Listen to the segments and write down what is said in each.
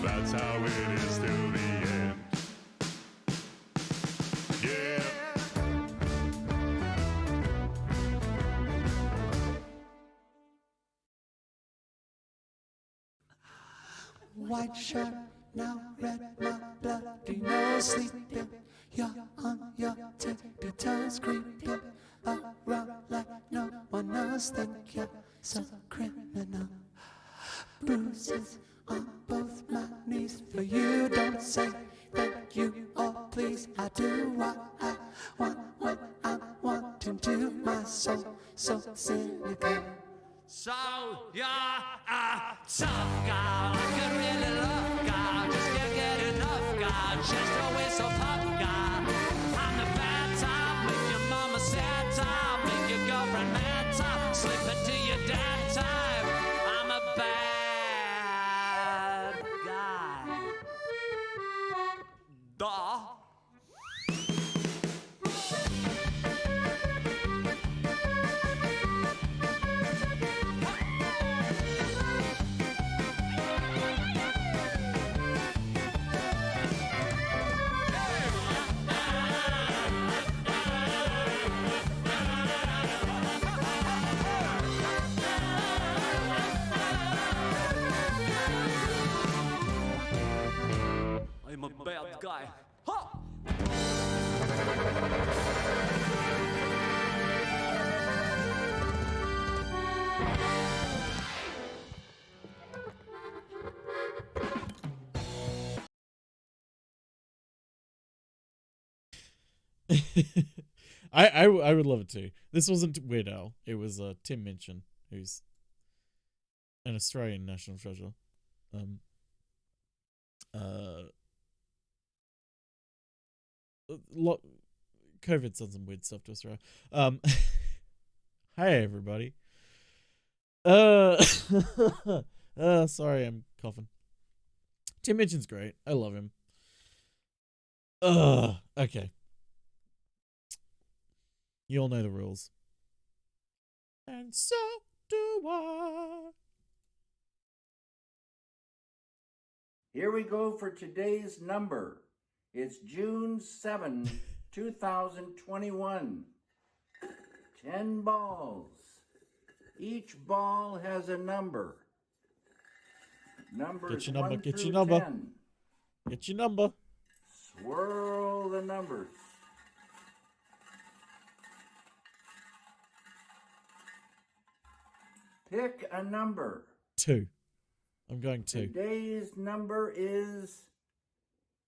that's how it is till the end. Yeah. White shirt, now red, my bloody nose sleeping. You're on your tippy toes creeping around like no one else. Think you're so criminal. Bruises on both my knees for you. Don't say thank you or please. I do what I want when I'm wanting to. My soul so cynical. So you're a tough guy, like a really love guy. Just can't get enough guy, just a whistle pop guy. I'm the bad type, make your mama sad type, make your girlfriend mad type, slip into your dad type. I'm a bad guy. Duh. I'm a bad guy. Ha! I would love it too. This wasn't Weird Al. It was Tim Minchin, who's an Australian national treasure. COVID's done some weird stuff to Australia. Hi everybody. Sorry, I'm coughing. Tim Minchin's great. I love him. Okay. You all know the rules. And so do I. Here we go for today's number. It's June 7, 2021. 10 balls. Each ball has a number. Numbers Get your number, 1 get through your number. 10. Get your number. Swirl the numbers. Pick a number. 2. I'm going 2. Today's number is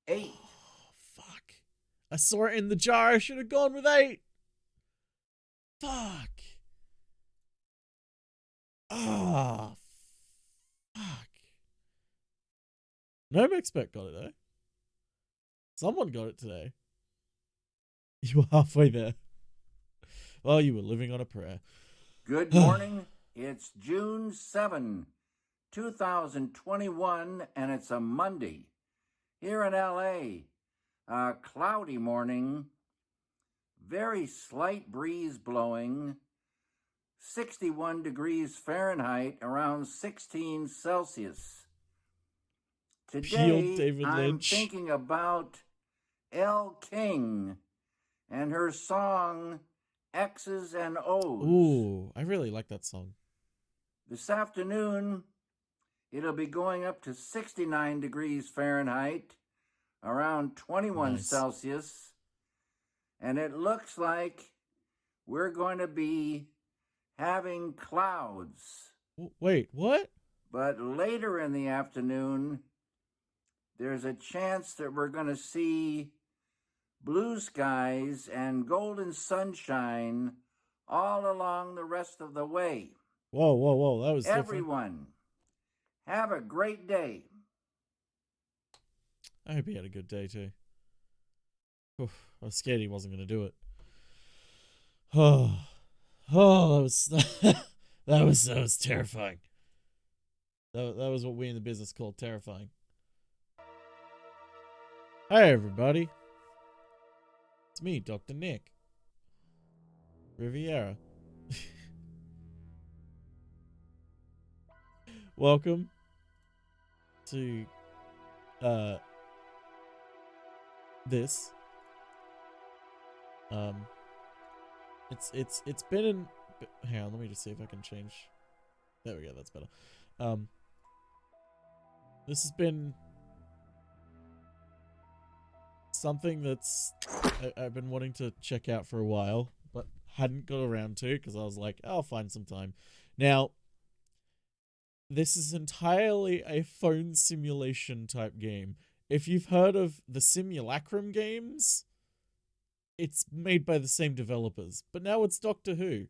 8. Oh, fuck. I saw it in the jar. I should have gone with 8. Fuck. Ah. Fuck. No expert got it though. Someone got it today. You were halfway there. Well, you were living on a prayer. Good morning. It's June 7, 2021, and it's a Monday. Here in LA, a cloudy morning, very slight breeze blowing, 61 degrees Fahrenheit, around 16 Celsius. Today, David I'm Lynch. thinking about Elle King and her song X's and O's. Ooh, I really like that song. This afternoon, it'll be going up to 69 degrees Fahrenheit, around 21 Nice. Celsius, and it looks like we're going to be having clouds. Wait, what? But later in the afternoon, there's a chance that we're going to see blue skies and golden sunshine all along the rest of the way. Whoa, whoa, whoa. That was different. Everyone, have a great day. I hope he had a good day too. Oof, I was scared he wasn't going to do it. Oh, that was terrifying. That was what we in the business call terrifying. Hi everybody. It's me, Dr. Nick Riviera. Welcome to this. It's been in. Hang on, let me just see if I can change. There we go. That's better. This has been something that's I've been wanting to check out for a while, but hadn't got around to because I was like, I'll find some time. Now, this is entirely a phone simulation type game. If you've heard of the Simulacrum games, it's made by the same developers, but now it's Doctor Who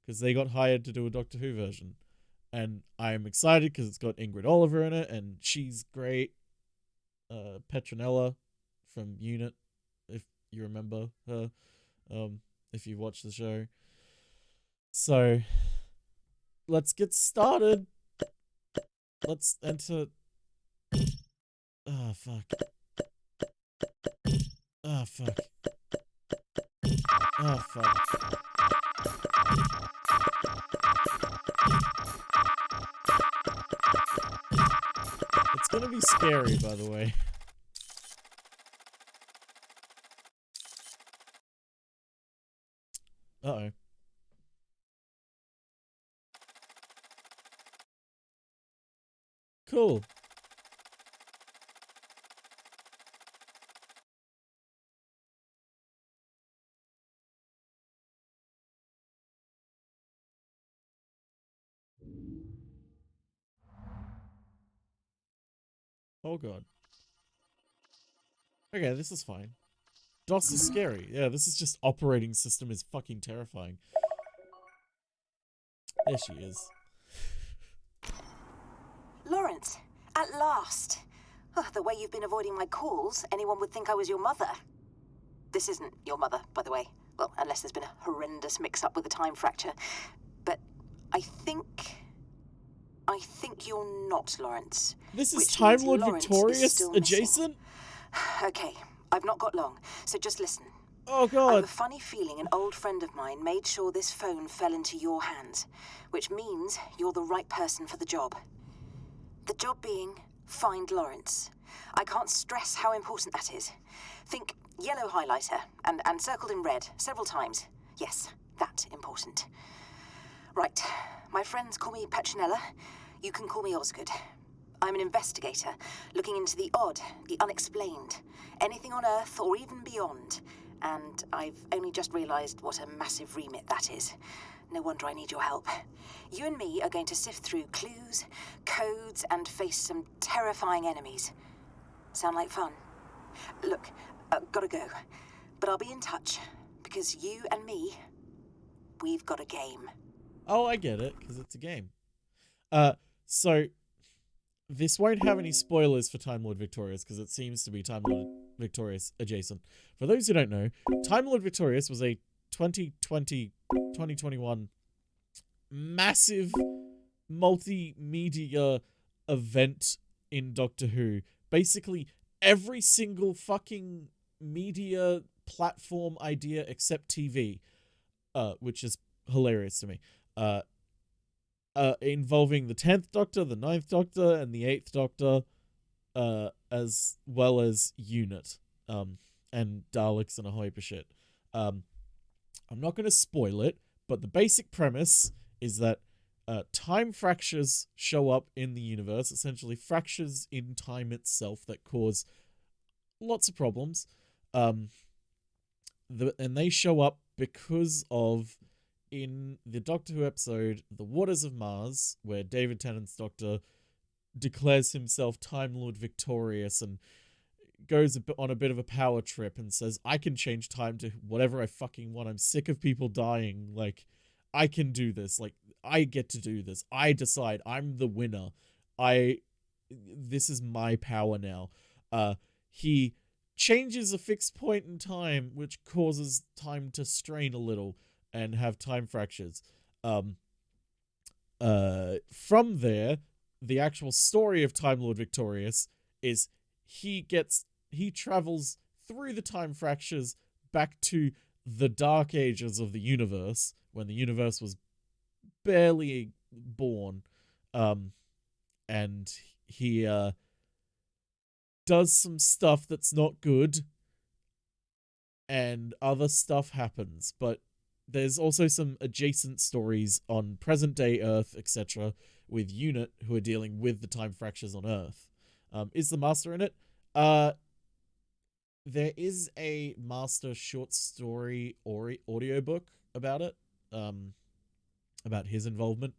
because they got hired to do a Doctor Who version. And I'm excited because it's got Ingrid Oliver in it, and she's great. Petronella from Unit, if you remember her, if you watched the show. So, let's get started. Let's enter. Oh, fuck. Oh, fuck. Oh, fuck. It's gonna be scary, by the way. Uh-oh. Cool. Oh god. Okay, this is fine. DOS is scary. Yeah, this is just operating system is fucking terrifying. There she is. Lawrence, at last. Oh, the way you've been avoiding my calls, anyone would think I was your mother. This isn't your mother, by the way. Well, unless there's been a horrendous mix-up with a time fracture. But I think you're not Lawrence. This is which Time means Lord Lawrence is Victorious still missing. adjacent? Okay, I've not got long, so just listen. Oh I have god. a funny feeling an old friend of mine made sure this phone fell into your hands, which means you're the right person for the job. The job being, find Lawrence. I can't stress how important that is. Think yellow highlighter, and circled in red several times. Yes, that important. Right, my friends call me Petronella. You can call me Osgood. I'm an investigator, looking into the odd, the unexplained, anything on Earth or even beyond. And I've only just realized what a massive remit that is. No wonder I need your help. You and me are going to sift through clues, codes, and face some terrifying enemies. Sound like fun? Look, gotta go. But I'll be in touch, because you and me, we've got a game. Oh, I get it, because it's a game. So this won't have any spoilers for Time Lord Victorious, because it seems to be Time Lord Victorious adjacent. For those who don't know, Time Lord Victorious was a 2021 massive multimedia event in Doctor Who. Basically, every single fucking media platform idea except TV, which is hilarious to me. Involving the 10th Doctor, the 9th Doctor, and the 8th Doctor, as well as Unit, and Daleks and a whole heap of shit. I'm not going to spoil it, but the basic premise is that time fractures show up in the universe, essentially fractures in time itself that cause lots of problems. And they show up because of, in the Doctor Who episode, The Waters of Mars, where David Tennant's Doctor declares himself Time Lord Victorious and goes on a bit of a power trip and says, I can change time to whatever I fucking want. I'm sick of people dying. Like, I can do this. Like, I get to do this. I decide. I'm the winner. This is my power now. He changes a fixed point in time, which causes time to strain a little and have time fractures. From there, the actual story of Time Lord Victorious is he travels through the time fractures back to the dark ages of the universe, when the universe was barely born, and he does some stuff that's not good, and other stuff happens, but there's also some adjacent stories on present-day Earth, etc., with UNIT, who are dealing with the time fractures on Earth. Is the Master in it? There is a Master short story or audiobook about it, about his involvement.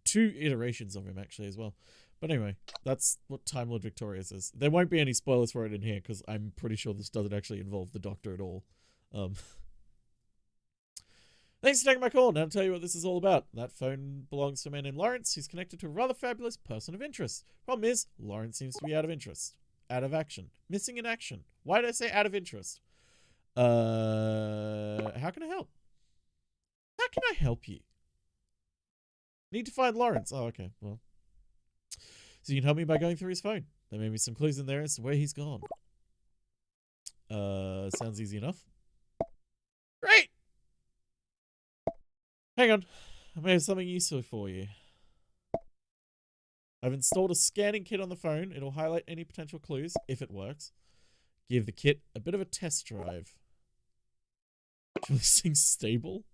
2 iterations of him, actually, as well. But anyway, that's what Time Lord Victorious is. There won't be any spoilers for it in here, because I'm pretty sure this doesn't actually involve the Doctor at all. Thanks for taking my call. Now to tell you what this is all about. That phone belongs to a man named Lawrence, who's connected to a rather fabulous person of interest. Problem is, Lawrence seems to be out of interest. Out of action. Missing in action. Why did I say out of interest? How can I help? How can I help you? Need to find Lawrence. Oh, okay. Well. So you can help me by going through his phone. There may be some clues in there as to where he's gone. Sounds easy enough. Great! Hang on. I may have something useful for you. I've installed a scanning kit on the phone. It'll highlight any potential clues, if it works. Give the kit a bit of a test drive. Is this thing stable?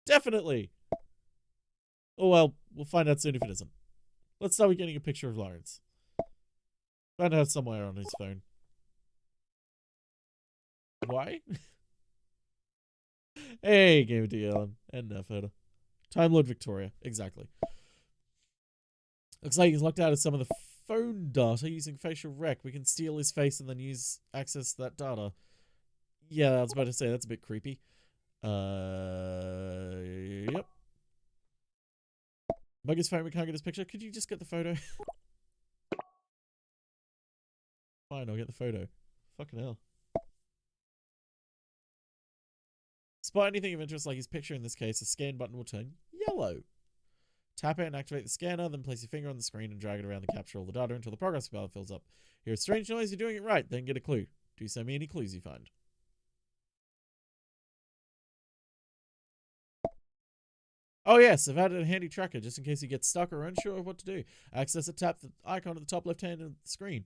Definitely! Oh well, we'll find out soon if it isn't. Let's start with getting a picture of Lawrence. Found out somewhere on his phone. Why? Hey, Game of DL and Nerf Time Lord Victoria, exactly. Looks like he's locked out of some of the phone data using facial rec. We can steal his face and then use access to that data. Yeah, I was about to say, that's a bit creepy. Yep. Bug his phone, we can't get his picture. Could you just get the photo? Fine, I'll get the photo. Fucking hell. Spot anything of interest like his picture in this case, a scan button will turn yellow. Tap it and activate the scanner, then place your finger on the screen and drag it around to capture all the data until the progress bar fills up. Hear a strange noise, you're doing it right, then get a clue. Do send me any clues you find. Oh yes, I've added a handy tracker just in case you get stuck or unsure of what to do. Access it, tap the icon at the top left hand of the screen.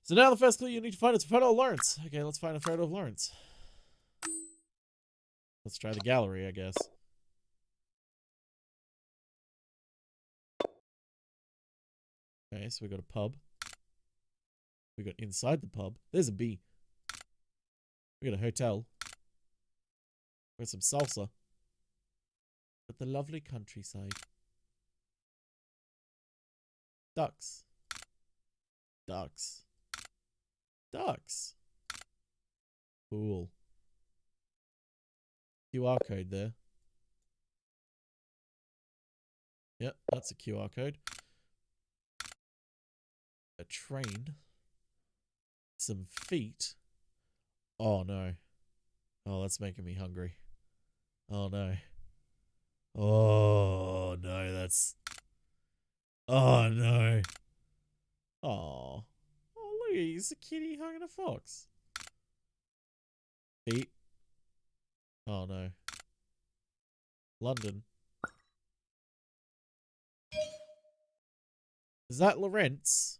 So now the first clue you need to find is a photo of Lawrence. Okay, let's find a photo of Lawrence. Let's try the gallery, I guess. Okay, so we got a pub. We got inside the pub. There's a bee. We got a hotel. We got some salsa. But the lovely countryside. Ducks. Ducks. Ducks. Cool. QR code there. Yep, that's a QR code. A train. Some feet. Oh no. Oh, that's making me hungry. Oh no. Oh no, that's... Oh no. Oh. Oh look, he's a kitty hugging a fox. Feet. Oh no. London. Is that Lawrence?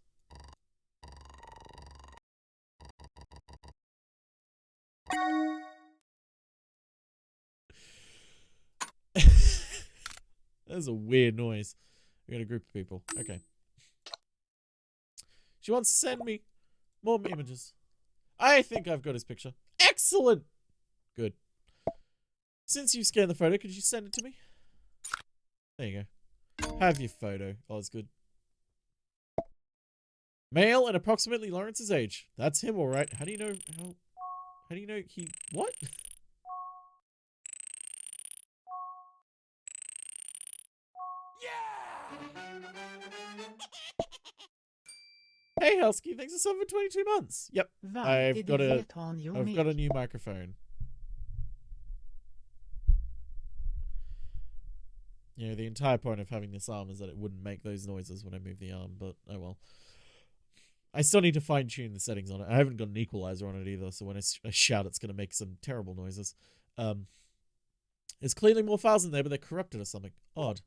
That's a weird noise. We got a group of people. Okay. She wants to send me more images. I think I've got his picture. Excellent! Good. Since you scanned the photo, could you send it to me? There you go. Have your photo. Oh, it's good. Male and approximately Lawrence's age. That's him, alright. How do you know how do you know he... What? Hey Helsky, thanks for subbing for 22 months. Yep. I've got a new microphone. You know, the entire point of having this arm is that it wouldn't make those noises when I move the arm, but oh well. I still need to fine tune the settings on it. I haven't got an equalizer on it either, so when I shout, it's going to make some terrible noises. There's clearly more files in there, but they're corrupted or something. Odd.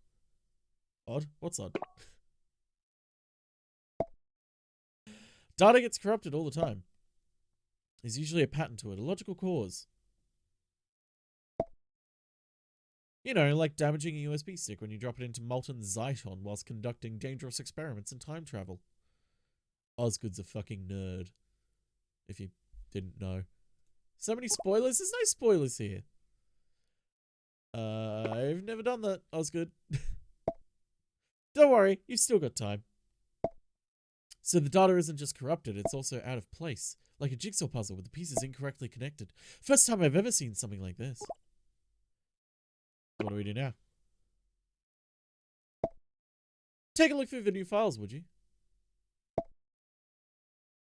Odd? What's odd? Data gets corrupted all the time. There's usually a pattern to it, a logical cause. You know, like damaging a USB stick when you drop it into molten Zyton whilst conducting dangerous experiments in time travel. Osgood's a fucking nerd. If you didn't know. So many spoilers? There's no spoilers here. I've never done that, Osgood. Don't worry, you've still got time. So the data isn't just corrupted, it's also out of place. Like a jigsaw puzzle with the pieces incorrectly connected. First time I've ever seen something like this. What do we do now? Take a look through the new files, would you?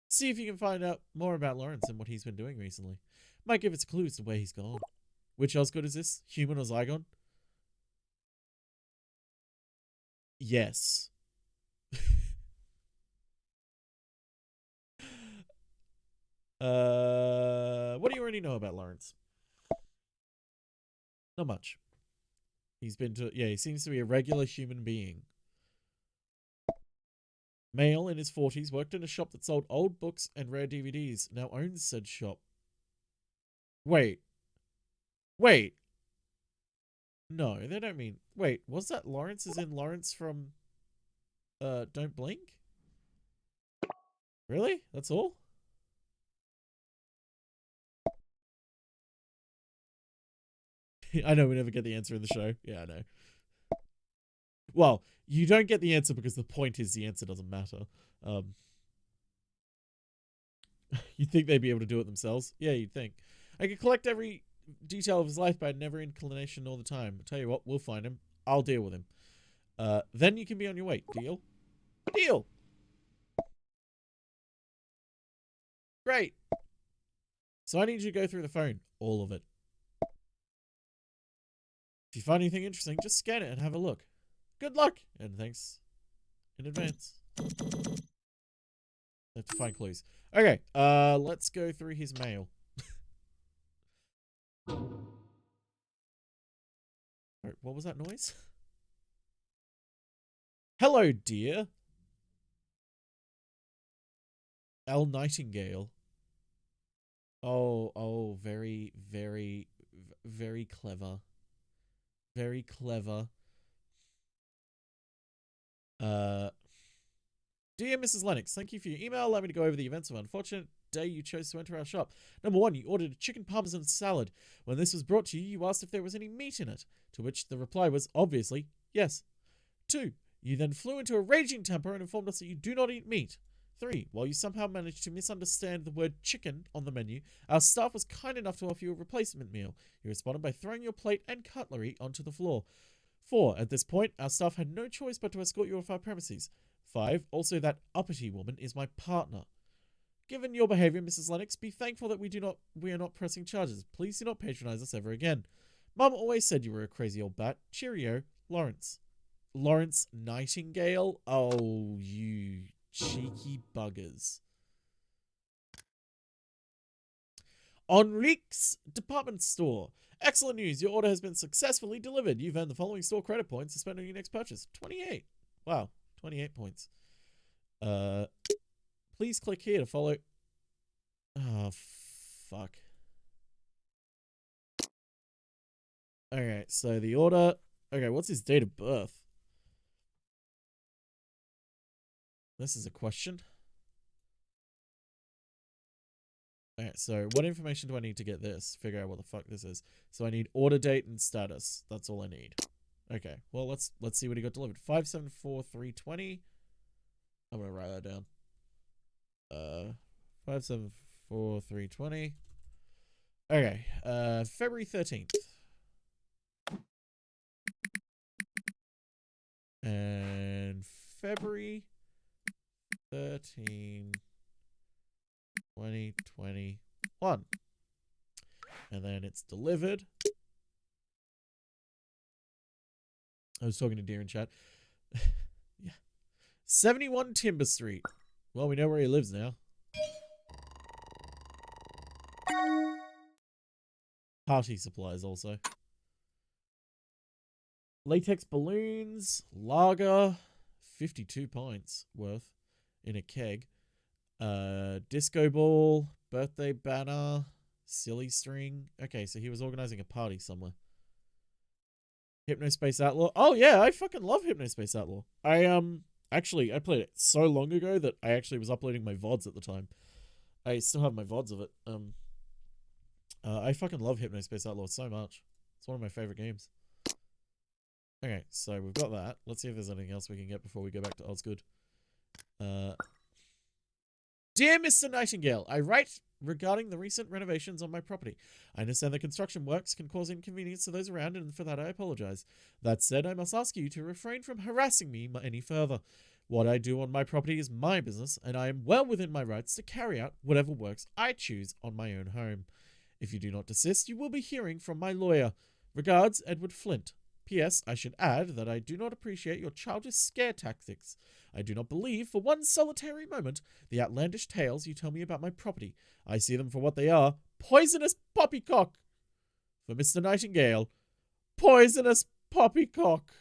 See if you can find out more about Lawrence and what he's been doing recently. Might give us clues to where he's gone. Which Osgood is this? Human or Zygon? Yes. What do you already know about Lawrence? Not much. He's been to, he seems to be a regular human being. Male in his 40s, worked in a shop that sold old books and rare DVDs, now owns said shop. Wait. No, they don't mean, wait, was that Lawrence as in Lawrence from, Don't Blink? Really? That's all? I know we never get the answer in the show. Yeah, I know. Well, you don't get the answer because the point is the answer doesn't matter. You'd think they'd be able to do it themselves. Yeah, you'd think. I could collect every detail of his life, but I'd never inclination all the time. I'll tell you what, we'll find him. I'll deal with him. Then you can be on your way. Deal? Deal! Great. So I need you to go through the phone. All of it. If you find anything interesting, just scan it and have a look. Good luck! And thanks in advance. Have to find clues. Okay, let's go through his mail. Wait, what was that noise? Hello, dear. L. Nightingale. Oh, very, very, very clever. Very clever. Dear Mrs. Lennox, thank you for your email. Allow me to go over the events of an unfortunate day you chose to enter our shop. Number 1, you ordered a chicken parmesan salad. When this was brought to you, you asked if there was any meat in it, to which the reply was, obviously, yes. 2, you then flew into a raging temper and informed us that you do not eat meat. 3, while you somehow managed to misunderstand the word chicken on the menu, our staff was kind enough to offer you a replacement meal. You responded by throwing your plate and cutlery onto the floor. 4, at this point, our staff had no choice but to escort you off our premises. 5, also that uppity woman is my partner. Given your behavior, Mrs. Lennox, be thankful that we are not pressing charges. Please do not patronize us ever again. Mum always said you were a crazy old bat. Cheerio, Lawrence. Lawrence Nightingale? Oh, you cheeky buggers. Enrique's Department Store. Excellent news. Your order has been successfully delivered. You've earned the following store credit points to spend on your next purchase. 28. Wow. 28 points. Please click here to follow. Oh, fuck. Okay, so the order. Okay, what's his date of birth? This is a question. Alright, so what information do I need to get this? Figure out what the fuck this is. So I need order date and status. That's all I need. Okay, well, let's see what he got delivered. 574320. I'm gonna write that down. 574320. Okay, February 13th. And February 13, 2021. And then it's delivered. I was talking to Deer in chat. Yeah. 71 Timber Street. Well, we know where he lives now. Party supplies also. Latex balloons. Lager. 52 pints worth in a keg. Disco ball, birthday banner, silly string. Okay, so he was organizing a party somewhere. Hypnospace Outlaw. Oh yeah, I fucking love Hypnospace Outlaw. Actually I played it so long ago that I actually was uploading my VODs at the time. I still have my VODs of it. I fucking love Hypnospace Outlaw so much. It's one of my favorite games. Okay, so we've got that. Let's see if there's anything else we can get before we go back to Osgood. Dear Mr. Nightingale, I write regarding the recent renovations on my property. I understand the construction works can cause inconvenience to those around, and for that I apologize. That said, I must ask you to refrain from harassing me any further. What I do on my property is my business, and I am well within my rights to carry out whatever works I choose on my own home. If you do not desist, you will be hearing from my lawyer. Regards, Edward Flint. P.S. I should add that I do not appreciate your childish scare tactics. I do not believe for one solitary moment the outlandish tales you tell me about my property. I see them for what they are, poisonous poppycock. For Mr. Nightingale, poisonous poppycock.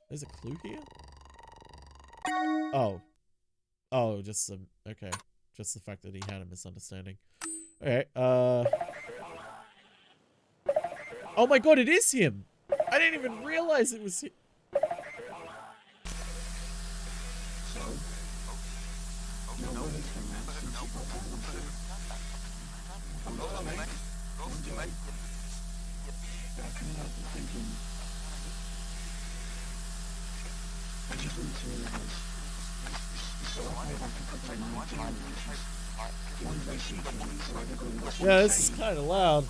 There's a clue here? Oh, just some, okay. Just the fact that he had a misunderstanding. Okay, oh my god, it is him! I didn't even realize it was him. Yeah, this is kind of loud.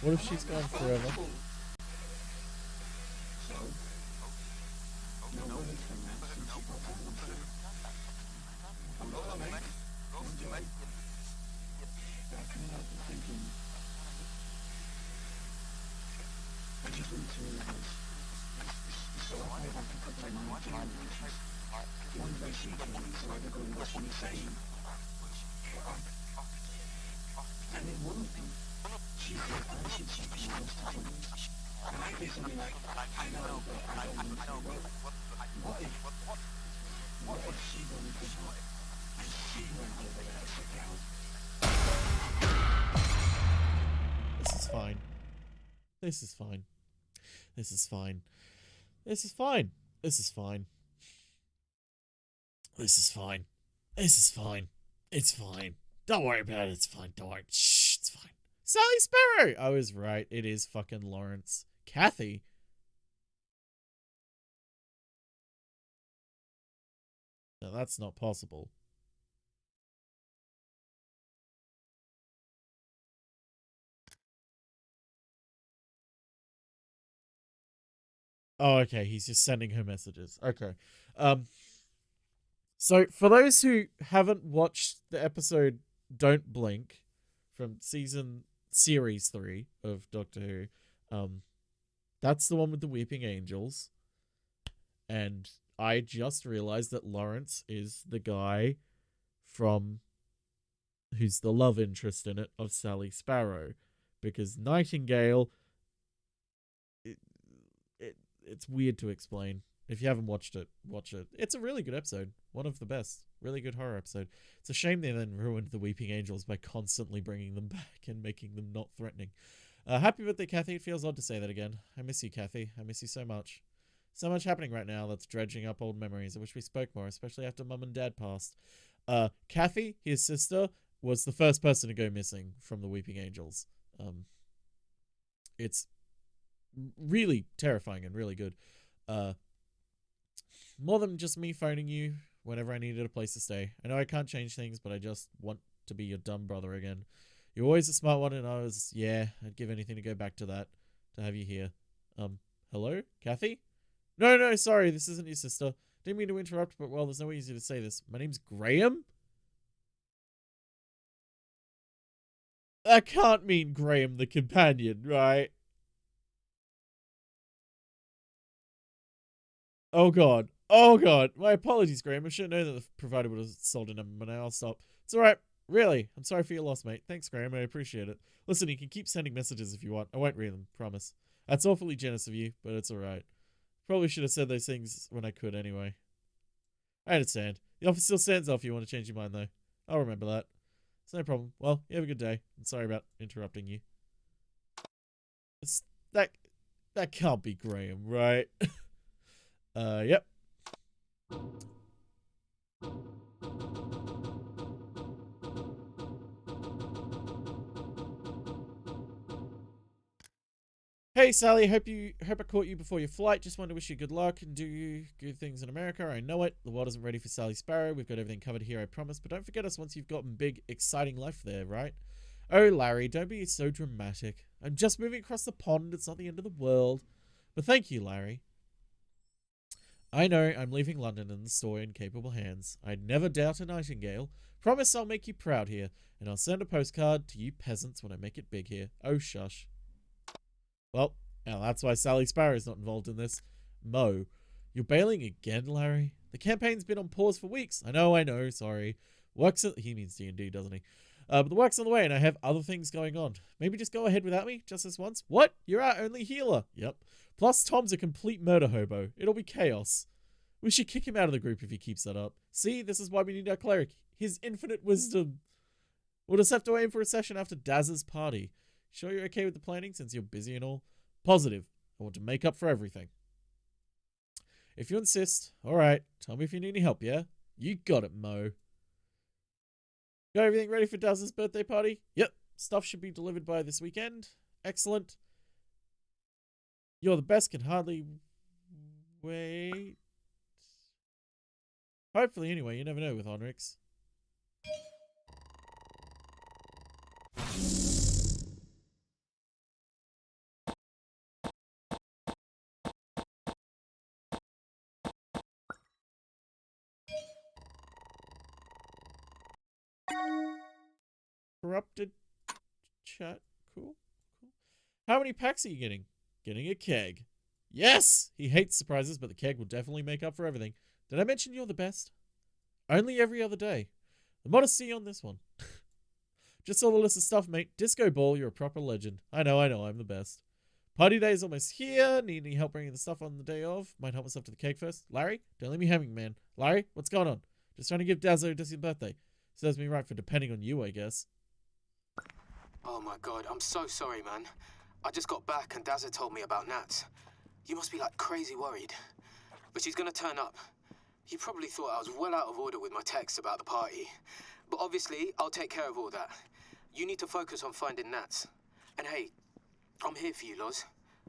What if she's gone forever? This is fine. This is fine. This is fine. This is fine. This is fine. This is fine. This is fine. It's fine. Don't worry about it. It's fine. Don't worry. Shh. It's fine. Sally Sparrow! I was right. It is fucking Lawrence. Kathy? No, that's not possible. Oh, okay. He's just sending her messages. Okay. So for those who haven't watched the episode Don't Blink from series 3 of Doctor Who, that's the one with the weeping angels. And I just realized that Lawrence is the guy from who's the love interest in it of Sally Sparrow, because Nightingale, it's weird to explain. If you haven't watched it, watch it. It's a really good episode. One of the best. Really good horror episode. It's a shame they then ruined the Weeping Angels by constantly bringing them back and making them not threatening. Happy birthday, Kathy. It feels odd to say that again. I miss you, Kathy. I miss you so much. So much happening right now that's dredging up old memories. I wish we spoke more, especially after Mum and Dad passed. Kathy, his sister, was the first person to go missing from the Weeping Angels. It's really terrifying and really good. More than just me phoning you whenever I needed a place to stay. I know I can't change things, but I just want to be your dumb brother again. You're always a smart one, and I'd give anything to go back to that, to have you here. Hello? Kathy? No, sorry, this isn't your sister. Didn't mean to interrupt, but well, there's no way easy to say this. My name's Graham? That can't mean Graham the companion, right? Oh god. Oh god. My apologies, Graham. I should have known that the provider would have sold a number, but now I'll stop. It's alright. Really. I'm sorry for your loss, mate. Thanks, Graham. I appreciate it. Listen, you can keep sending messages if you want. I won't read them, promise. That's awfully generous of you, but it's alright. Probably should have said those things when I could anyway. I understand. The offer still stands off if you want to change your mind, though. I'll remember that. It's no problem. Well, you have a good day. I'm sorry about interrupting you. It's that can't be Graham, right? Yep. Hey Sally, hope I caught you before your flight. Just wanted to wish you good luck and do you good things in America. I know it. The world isn't ready for Sally Sparrow. We've got everything covered here, I promise. But don't forget us once you've gotten big, exciting life there, right? Oh, Larry, don't be so dramatic. I'm just moving across the pond. It's not the end of the world. But thank you, Larry. I know I'm leaving London and the store in capable hands. I'd never doubt a nightingale. Promise I'll make you proud here, and I'll send a postcard to you peasants when I make it big here. Oh, shush. Well, now that's why Sally Sparrow's not involved in this. Mo, you're bailing again, Larry? The campaign's been on pause for weeks. I know, sorry. He means D&D, doesn't he? But the work's on the way, and I have other things going on. Maybe just go ahead without me, just this once? What? You're our only healer. Yep. Plus, Tom's a complete murder hobo. It'll be chaos. We should kick him out of the group if he keeps that up. See, this is why we need our cleric. His infinite wisdom. We'll just have to aim for a session after Daz's party. Sure you're okay with the planning since you're busy and all? Positive. I want to make up for everything. If you insist. Alright. Tell me if you need any help, yeah? You got it, Mo. Got everything ready for Daz's birthday party? Yep. Stuff should be delivered by this weekend. Excellent. You're the best, can hardly wait. Hopefully, anyway. You never know with Onrix. Corrupted chat. Cool. How many packs are you getting? Getting a keg. Yes! He hates surprises, but the keg will definitely make up for everything. Did I mention you're the best? Only every other day. The modesty on this one. Just saw the list of stuff, mate. Disco Ball, you're a proper legend. I know, I'm the best. Party day is almost here. Need any help bringing the stuff on the day of? Might help myself to the cake first. Larry? Don't let me hemming, man. Larry? What's going on? Just trying to give Dazzo his birthday. Serves me right for depending on you, I guess. Oh my god, I'm so sorry, man. I just got back and Dazza told me about Nats. You must be like crazy worried. But she's gonna turn up. You probably thought I was well out of order with my text about the party. But obviously, I'll take care of all that. You need to focus on finding Nats. And hey, I'm here for you, Loz.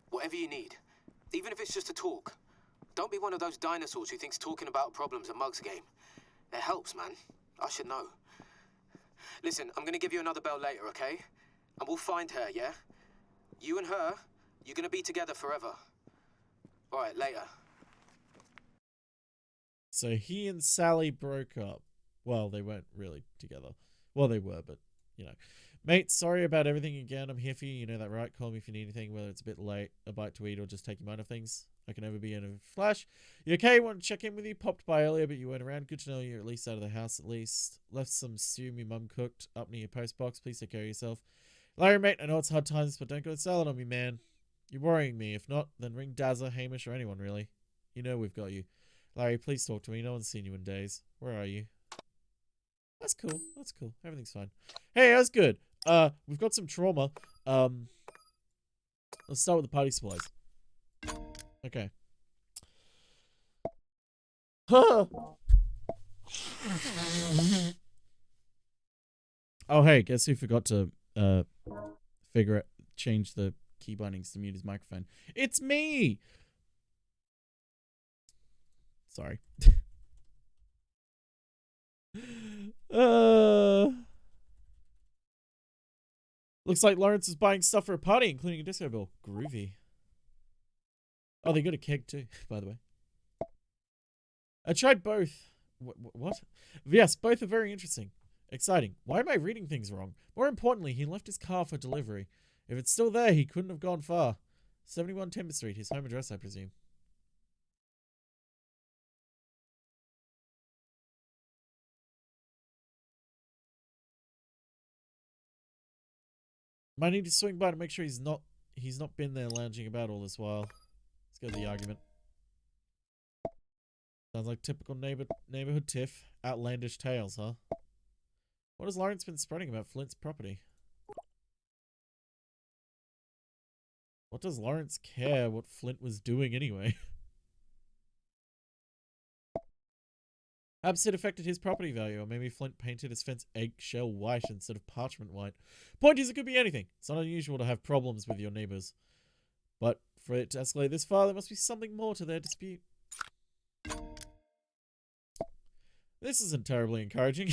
Whatever you need. Even if it's just a talk. Don't be one of those dinosaurs who thinks talking about problems a mug's game. It helps, man. I should know. Listen, I'm gonna give you another bell later, okay? And we'll find her, yeah? You and her, you're gonna be together forever. Alright, later. So he and Sally broke up. Well, they weren't really together. Well, they were, but, you know. Mate, sorry about everything again. I'm here for you. You know that, right? Call me if you need anything, whether it's a bit late, a bite to eat, or just take your mind off things. I can never be in a flash. You okay? Want to check in with you? Popped by earlier, but you weren't around. Good to know you're at least out of the house, at least. Left some stew my mum cooked up near your post box. Please take care of yourself. Larry, mate, I know it's hard times, but don't go salad on me, man. You're worrying me. If not, then ring Dazza, Hamish, or anyone, really. You know we've got you. Larry, please talk to me. No one's seen you in days. Where are you? That's cool. That's cool. Everything's fine. Hey, that's good. We've got some trauma. Let's start with the party supplies. Okay. Huh. Oh, hey, guess who forgot to change the key bindings to mute his microphone? It's me. Sorry. Looks like Lawrence is buying stuff for a party, including a disco ball. Groovy. Oh, they got a keg too, by the way. I tried both. What? Yes, both are very interesting. Exciting. Why am I reading things wrong? More importantly, he left his car for delivery. If it's still there, he couldn't have gone far. 71 Timber Street, his home address, I presume. Might need to swing by to make sure he's not been there lounging about all this while. Let's go to the argument. Sounds like typical neighborhood tiff. Outlandish tales, huh? What has Lawrence been spreading about Flint's property? What does Lawrence care what Flint was doing anyway? Perhaps it affected his property value, or maybe Flint painted his fence eggshell white instead of parchment white. Point is, it could be anything. It's not unusual to have problems with your neighbors. But for it to escalate this far, there must be something more to their dispute. This isn't terribly encouraging.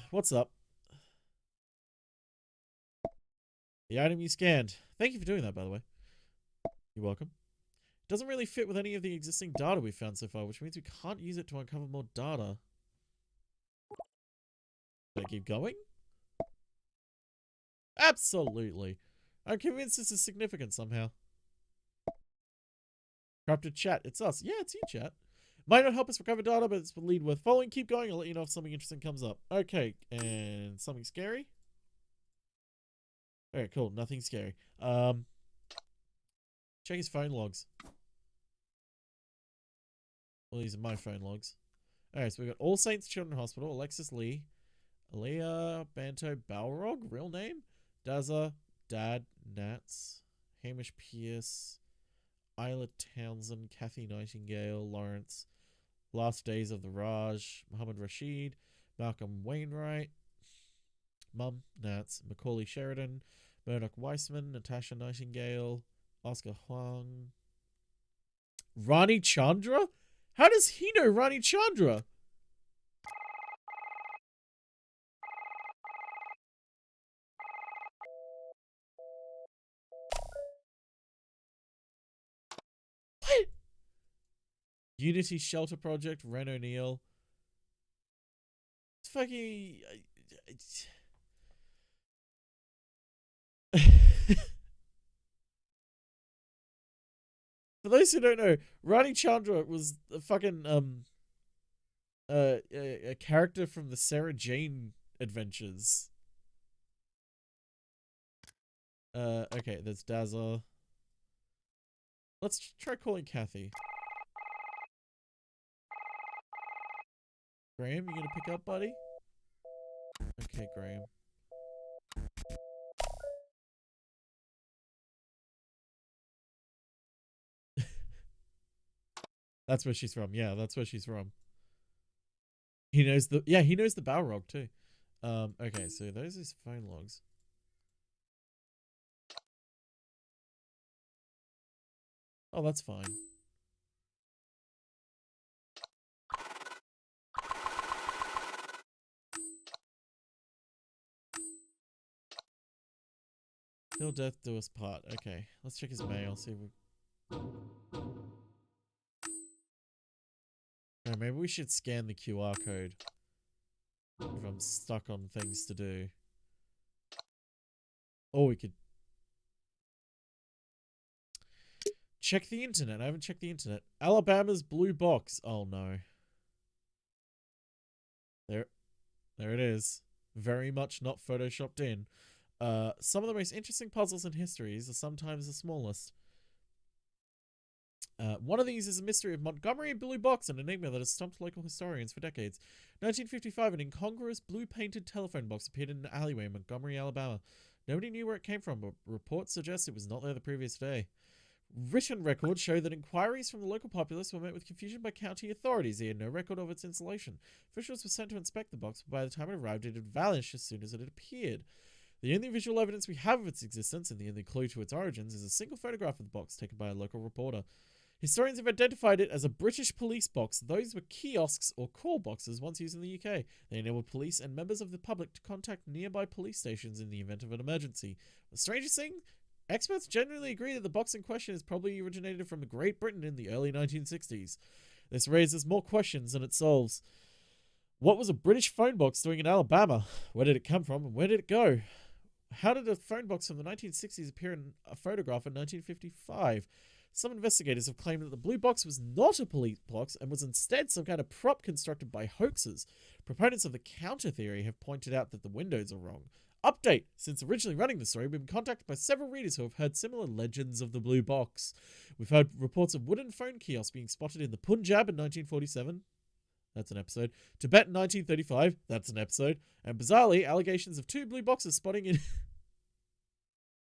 What's up? The item you scanned. Thank you for doing that, by the way. You're welcome. It doesn't really fit with any of the existing data we've found so far, which means we can't use it to uncover more data. Should I keep going? Absolutely. I'm convinced this is significant somehow. Corrupted chat. It's us. Yeah, it's you, chat. Might not help us recover data, but it's a lead worth following. Keep going. I'll let you know if something interesting comes up. Okay, and something scary? Alright, cool. Nothing scary. Check his phone logs. Well, these are my phone logs. Alright, so we've got All Saints Children's Hospital, Alexis Lee, Aaliyah Banto Balrog, real name, Daza, Dad, Nats, Hamish Pierce, Isla Townsend, Kathy Nightingale, Lawrence, Last Days of the Raj, Muhammad Rashid, Malcolm Wainwright, Mum, Nats, Macaulay Sheridan, Murdoch Weissman, Natasha Nightingale, Oscar Huang, Rani Chandra? How does he know Rani Chandra? What? Unity Shelter Project, Ren O'Neill. It's fucking... For those who don't know, Rani Chandra was a fucking a character from the Sarah Jane Adventures. Okay, there's Dazzler. Let's try calling Kathy. Graham, you gonna pick up, buddy? Okay, Graham. That's where she's from. Yeah, that's where she's from. He knows the Balrog too. Okay, so those are his phone logs. Oh, that's fine. Till death do us part. Okay, let's check his mail, see if we... Oh, maybe we should scan the QR code if I'm stuck on things to do. Or we could check the internet. I haven't checked the internet. Alabama's blue box. Oh no. There it is. Very much not photoshopped in. Some of the most interesting puzzles in histories are sometimes the smallest. One of these is a mystery of Montgomery Blue Box, an enigma that has stumped local historians for decades. 1955, an incongruous blue-painted telephone box appeared in an alleyway in Montgomery, Alabama. Nobody knew where it came from, but reports suggest it was not there the previous day. Written records show that inquiries from the local populace were met with confusion by county authorities. They had no record of its installation. Officials were sent to inspect the box, but by the time it arrived, it had vanished as soon as it had appeared. The only visual evidence we have of its existence, and the only clue to its origins, is a single photograph of the box taken by a local reporter. Historians have identified it as a British police box. Those were kiosks or call boxes once used in the UK. They enabled police and members of the public to contact nearby police stations in the event of an emergency. The strangest thing? Experts generally agree that the box in question is probably originated from Great Britain in the early 1960s. This raises more questions than it solves. What was a British phone box doing in Alabama? Where did it come from and where did it go? How did a phone box from the 1960s appear in a photograph in 1955? Some investigators have claimed that the blue box was not a police box and was instead some kind of prop constructed by hoaxers. Proponents of the counter theory have pointed out that the windows are wrong. Update! Since originally running the story, we've been contacted by several readers who have heard similar legends of the blue box. We've heard reports of wooden phone kiosks being spotted in the Punjab in 1947. That's an episode. Tibet in 1935. That's an episode. And bizarrely, allegations of 2 blue boxes spotting in...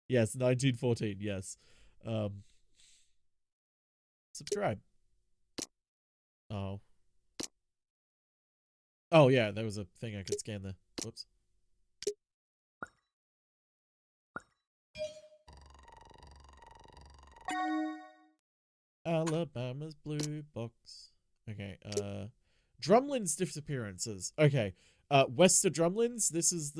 Yes, 1914, yes. Subscribe. Oh. Oh, yeah, there was a thing I could scan there. Whoops. Alabama's blue box. Okay, Drumlin's disappearances. Okay, Wester Drumlins, this is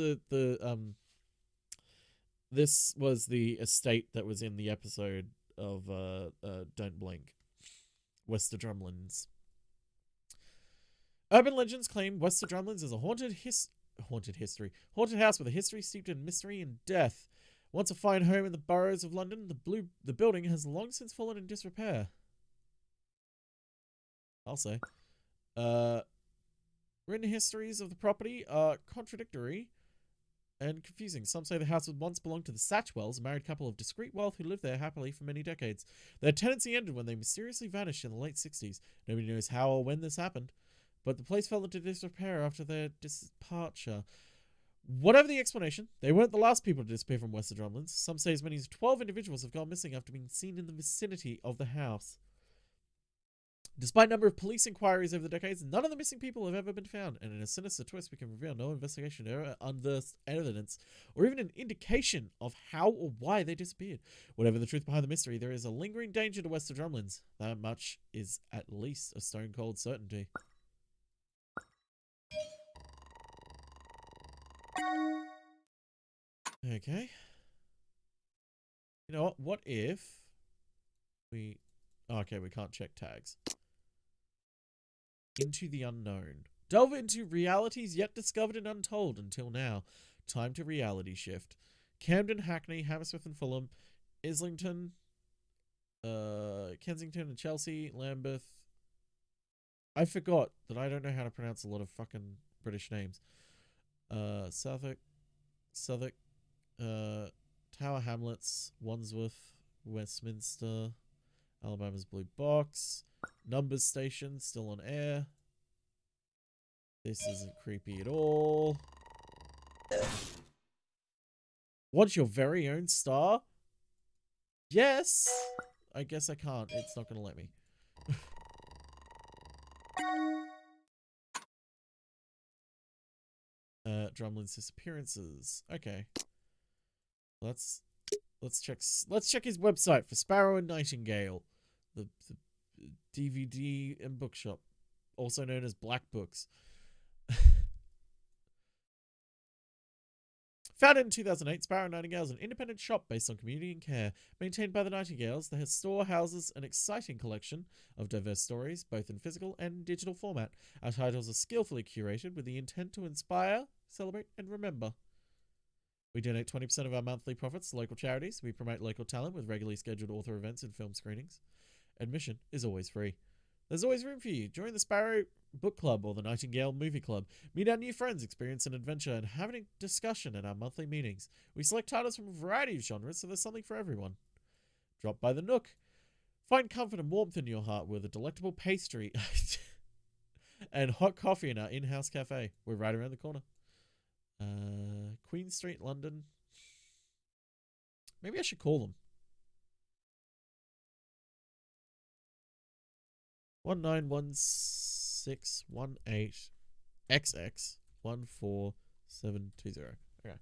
this was the estate that was in the episode of, Don't Blink. Wester Drumlins. Urban legends claim Wester Drumlins is a haunted house with a history steeped in mystery and death. Once a fine home in the boroughs of London, the building has long since fallen in disrepair. I'll say. Written histories of the property are contradictory and confusing. Some say the house once belonged to the Satchwells, a married couple of discreet wealth who lived there happily for many decades. Their tenancy ended when they mysteriously vanished in the late 60s. Nobody knows how or when this happened, but the place fell into disrepair after their departure. Whatever the explanation, they weren't the last people to disappear from Wester Drumlins. Some say as many as 12 individuals have gone missing after being seen in the vicinity of the house. Despite a number of police inquiries over the decades, none of the missing people have ever been found, and in a sinister twist, we can reveal no investigation or unearthed evidence, or even an indication of how or why they disappeared. Whatever the truth behind the mystery, there is a lingering danger to Wester Drumlins. That much is at least a stone-cold certainty. Okay. You know what? What if we... Oh, okay, we can't check tags. Into the unknown. Delve into realities yet discovered and untold until now. Time to reality shift. Camden, Hackney, Hammersmith and Fulham, Islington, Kensington and Chelsea, Lambeth. I forgot that I don't know how to pronounce a lot of fucking British names. Southwark, Tower Hamlets, Wandsworth, Westminster, Alabama's Blue Box, Numbers Station, still on air. This isn't creepy at all. Want your very own star? Yes! I guess I can't. It's not going to let me. Drumlin's disappearances. Okay. Let's check his website for Sparrow and Nightingale, the DVD and bookshop, also known as Black Books. Founded in 2008, Sparrow and Nightingale is an independent shop based on community and care. Maintained by the Nightingales, the store houses an exciting collection of diverse stories, both in physical and digital format. Our titles are skillfully curated with the intent to inspire, celebrate, and remember. We donate 20% of our monthly profits to local charities. We promote local talent with regularly scheduled author events and film screenings. Admission is always free. There's always room for you. Join the Sparrow Book Club or the Nightingale Movie Club. Meet our new friends, experience an adventure, and have a discussion at our monthly meetings. We select titles from a variety of genres, so there's something for everyone. Drop by the Nook. Find comfort and warmth in your heart with a delectable pastry and hot coffee in our in-house cafe. We're right around the corner. Queen Street, London. Maybe I should call them. 191618 XX 14720. Okay.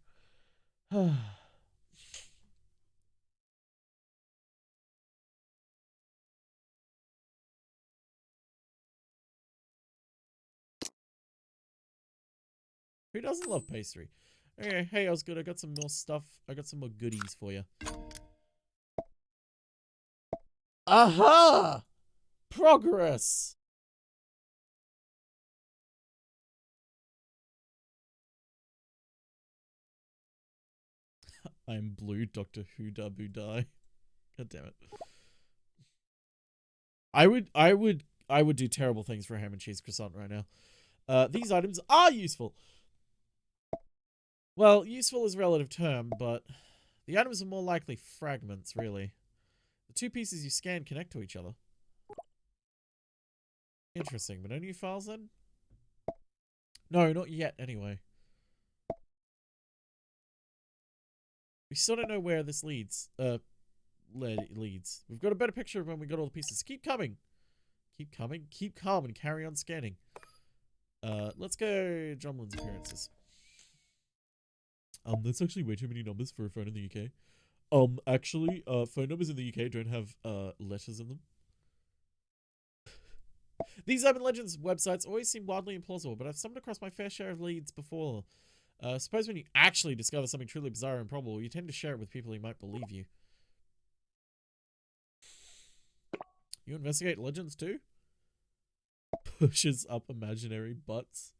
Who doesn't love pastry? Okay, hey, Osgood, I got some more stuff. I got some more goodies for you. Aha! Progress! I'm blue, Doctor Who Dabu die. God damn it. I would do terrible things for a ham and cheese croissant right now. These items are useful. Well, useful is a relative term, but the items are more likely fragments, really. The two pieces you scan connect to each other. Interesting, but no new files then? No, not yet, anyway. We still don't know where this leads. Leads. We've got a better picture of when we got all the pieces. Keep coming. Keep coming. Keep calm and carry on scanning. Let's go Drumlin's appearances. That's actually way too many numbers for a phone in the UK. Actually, phone numbers in the UK don't have, letters in them. These urban legends websites always seem wildly implausible, but I've stumbled across my fair share of leads before. Suppose when you actually discover something truly bizarre and improbable, you tend to share it with people who might believe you. You investigate legends too? Pushes up imaginary butts.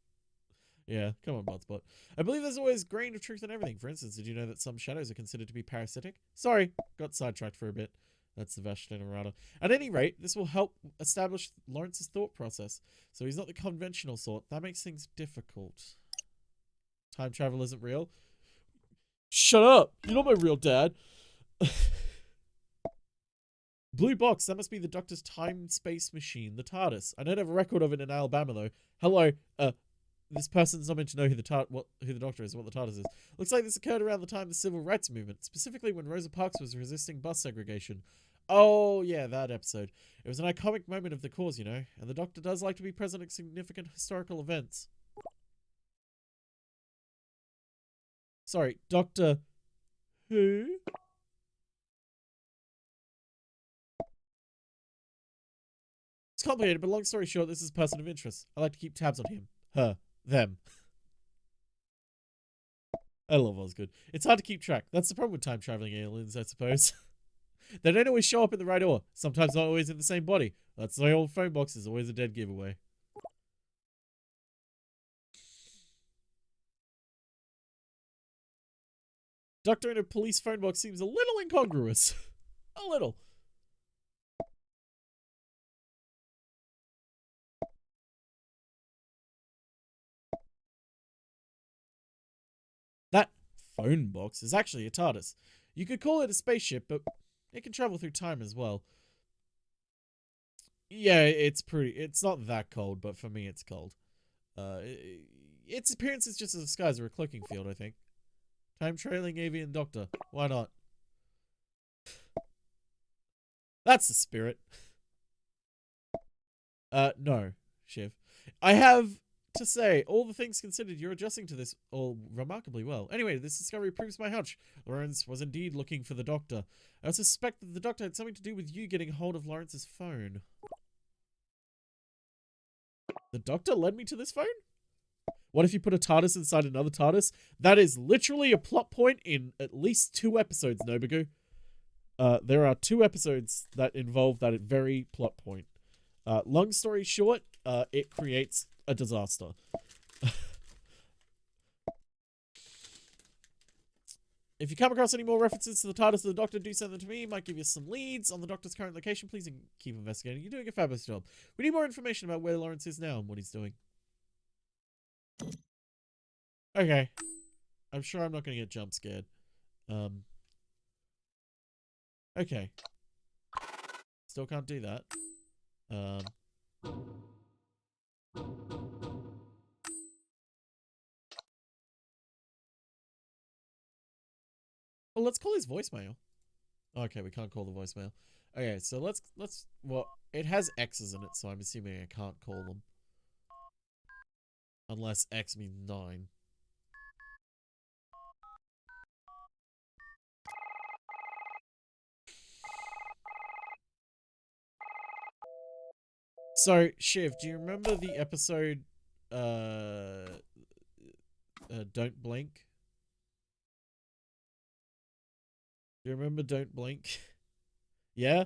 Yeah, come on, Buttsbot. I believe there's always a grain of truth in everything. For instance, did you know that some shadows are considered to be parasitic? Sorry, got sidetracked for a bit. That's the Vashton errata. At any rate, this will help establish Lawrence's thought process. So he's not the conventional sort. That makes things difficult. Time travel isn't real. Shut up! You're not my real dad. Blue box, that must be the Doctor's time-space machine, the TARDIS. I don't have a record of it in Alabama, though. Hello, this person's not meant to know who the Doctor is, what the TARDIS is. Looks like this occurred around the time of the Civil Rights Movement, specifically when Rosa Parks was resisting bus segregation. Oh, yeah, that episode. It was an iconic moment of the cause, you know, and the Doctor does like to be present at significant historical events. Sorry, Doctor Who? It's complicated, but long story short, this is a person of interest. I like to keep tabs on him, her, them. I love Osgood. It's hard to keep track. That's the problem with time-traveling aliens, I suppose. They don't always show up in the right order. Sometimes not always in the same body. That's why old phone box is always a dead giveaway. Doctor in a police phone box seems a little incongruous. A little. That phone box is actually a TARDIS. You could call it a spaceship, but it can travel through time as well. Yeah, it's not that cold, but for me it's cold. Its appearance is just a disguise or a cloaking field, I think. Time-trailing avian doctor. Why not? That's the spirit. No, Shiv. I have to say, all the things considered, you're adjusting to this all remarkably well. Anyway, this discovery proves my hunch. Lawrence was indeed looking for the Doctor. I suspect that the Doctor had something to do with you getting hold of Lawrence's phone. The Doctor led me to this phone? What if you put a TARDIS inside another TARDIS? That is literally a plot point in at least 2 episodes, Nobugu. There are 2 episodes that involve that very plot point. Long story short, it creates a disaster. If you come across any more references to the TARDIS or the Doctor, do send them to me. Might give you some leads on the Doctor's current location. Please keep investigating. You're doing a fabulous job. We need more information about where Lawrence is now and what he's doing. Okay. I'm sure I'm not going to get jump scared. Okay. Still can't do that. Well, let's call his voicemail. Okay, we can't call the voicemail. Okay, so let's well, it has X's in it, so I'm assuming I can't call them. Unless X means 9. So, Shiv, do you remember the episode, Don't Blink? Do you remember Don't Blink? Yeah?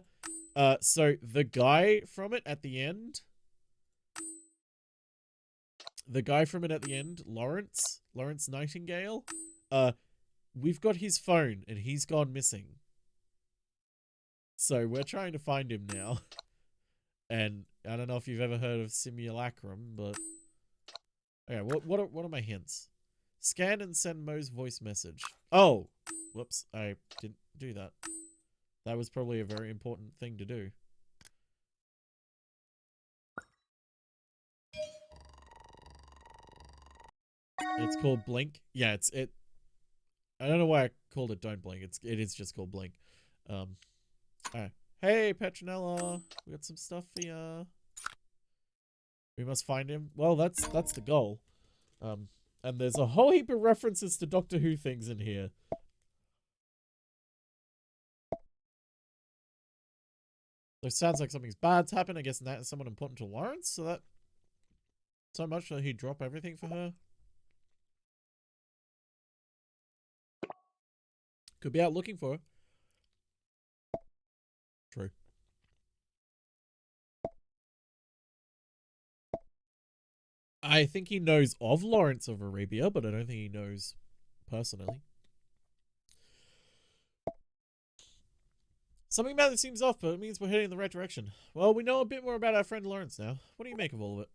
So the guy from it at the end, Lawrence Nightingale, we've got his phone and he's gone missing. So we're trying to find him now. And I don't know if you've ever heard of simulacrum, but okay, what are my hints? Scan and send Mo's voice message. Oh, whoops, I didn't do that. That was probably a very important thing to do. It's called Blink. Yeah, it. I don't know why I called it Don't Blink. It is just called Blink. Alright. Hey, Petronella, we got some stuff for ya. We must find him. Well, that's the goal. And there's a whole heap of references to Doctor Who things in here. So it sounds like something's bad's happened. I guess that is someone important to Lawrence. So that so much that he'd drop everything for her. Could be out looking for her. True. I think he knows of Lawrence of Arabia, but I don't think he knows personally. Something about it seems off, but it means we're heading in the right direction. Well, we know a bit more about our friend Lawrence now. What do you make of all of it?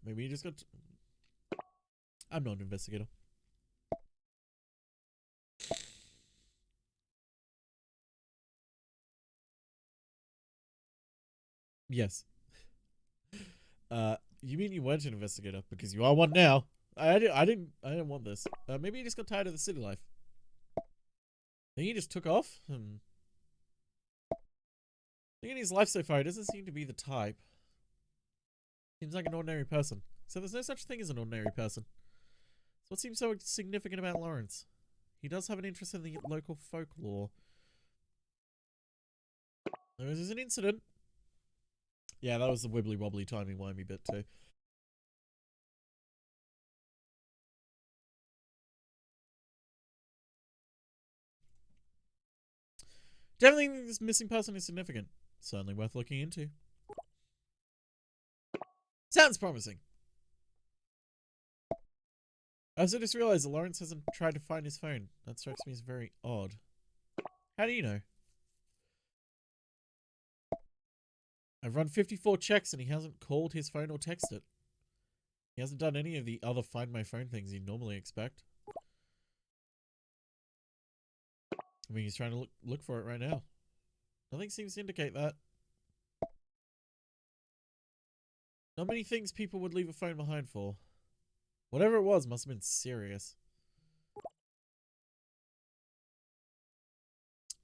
Maybe you just got... I'm not an investigator. Yes. You mean you weren't an investigator? Because you are one now. I didn't want this. Maybe you just got tired of the city life. Think he just took off? Looking at his life so far, he doesn't seem to be the type. Seems like an ordinary person. So there's no such thing as an ordinary person. So what seems so significant about Lawrence? He does have an interest in the local folklore. There was an incident. Yeah, that was the wibbly wobbly timey wimey bit too. Definitely think this missing person is significant. Certainly worth looking into. Sounds promising. I also just realized that Lawrence hasn't tried to find his phone. That strikes me as very odd. How do you know? I've run 54 checks and he hasn't called his phone or texted. He hasn't done any of the other Find My Phone things you'd normally expect. I mean, he's trying to look for it right now. Nothing seems to indicate that. Not many things people would leave a phone behind for. Whatever it was must have been serious.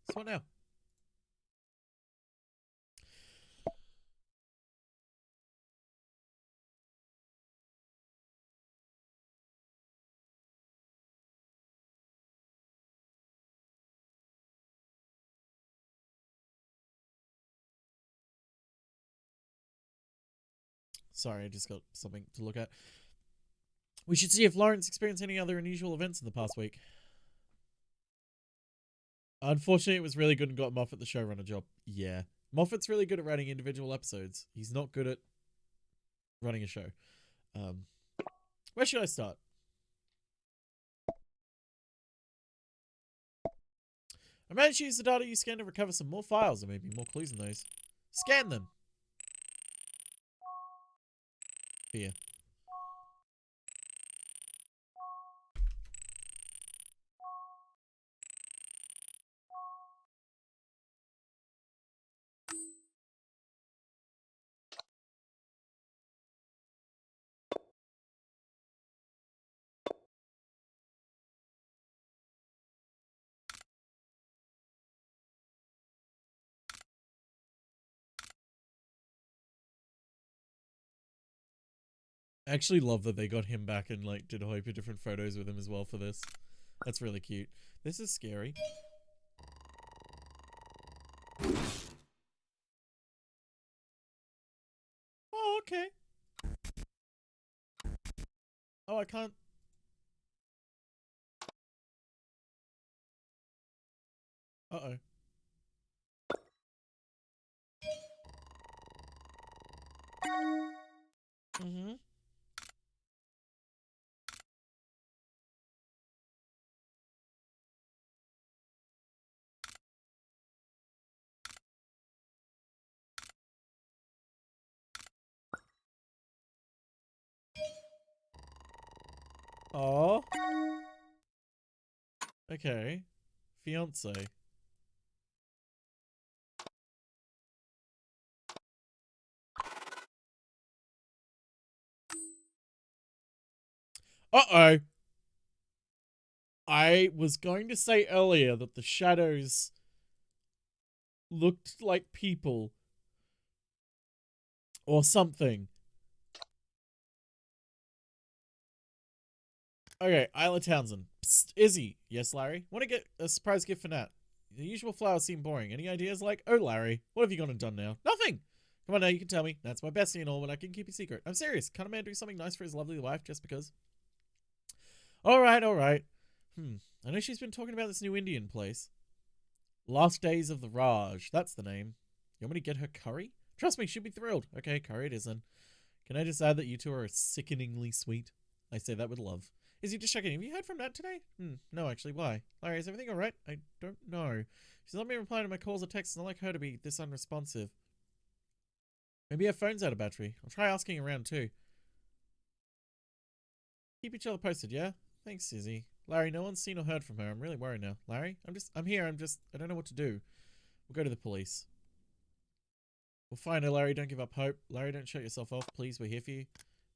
So what now? Sorry, I just got something to look at. We should see if Lawrence experienced any other unusual events in the past week. Unfortunately, it was really good and got Moffat the showrunner job. Yeah. Moffat's really good at writing individual episodes. He's not good at running a show. Where should I start? I managed to use the data you scanned to recover some more files. There may be more clues in those. Scan them. Here. I actually love that they got him back and like did a whole heap of different photos with him as well for this. That's really cute. This is scary. Oh, okay. Oh, I can't. Uh-oh. Mm-hmm. Oh. Okay. Fiance. Uh-oh. I was going to say earlier that the shadows looked like people. Or something. Okay, Isla Townsend. Psst, Izzy. Yes, Larry? Want to get a surprise gift for Nat? The usual flowers seem boring. Any ideas? Like, oh, Larry, what have you gone and done now? Nothing! Come on now, you can tell me. That's my bestie and all, but I can keep a secret. I'm serious. Can't a man do something nice for his lovely wife just because? Alright, alright. I know she's been talking about this new Indian place. Last Days of the Raj. That's the name. You want me to get her curry? Trust me, she'll be thrilled. Okay, curry it is then. Can I just add that you two are sickeningly sweet? I say that with love. Is he just checking? Have you heard from Nat today? No, actually. Why? Larry, is everything alright? I don't know. She's not me replying to my calls or texts. It's not like her to be this unresponsive. Maybe her phone's out of battery. I'll try asking around too. Keep each other posted, yeah? Thanks, Izzy. Larry, no one's seen or heard from her. I'm really worried now. Larry? I'm here. I don't know what to do. We'll go to the police. We'll find her, Larry. Don't give up hope. Larry, don't shut yourself off. Please, we're here for you.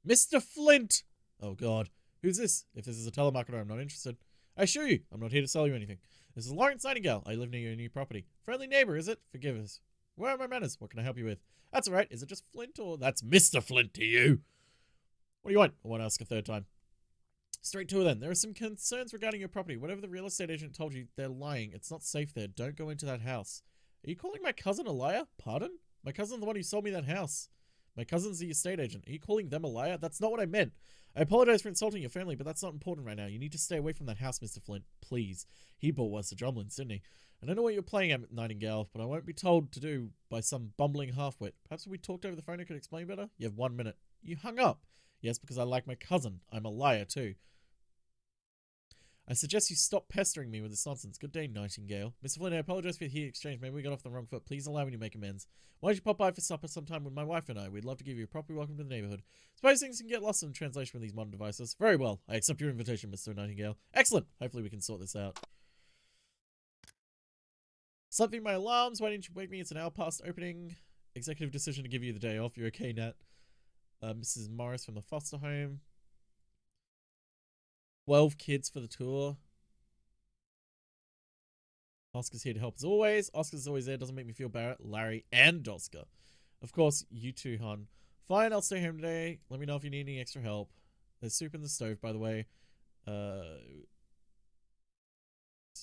Mr. Flint! Oh, God. Who's this? If this is a telemarketer, I'm not interested. I assure you, I'm not here to sell you anything. This is Lawrence Nightingale. I live near your new property. Friendly neighbor, is it? Forgive us. Where are my manners? What can I help you with? That's all right. Is it just Flint or... That's Mr. Flint to you. What do you want? I won't ask a third time. Straight to it then. There are some concerns regarding your property. Whatever the real estate agent told you, they're lying. It's not safe there. Don't go into that house. Are you calling my cousin a liar? Pardon? My cousin's the one who sold me that house. My cousin's the estate agent. Are you calling them a liar? That's not what I meant. I apologize for insulting your family, but that's not important right now. You need to stay away from that house, Mr. Flint. Please. He bought Wester Drumlins, didn't he? I don't know what you're playing at, Nightingale, but I won't be told to do by some bumbling half-wit. Perhaps if we talked over the phone, I could explain better? You have 1 minute. You hung up. Yes, because I like my cousin. I'm a liar, too. I suggest you stop pestering me with this nonsense. Good day, Nightingale. Mr. Flynn, I apologize for the heat exchange. Maybe we got off the wrong foot. Please allow me to make amends. Why don't you pop by for supper sometime with my wife and I? We'd love to give you a proper welcome to the neighborhood. Suppose things can get lost in translation with these modern devices. Very well. I accept your invitation, Mr. Nightingale. Excellent. Hopefully we can sort this out. Something my alarms. Why didn't you wake me? It's an hour past opening. Executive decision to give you the day off. You're okay, Nat. Mrs. Morris from the foster home. 12 kids for the tour. Oscar's here to help as always. Oscar's always there. Doesn't make me feel bad. Larry and Oscar. Of course, you too, hon. Fine, I'll stay home today. Let me know if you need any extra help. There's soup in the stove, by the way.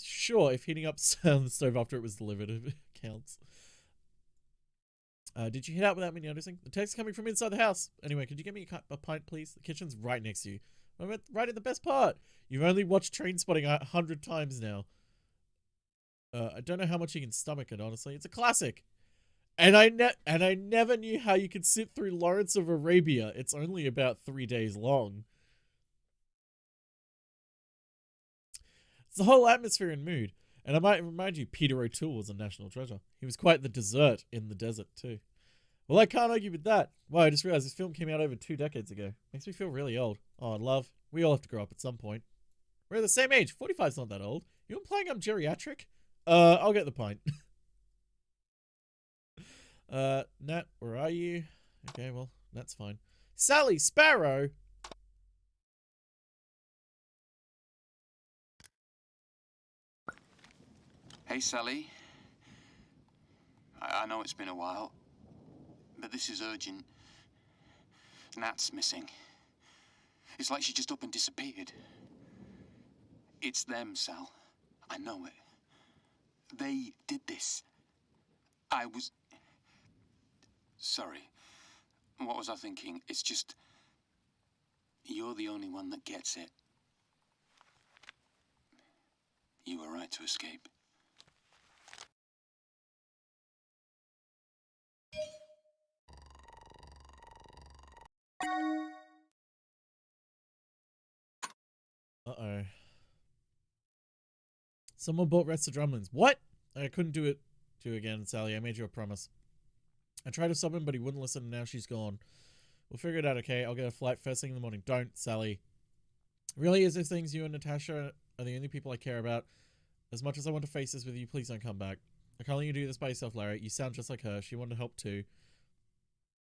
Sure, if heating up on the stove after it was delivered, it counts. Did you head out without me noticing? The text coming from inside the house. Anyway, could you get me a pint, please? The kitchen's right next to you. I'm right in the best part. You've only watched Trainspotting 100 times now. I don't know how much you can stomach it, honestly. It's a classic. And I never knew how you could sit through Lawrence of Arabia. It's only about 3 days long. It's the whole atmosphere and mood. And I might remind you, Peter O'Toole was a national treasure. He was quite the dessert in the desert, too. Well, I can't argue with that. Wow, I just realized this film came out over 2 decades ago. Makes me feel really old. Oh, love. We all have to grow up at some point. We're the same age. 45's not that old. You implying I'm geriatric? I'll get the point. Nat, where are you? Okay, well, that's fine. Sally Sparrow! Hey, Sally. I know it's been a while, but this is urgent. Nat's missing. It's like she just up and disappeared. It's them, Sal. I know it. They did this. I was... Sorry. What was I thinking? It's just... You're the only one that gets it. You were right to escape. Uh-oh. Someone bought Wester Drumlins. What? I couldn't do it to you again, Sally. I made you a promise. I tried to stop him, but he wouldn't listen, and now she's gone. We'll figure it out, okay? I'll get a flight first thing in the morning. Don't, Sally. Really, as if things you and Natasha are the only people I care about. As much as I want to face this with you, please don't come back. I can't let you do this by yourself, Larry. You sound just like her. She wanted to help too.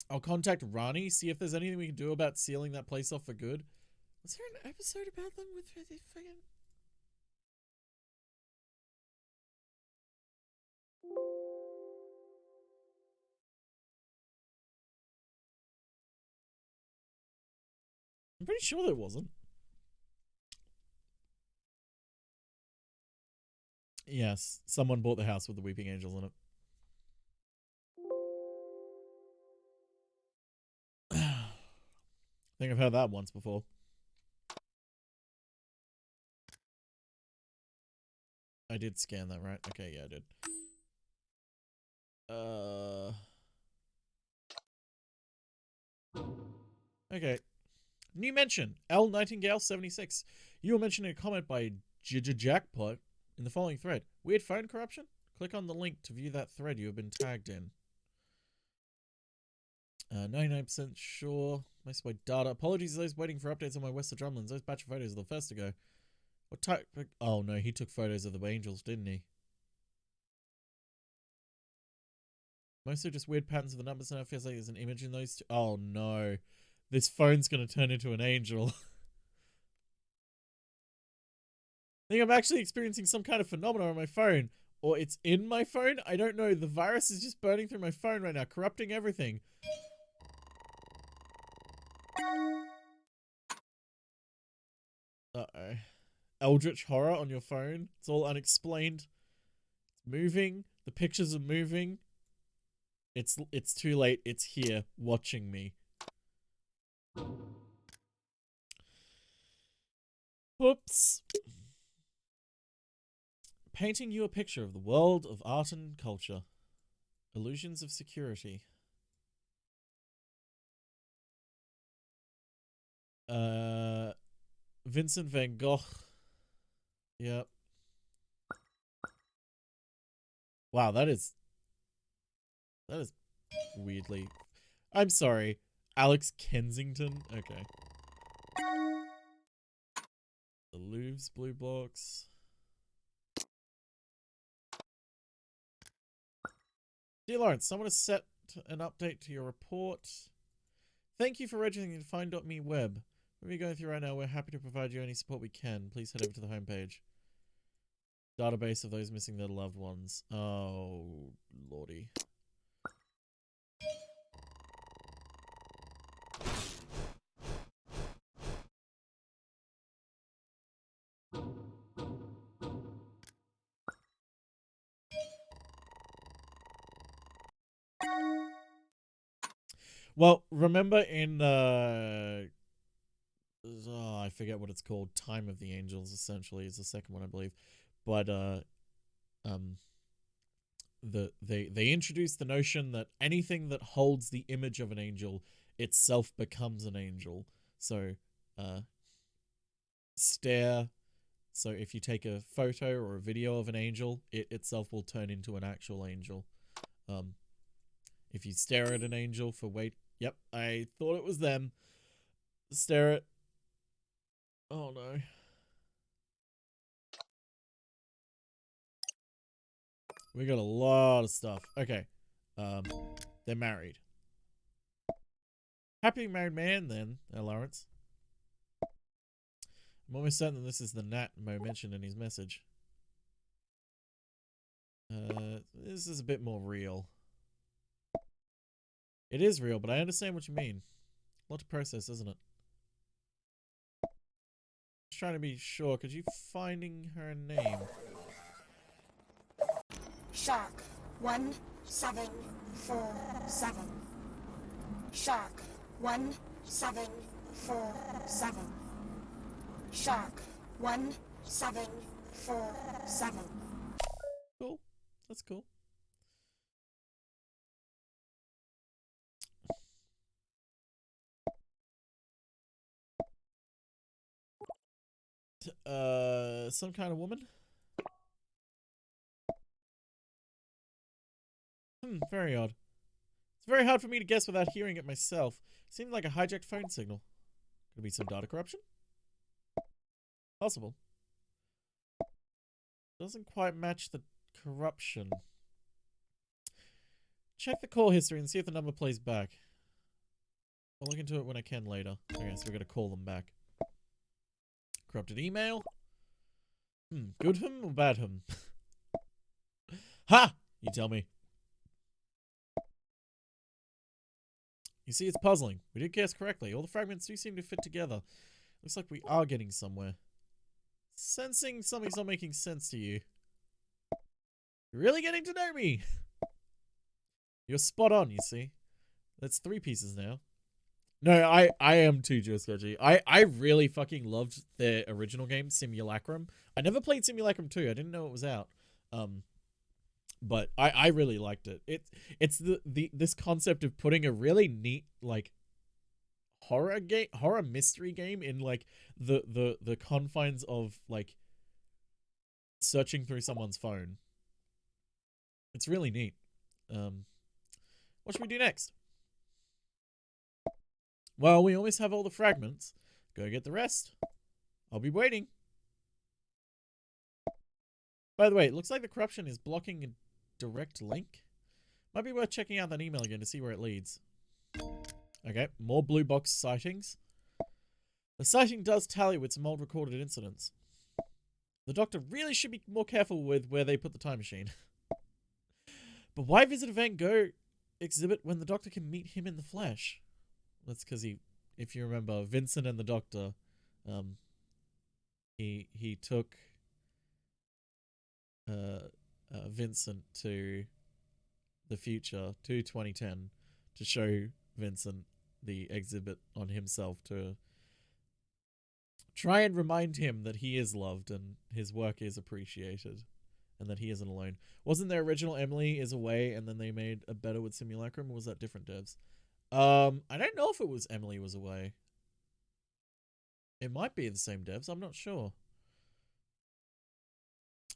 I'll contact Rani, see if there's anything we can do about sealing that place off for good. Was there an episode about them with the friggin'... I'm pretty sure there wasn't. Yes, someone bought the house with the Weeping Angels in it. I think I've heard that once before. I did scan that, right? Okay, yeah, I did. Okay. New mention. L Nightingale 76. You were mentioned in a comment by Jackpot in the following thread. Weird phone corruption? Click on the link to view that thread you have been tagged in. 99% sure. Most of my data. Apologies to those waiting for updates on my West of Drumlins. Those batch of photos are the first to go. What type? Oh no, he took photos of the angels, didn't he? Mostly just weird patterns of the numbers, and it feels like there's an image in those two. Oh no. This phone's gonna turn into an angel. I think I'm actually experiencing some kind of phenomenon on my phone. Or it's in my phone? I don't know. The virus is just burning through my phone right now, corrupting everything. Uh-oh. Eldritch horror on your phone. It's all unexplained. It's moving. The pictures are moving. It's too late. It's here, watching me. Whoops. Painting you a picture of the world of art and culture. Illusions of security. Vincent van Gogh. Yep. Wow, that is weirdly... I'm sorry. Alex Kensington? Okay. The Louvre's blue blocks. Dear Lawrence, someone has set an update to your report. Thank you for registering to Find.me web. What we're going through right now, we're happy to provide you any support we can. Please head over to the homepage. Database of those missing their loved ones. Oh, lordy. Well, remember in I forget what it's called. Time of the Angels, essentially, is the second one, I believe. But they introduced the notion that anything that holds the image of an angel itself becomes an angel. So stare. So if you take a photo or a video of an angel, it itself will turn into an actual angel. If you stare at an angel for yep, I thought it was them. Stare at... Oh no. We got a lot of stuff. Okay. They're married. Happy married man then, Lawrence. I'm almost certain that this is the Nat Mo mentioned in his message. This is a bit more real. It is real, but I understand what you mean. A lot to process, isn't it? Just trying to be sure. Could you finding her name? Shark 1747. Shark 1747. Shark 1747. Cool. That's cool. Some kind of woman? Very odd. It's very hard for me to guess without hearing it myself. Seemed like a hijacked phone signal. Could it be some data corruption? Possible. Doesn't quite match the corruption. Check the call history and see if the number plays back. I'll look into it when I can later. Okay, so we're gonna call them back. Corrupted email. Good him or bad him? Ha! You tell me. You see, it's puzzling. We did guess correctly. All the fragments do seem to fit together. Looks like we are getting somewhere. Sensing something's not making sense to you. You're really getting to know me. You're spot on, you see. That's 3 pieces now. No, I am too, Joe Sketchy. I really fucking loved their original game, Simulacrum. I never played Simulacrum 2. I didn't know it was out. But I really liked it. It's this concept of putting a really neat like horror mystery game in like the confines of like searching through someone's phone. It's really neat. What should we do next? Well, we almost have all the fragments. Go get the rest. I'll be waiting. By the way, it looks like the corruption is blocking a direct link. Might be worth checking out that email again to see where it leads. Okay, more blue box sightings. The sighting does tally with some old recorded incidents. The doctor really should be more careful with where they put the time machine. But why visit a Van Gogh exhibit when the doctor can meet him in the flesh? That's because if you remember, Vincent and the doctor, he took Vincent to the future, to 2010, to show Vincent the exhibit on himself, to try and remind him that he is loved and his work is appreciated and that he isn't alone. Wasn't their original Emily is Away and then they made a better with Simulacrum, or was that different devs? I don't know if it was Emily Was Away. It might be the same devs, I'm not sure.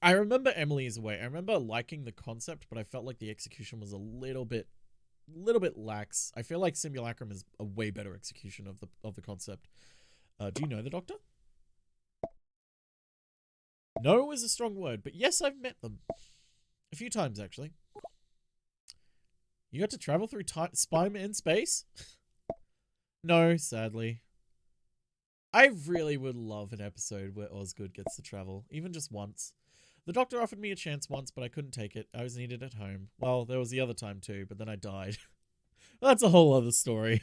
I remember Emily Is Away. I remember liking the concept, but I felt like the execution was a little bit lax. I feel like Simulacrum is a way better execution of the concept. Do you know the doctor? No is a strong word, but yes, I've met them. A few times, actually. You got to travel through time in space? No, sadly. I really would love an episode where Osgood gets to travel, even just once. The doctor offered me a chance once, but I couldn't take it. I was needed at home. Well, there was the other time too, but then I died. That's a whole other story.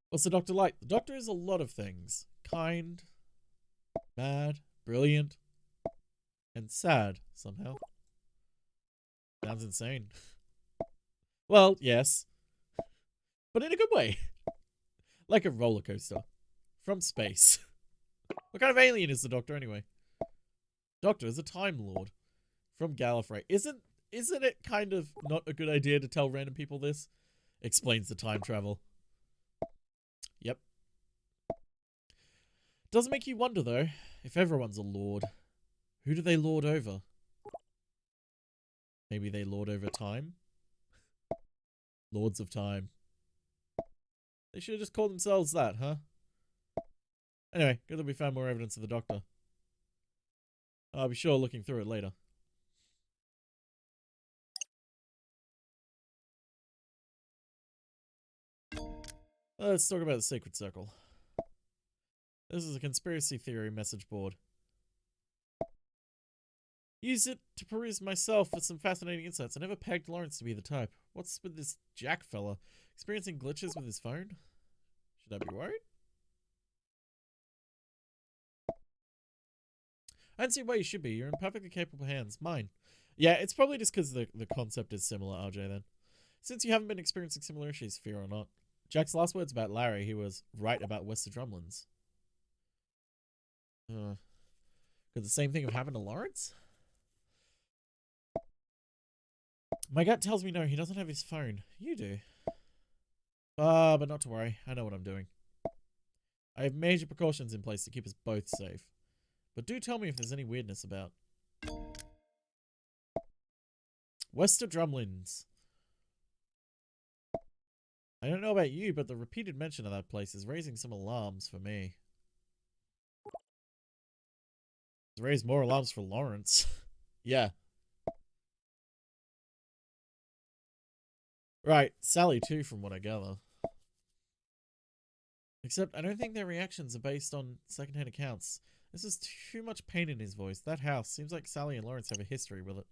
What's the doctor like? The doctor is a lot of things. Kind, mad, brilliant, and sad, somehow. Sounds insane. Well, yes. But in a good way. Like a roller coaster. From space. What kind of alien is the doctor, anyway? Doctor is a Time Lord. From Gallifrey. Isn't it kind of not a good idea to tell random people this? Explains the time travel. Yep. Does make you wonder, though, if everyone's a lord, who do they lord over? Maybe they lord over time? Lords of Time. They should have just called themselves that, huh? Anyway, good that we found more evidence of the doctor. I'll be sure looking through it later. Let's talk about the Sacred Circle. This is a conspiracy theory message board. Use it to peruse myself for some fascinating insights. I never pegged Lawrence to be the type. What's with this Jack fella? Experiencing glitches with his phone? Should I be worried? I don't see why you should be. You're in perfectly capable hands. Mine. Yeah, it's probably just because the concept is similar, RJ, then. Since you haven't been experiencing similar issues, fear or not. Jack's last words about Larry, he was right about Wester Drumlins. Could the same thing have happened to Lawrence? My gut tells me no, he doesn't have his phone. You do. But not to worry. I know what I'm doing. I have major precautions in place to keep us both safe. But do tell me if there's any weirdness about. Wester Drumlins. I don't know about you, but the repeated mention of that place is raising some alarms for me. It's raised more alarms for Lawrence. Yeah. Right, Sally too, from what I gather. Except I don't think their reactions are based on secondhand accounts. This is too much pain in his voice. That house seems like Sally and Lawrence have a history with it.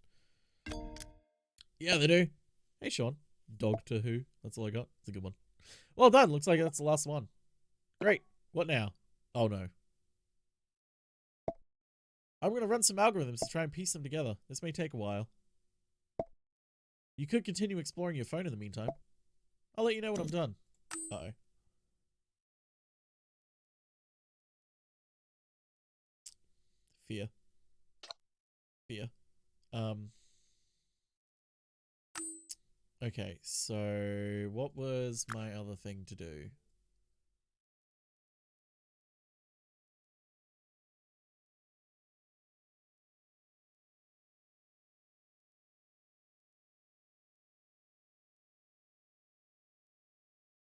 Yeah, they do. Hey, Sean. Doctor Who. That's all I got. It's a good one. Well done. Looks like that's the last one. Great. What now? Oh, no. I'm going to run some algorithms to try and piece them together. This may take a while. You could continue exploring your phone in the meantime. I'll let you know when I'm done. Uh-oh. Fear. Fear. Okay, so what was my other thing to do?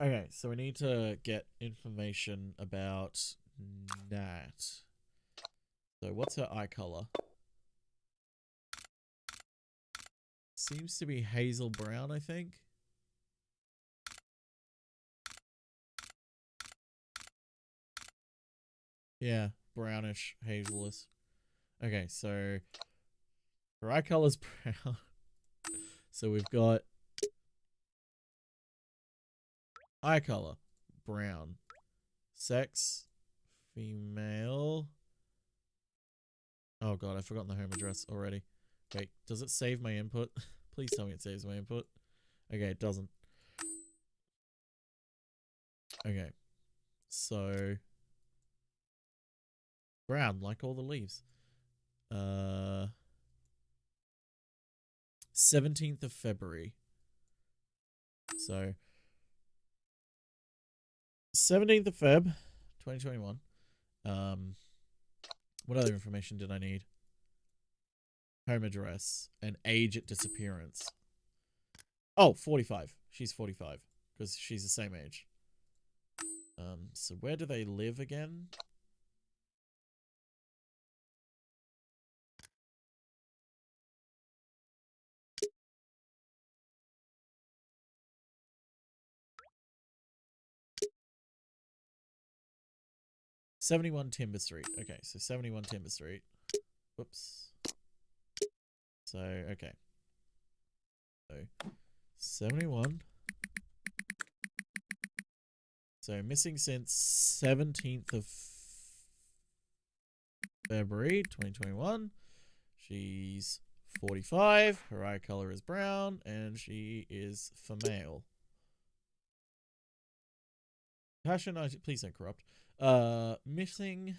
Okay, so we need to get information about Nat. So what's her eye color? Seems to be hazel brown, I think. Yeah, brownish, hazelless. Okay, so her eye color's brown. So we've got eye color, brown. Sex, female. Oh god, I've forgotten the home address already. Wait, does it save my input? Please tell me it saves my input. Okay, it doesn't. Okay. So brown, like all the leaves. 17th of February. So 17th of Feb, 2021. What other information did I need? Home address and age at disappearance. Oh, 45. She's 45 because she's the same age. So where do they live again? '71 Timber Street. Okay, so 71 Timber Street. Whoops. So, okay. So, 71. So, missing since 17th of February 2021. She's 45. Her eye color is brown. And she is female. Passion, please don't corrupt. Missing...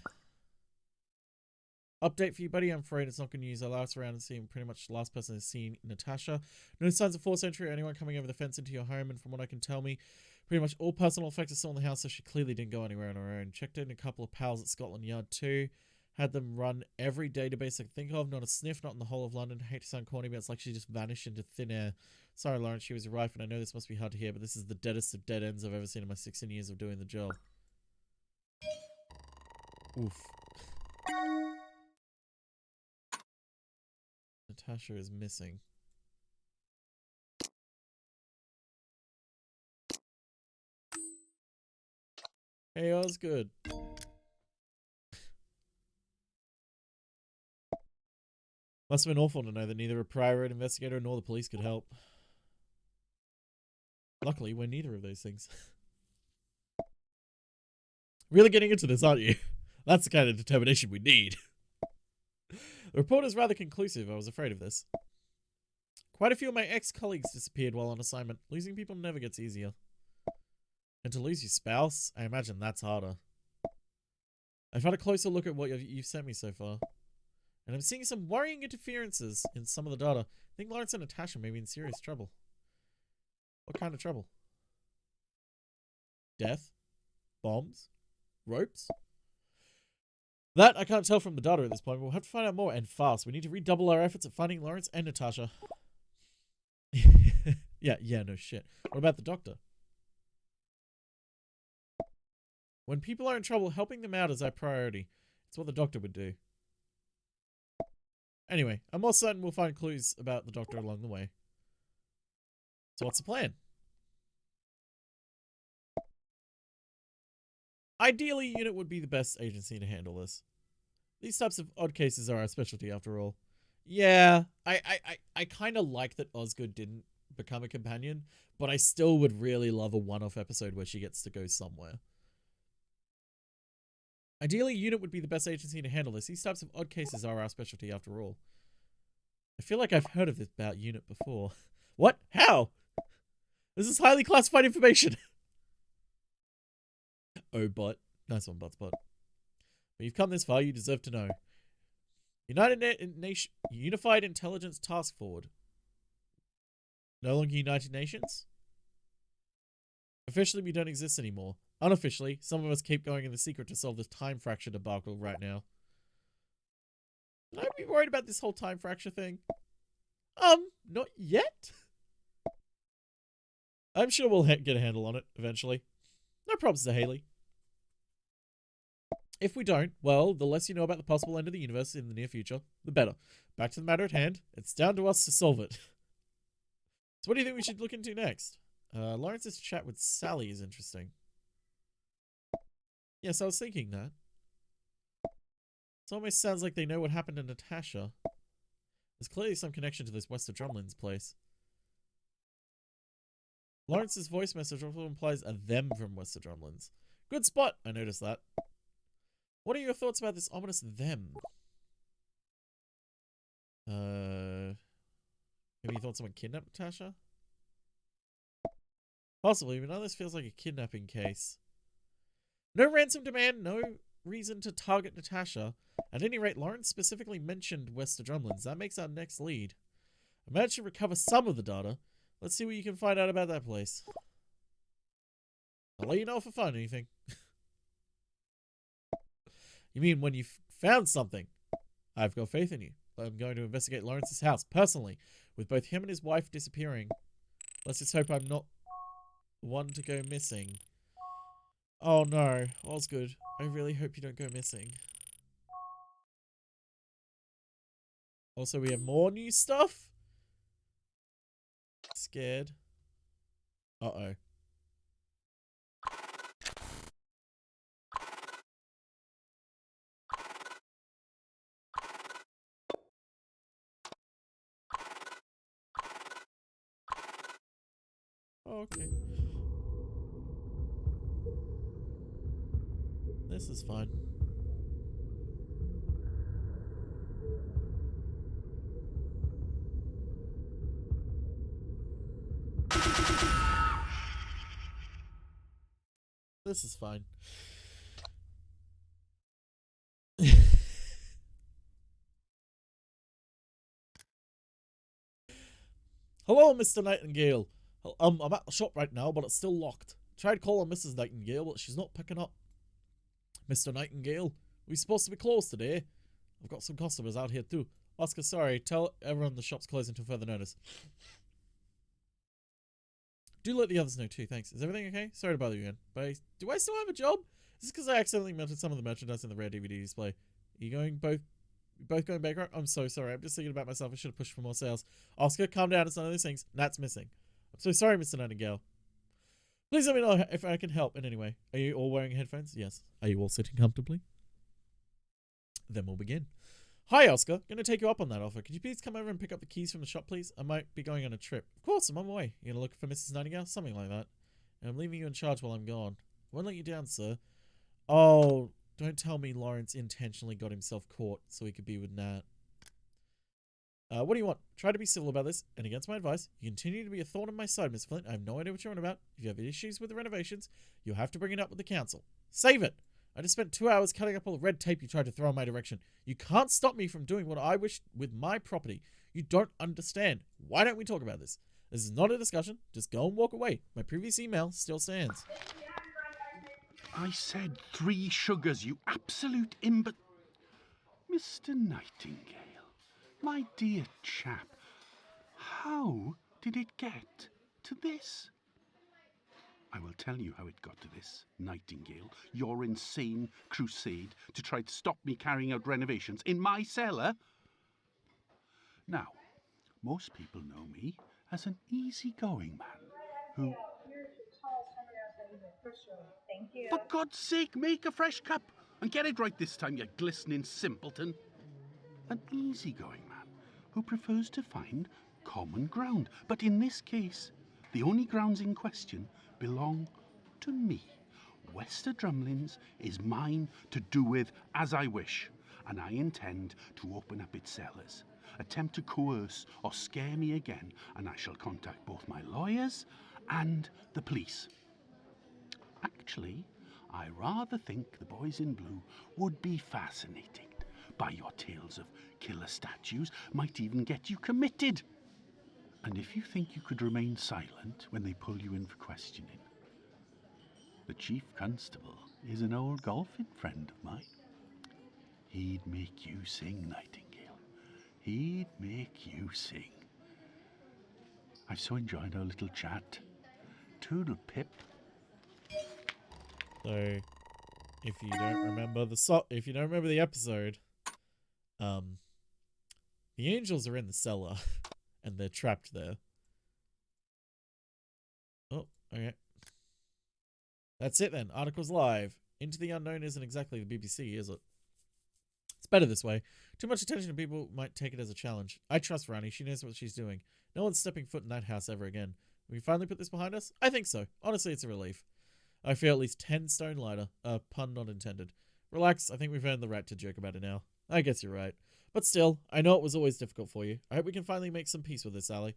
Update for you, buddy. I'm afraid it's not going to use our last round and see pretty much the last person has seen Natasha. No signs of 4th century or anyone coming over the fence into your home, and from what I can tell me, pretty much all personal effects are still in the house, so she clearly didn't go anywhere on her own. Checked in a couple of pals at Scotland Yard too. Had them run every database I can think of. Not a sniff, not in the whole of London. Hate to sound corny, but it's like she just vanished into thin air. Sorry, Lawrence, she was your wife, and I know this must be hard to hear, but this is the deadest of dead ends I've ever seen in my 16 years of doing the job. Oof. Natasha is missing. Hey, Osgood. Must have been awful to know that neither a private investigator nor the police could help. Luckily, we're neither of those things. Really getting into this, aren't you? That's the kind of determination we need. The report is rather conclusive. I was afraid of this. Quite a few of my ex-colleagues disappeared while on assignment. Losing people never gets easier. And to lose your spouse, I imagine that's harder. I've had a closer look at what you've sent me so far. And I'm seeing some worrying interferences in some of the data. I think Lawrence and Natasha may be in serious trouble. What kind of trouble? Death? Bombs? Ropes? That I can't tell from the data at this point, but we'll have to find out more, and fast. We need to redouble our efforts at finding Lawrence and Natasha. Yeah, no shit. What about the doctor? When people are in trouble, helping them out is our priority. It's what the doctor would do. Anyway, I'm more certain we'll find clues about the doctor along the way. So what's the plan? Ideally, UNIT would be the best agency to handle this. These types of odd cases are our specialty, after all. Yeah, I kind of like that Osgood didn't become a companion, but I still would really love a one-off episode where she gets to go somewhere. Ideally, UNIT would be the best agency to handle this. These types of odd cases are our specialty, after all. I feel like I've heard of this about UNIT before. What? How? This is highly classified information. Oh, bot. Nice one, bot. But you've come this far, you deserve to know. Unified Intelligence Task Force. No longer United Nations? Officially, we don't exist anymore. Unofficially, some of us keep going in the secret to solve this time fracture debacle right now. Should I be worried about this whole time fracture thing? Not yet. I'm sure we'll get a handle on it eventually. No problems to Haley. If we don't, well, the less you know about the possible end of the universe in the near future, the better. Back to the matter at hand. It's down to us to solve it. So what do you think we should look into next? Lawrence's chat with Sally is interesting. Yes, I was thinking that. It almost sounds like they know what happened to Natasha. There's clearly some connection to this West of Drumlin's place. Lawrence's voice message also implies a them from West of Drumlin's. Good spot, I noticed that. What are your thoughts about this ominous them? Maybe you thought someone kidnapped Natasha? Possibly, but now this feels like a kidnapping case. No ransom demand, no reason to target Natasha. At any rate, Lawrence specifically mentioned West of Drumlin's. That makes our next lead. I managed to recover some of the data. Let's see what you can find out about that place. I'll let you know if I find anything. You mean when you've found something? I've got faith in you. I'm going to investigate Lawrence's house, personally, with both him and his wife disappearing. Let's just hope I'm not one to go missing. Oh no, Osgood. I really hope you don't go missing. Also, we have more new stuff? Scared. Uh-oh. Okay. This is fine. This is fine. Hello, Mr. Nightingale. I'm at the shop right now, but it's still locked. Tried calling Mrs. Nightingale, but she's not picking up. Mr. Nightingale, we're supposed to be closed today. I've got some customers out here too. Oscar, sorry. Tell everyone the shop's closed until further notice. Do let the others know too, thanks. Is everything okay? Sorry to bother you again. But do I still have a job? Is this because I accidentally melted some of the merchandise in the rare DVD display? Are you going both going bankrupt? I'm so sorry. I'm just thinking about myself. I should have pushed for more sales. Oscar, calm down. It's none of those things. Nat's missing. I'm so sorry, Mr. Nightingale. Please let me know if I can help in any way. Are you all wearing headphones? Yes. Are you all sitting comfortably? Then we'll begin. Hi, Oscar. Gonna take you up on that offer. Could you please come over and pick up the keys from the shop, please? I might be going on a trip. Of course, I'm on my way. You gonna look for Mrs. Nightingale? Something like that. And I'm leaving you in charge while I'm gone. Won't let you down, sir. Oh, don't tell me Lawrence intentionally got himself caught so he could be with Nat. What do you want? Try to be civil about this, and against my advice, you continue to be a thorn in my side, Miss Flint. I have no idea what you're on about. If you have issues with the renovations, you'll have to bring it up with the council. Save it! I just spent 2 hours cutting up all the red tape you tried to throw in my direction. You can't stop me from doing what I wish with my property. You don't understand. Why don't we talk about this? This is not a discussion. Just go and walk away. My previous email still stands. I said 3 sugars, you absolute imbecile. Mr. Nightingale, my dear chap, how did it get to this? I will tell you how it got to this, Nightingale. Your insane crusade to try to stop me carrying out renovations in my cellar. Now, most people know me as an easygoing man who... For God's sake, make a fresh cup and get it right this time, you glistening simpleton. An easygoing man who prefers to find common ground. But in this case, the only grounds in question belong to me. Wester Drumlins is mine to do with as I wish, and I intend to open up its cellars. Attempt to coerce or scare me again, and I shall contact both my lawyers and the police. Actually, I rather think the boys in blue would be fascinated by your tales of killer statues, might even get you committed. And if you think you could remain silent when they pull you in for questioning, the chief constable is an old golfing friend of mine. He'd make you sing, Nightingale. He'd make you sing. I've so enjoyed our little chat. Toodle pip. So, if you don't remember the episode, the angels are in the cellar, and they're trapped there. Oh, okay. That's it then. Article's live. Into the Unknown isn't exactly the BBC, is it? It's better this way. Too much attention to people might take it as a challenge. I trust Rani. She knows what she's doing. No one's stepping foot in that house ever again. We finally put this behind us? I think so. Honestly, it's a relief. I feel at least 10 stone lighter. Pun not intended. Relax, I think we've earned the right to joke about it now. I guess you're right. But still, I know it was always difficult for you. I hope we can finally make some peace with this, Sally.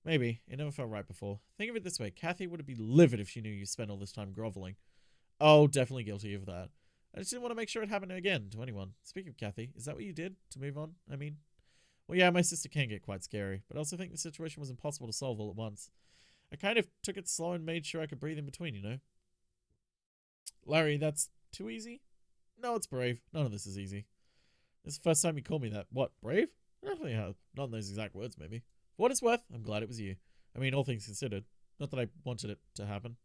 Maybe. It never felt right before. Think of it this way. Kathy would be livid if she knew you spent all this time groveling. Oh, definitely guilty of that. I just didn't want to make sure it happened again to anyone. Speaking of Kathy, is that what you did to move on? I mean, well, yeah, my sister can get quite scary, but I also think the situation was impossible to solve all at once. I kind of took it slow and made sure I could breathe in between, you know? Larry, that's too easy? No, it's brave. None of this is easy. This is the first time you called me that. What, brave? Definitely have. Not in those exact words, maybe. For what it's worth, I'm glad it was you. I mean, all things considered. Not that I wanted it to happen.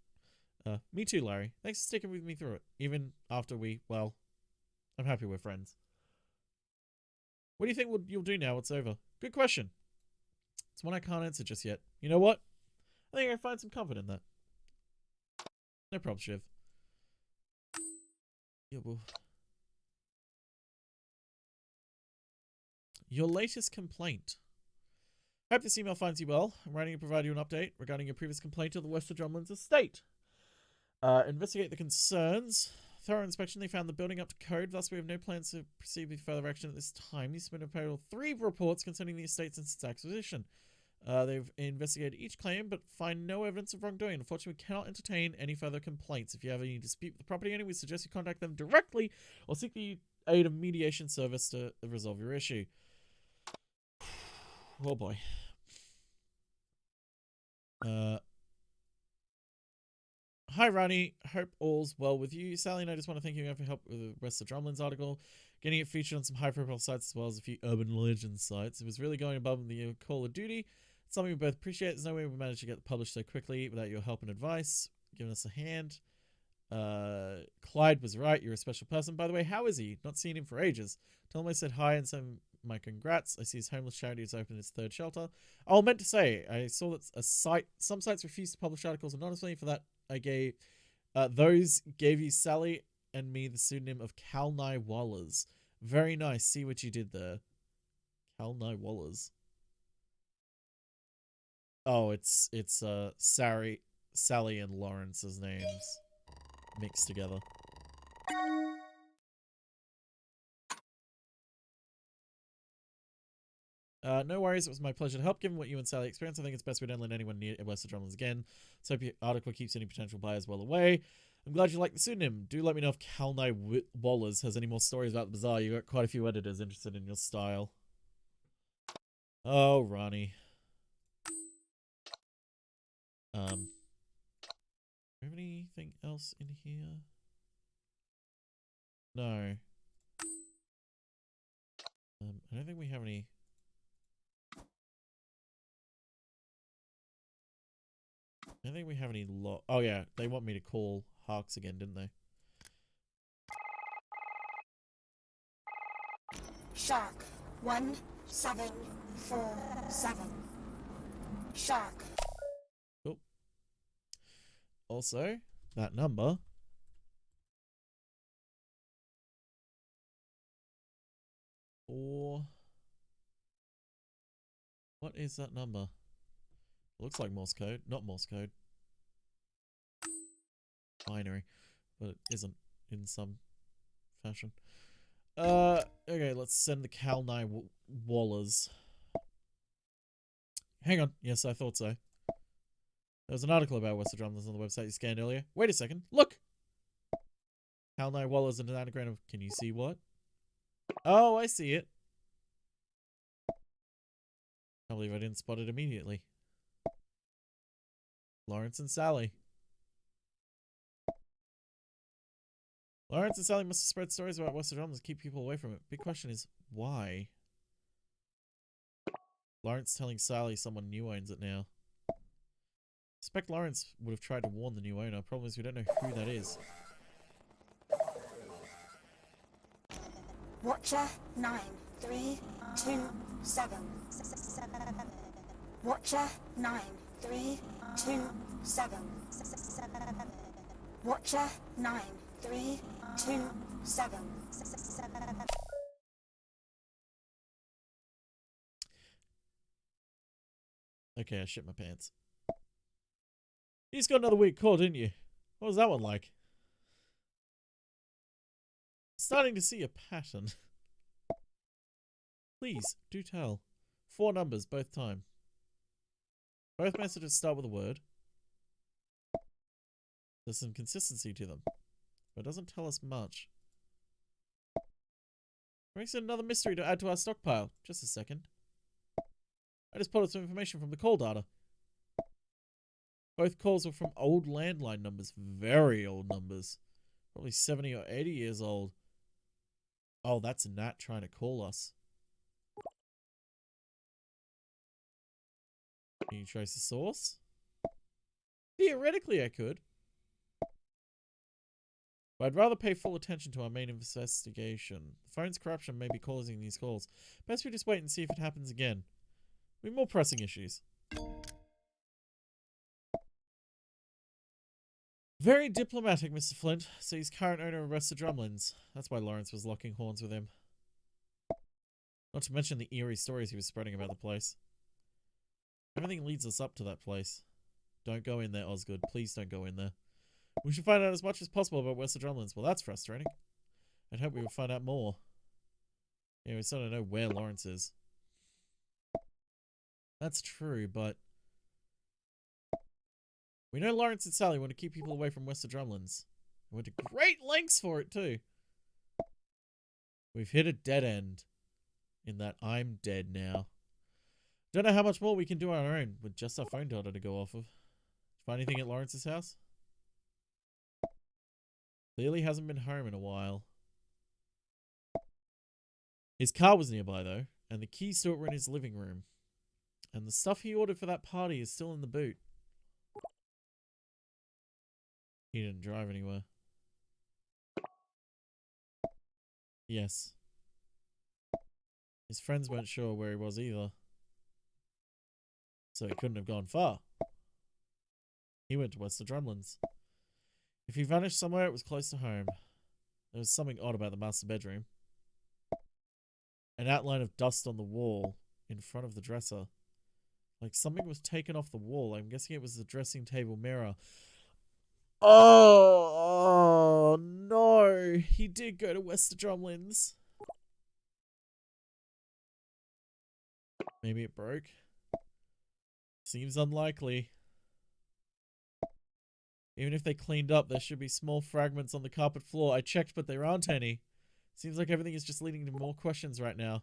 Me too, Larry. Thanks for sticking with me through it. Even after well, I'm happy we're friends. What do you think you'll do now it's over? Good question. It's one I can't answer just yet. You know what? I think I find some comfort in that. No problem, Shiv. Yeah, well. Your latest complaint. Hope this email finds you well. I'm writing to provide you an update regarding your previous complaint of the Wester Drumlins estate. Investigate the concerns. Thorough inspection, they found the building up to code, thus we have no plans to proceed with further action at this time. You submitted a total of 3 reports concerning the estate since its acquisition. They've investigated each claim, but find no evidence of wrongdoing. Unfortunately, we cannot entertain any further complaints. If you have any dispute with the property owner, we suggest you contact them directly or seek the aid of mediation service to resolve your issue. Oh boy. Hi, Ronnie. Hope all's well with you. Sally and I just want to thank you again for help with the rest of Drumlins article. Getting it featured on some high-profile sites as well as a few urban legend sites. It was really going above the Call of Duty. It's something we both appreciate. There's no way we managed to get it published so quickly without your help and advice. Giving us a hand. Clyde was right. You're a special person. By the way, how is he? Not seen him for ages. Tell him I said hi and send my congrats. I see his homeless charity has opened its 3rd shelter. Oh, I meant to say, I saw that some sites refuse to publish articles anonymously. For that, I gave those gave you Sally and me the pseudonym of Kalnai Wallers. Very nice. See what you did there. Kalnai Wallers. Oh, it's Sally and Lawrence's names mixed together. No worries, it was my pleasure to help. Given what you and Sally experienced, I think it's best we don't let anyone near Wester Drumlins again. So hope your article keeps any potential buyers well away. I'm glad you like the pseudonym. Do let me know if Kalnai Wallers has any more stories about the bazaar. You got quite a few editors interested in your style. Oh, Ronnie. Do we have anything else in here? No. I don't think we have any. I don't think we have any oh yeah, they want me to call Harks again, didn't they? Shark 1747. Shark. Cool. Also, that number. Or what is that number? Looks like Morse code. Not Morse code. Binary. But it isn't in some fashion. Okay, let's send the Cal-9 Wallers. Hang on. Yes, I thought so. There was an article about West of Drumlins on the website you scanned earlier. Wait a second. Look! Cal-9 Wallers and an anagram of... Can you see what? Oh, I see it. I believe I didn't spot it immediately. Lawrence and Sally. Lawrence and Sally must have spread stories about West of Drumlins to keep people away from it. Big question is, why? Lawrence telling Sally someone new owns it now. I suspect Lawrence would have tried to warn the new owner. Problem is we don't know who that is. Watcher 9327. Watcher 9327. Watcher 9327. Okay, I shit my pants. You just got another week call, didn't you? What was that one like? Starting to see a pattern. Please, do tell. 4 numbers, both time. Both messages start with a word. There's some consistency to them, but it doesn't tell us much. Brings in another mystery to add to our stockpile. Just a second. I just pulled up some information from the call data. Both calls were from old landline numbers. Very old numbers. Probably 70 or 80 years old. Oh, that's Nat trying to call us. Can you trace the source? Theoretically, I could. But I'd rather pay full attention to our main investigation. The phone's corruption may be causing these calls. Best we just wait and see if it happens again. We have more pressing issues. Very diplomatic, Mr. Flint. So he's current owner of West of Drumlins. That's why Lawrence was locking horns with him. Not to mention the eerie stories he was spreading about the place. Everything leads us up to that place. Don't go in there, Osgood. Please don't go in there. We should find out as much as possible about West of Drumlins. Well, that's frustrating. I'd hope we would find out more. Yeah, we still don't know where Lawrence is. That's true, but... We know Lawrence and Sally want to keep people away from West of Drumlins. They went to great lengths for it, too. We've hit a dead end. In that I'm dead now. Don't know how much more we can do on our own with just our phone data to go off of. Find anything at Lawrence's house? Clearly hasn't been home in a while. His car was nearby, though, and the keys to it were in his living room. And the stuff he ordered for that party is still in the boot. He didn't drive anywhere. Yes. His friends weren't sure where he was either. So he couldn't have gone far. He went to West of Drumlins. If he vanished somewhere, it was close to home. There was something odd about the master bedroom. An outline of dust on the wall in front of the dresser. Like something was taken off the wall. I'm guessing it was the dressing table mirror. Oh no. He did go to West of Drumlins. Maybe it broke. Seems unlikely. Even if they cleaned up, there should be small fragments on the carpet floor. I checked, but there aren't any. Seems like everything is just leading to more questions right now.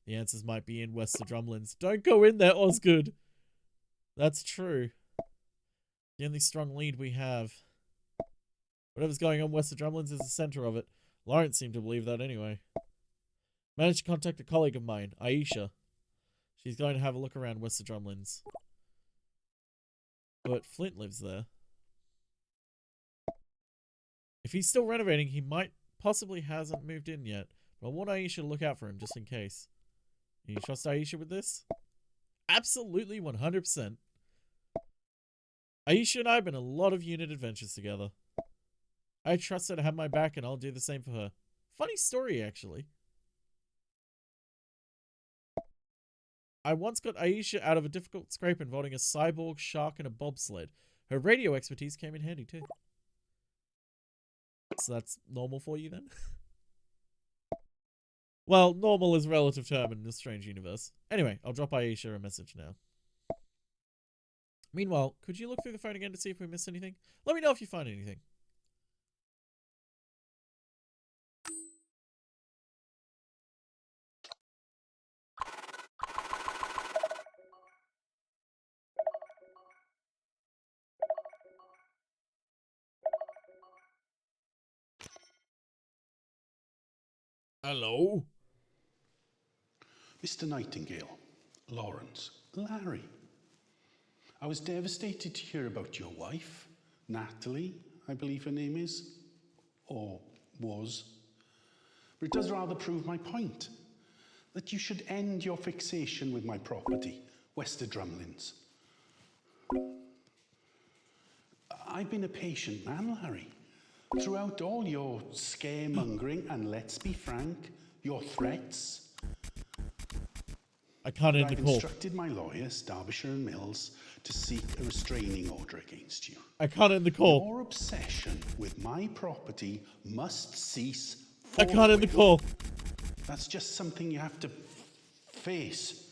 The answers might be in West of Drumlins. Don't go in there, Osgood. That's true. The only strong lead we have. Whatever's going on West of Drumlins is the center of it. Lawrence seemed to believe that anyway. Managed to contact a colleague of mine, Aisha. She's going to have a look around West of Drumlins. But Flint lives there. If he's still renovating, he might possibly hasn't moved in yet. But I want Aisha to look out for him just in case. You trust Aisha with this? Absolutely 100%. Aisha and I have been on a lot of unit adventures together. I trust her to have my back and I'll do the same for her. Funny story, actually. I once got Aisha out of a difficult scrape involving a cyborg, shark, and a bobsled. Her radio expertise came in handy too. So that's normal for you then? Well, normal is a relative term in this strange universe. Anyway, I'll drop Aisha a message now. Meanwhile, could you look through the phone again to see if we missed anything? Let me know if you find anything. Hello? Mr. Nightingale, Lawrence, Larry. I was devastated to hear about your wife, Natalie, I believe her name is, or was. But it does rather prove my point, that you should end your fixation with my property, Wester Drumlins. I've been a patient man, Larry. Throughout all your scaremongering and, let's be frank, your threats, I can't end the I've call. instructed my lawyers, Derbyshire and Mills, to seek a restraining order against you. I can't end the call. Your obsession with my property must cease I can't end the call. That's just something you have to face.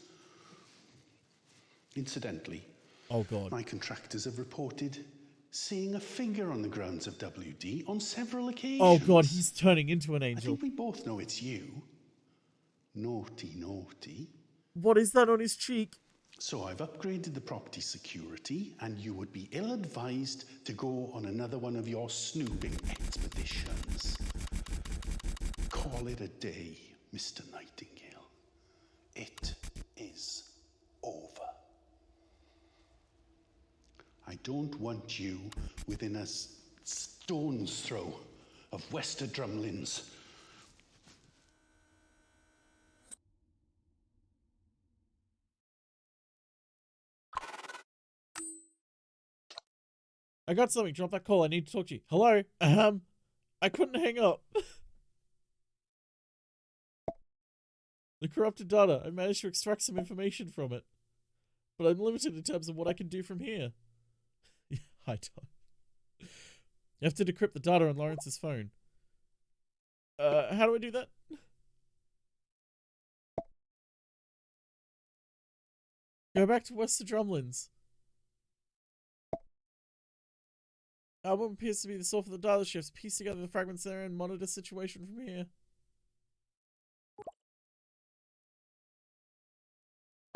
Incidentally, oh God, my contractors have reported seeing a figure on the grounds of WD on several occasions. Oh God, he's turning into an I angel. think we both know it's you. Naughty, naughty. What is that on his cheek? So I've upgraded the property security, and you would be ill-advised to go on another one of your snooping expeditions. Call it a day, Mr. Nightingale. It is over. I don't want you within a stone's throw of Wester Drumlins. I got something. Drop that call. I need to talk to you. Hello? I couldn't hang up. The corrupted data. I managed to extract some information from it. But I'm limited in terms of what I can do from here. Hi, Tom. You have to decrypt the data on Lawrence's phone. How do I do that? Go back to Wester Drumlins. Album appears to be the source of the data shifts. Piece together the fragments there and monitor the situation from here.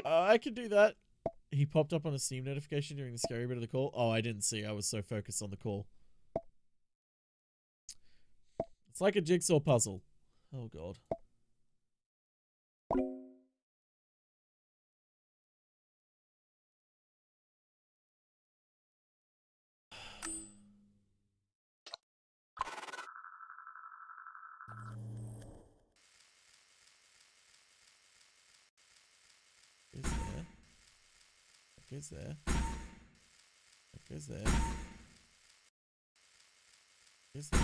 I can do that. He popped up on a Steam notification during the scary bit of the call. Oh, I didn't see. I was so focused on the call. It's like a jigsaw puzzle. Oh, God. Goes there. That goes there. That goes there.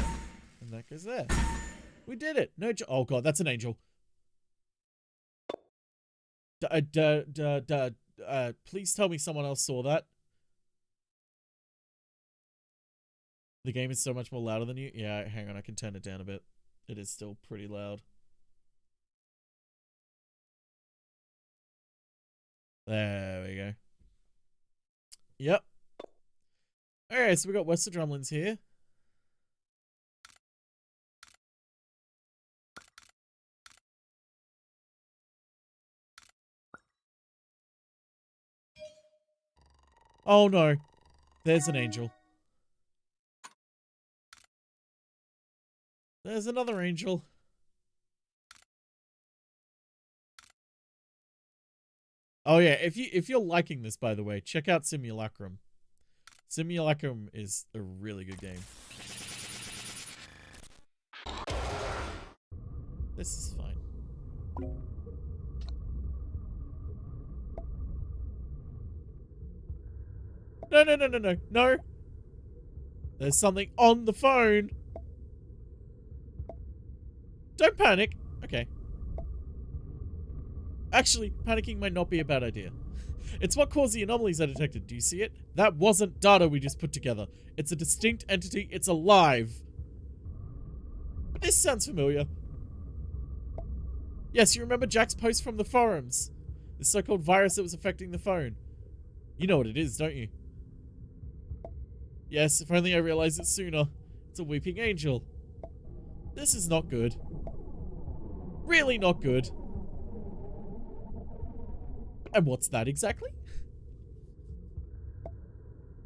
And that goes there. We did it. No, oh God, that's an angel. Please tell me someone else saw that. The game is so much more louder than you. Yeah, hang on, I can turn it down a bit. It is still pretty loud. There we go. Yep. Alright, so we got Wester Drumlins here. Oh no. There's an angel. There's another angel. Oh yeah, if you're liking this, by the way, check out Simulacrum. Simulacrum is a really good game. This is fine. No, no, no, no, no, no. There's something on the phone. Don't panic. Okay. Actually, panicking might not be a bad idea. It's what caused the anomalies I detected. Do you see it? That wasn't data we just put together. It's a distinct entity. It's alive. This sounds familiar. Yes, you remember Jack's post from the forums. The so-called virus that was affecting the phone. You know what it is, don't you? Yes, if only I realized it sooner. It's a weeping angel. This is not good. Really not good. And what's that exactly?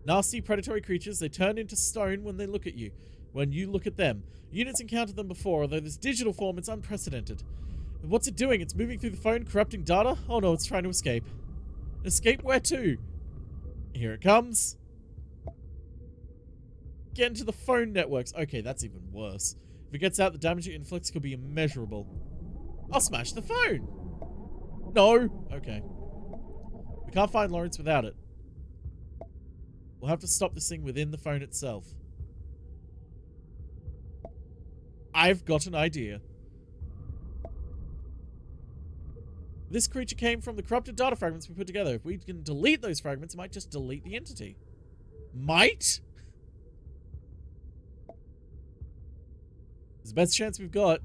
Nasty predatory creatures, they turn into stone when they look at you. When you look at them. Units encountered them before, although this digital form, it's unprecedented. And what's it doing? It's moving through the phone, corrupting data? Oh no, it's trying to escape. Escape where to? Here it comes. Get into the phone networks. Okay, that's even worse. If it gets out, the damage it inflicts could be immeasurable. I'll smash the phone. No. Okay. We can't find Lawrence without it. We'll have to stop this thing within the phone itself. I've got an idea. This creature came from the corrupted data fragments we put together. If we can delete those fragments, it might just delete the entity. Might? It's the best chance we've got.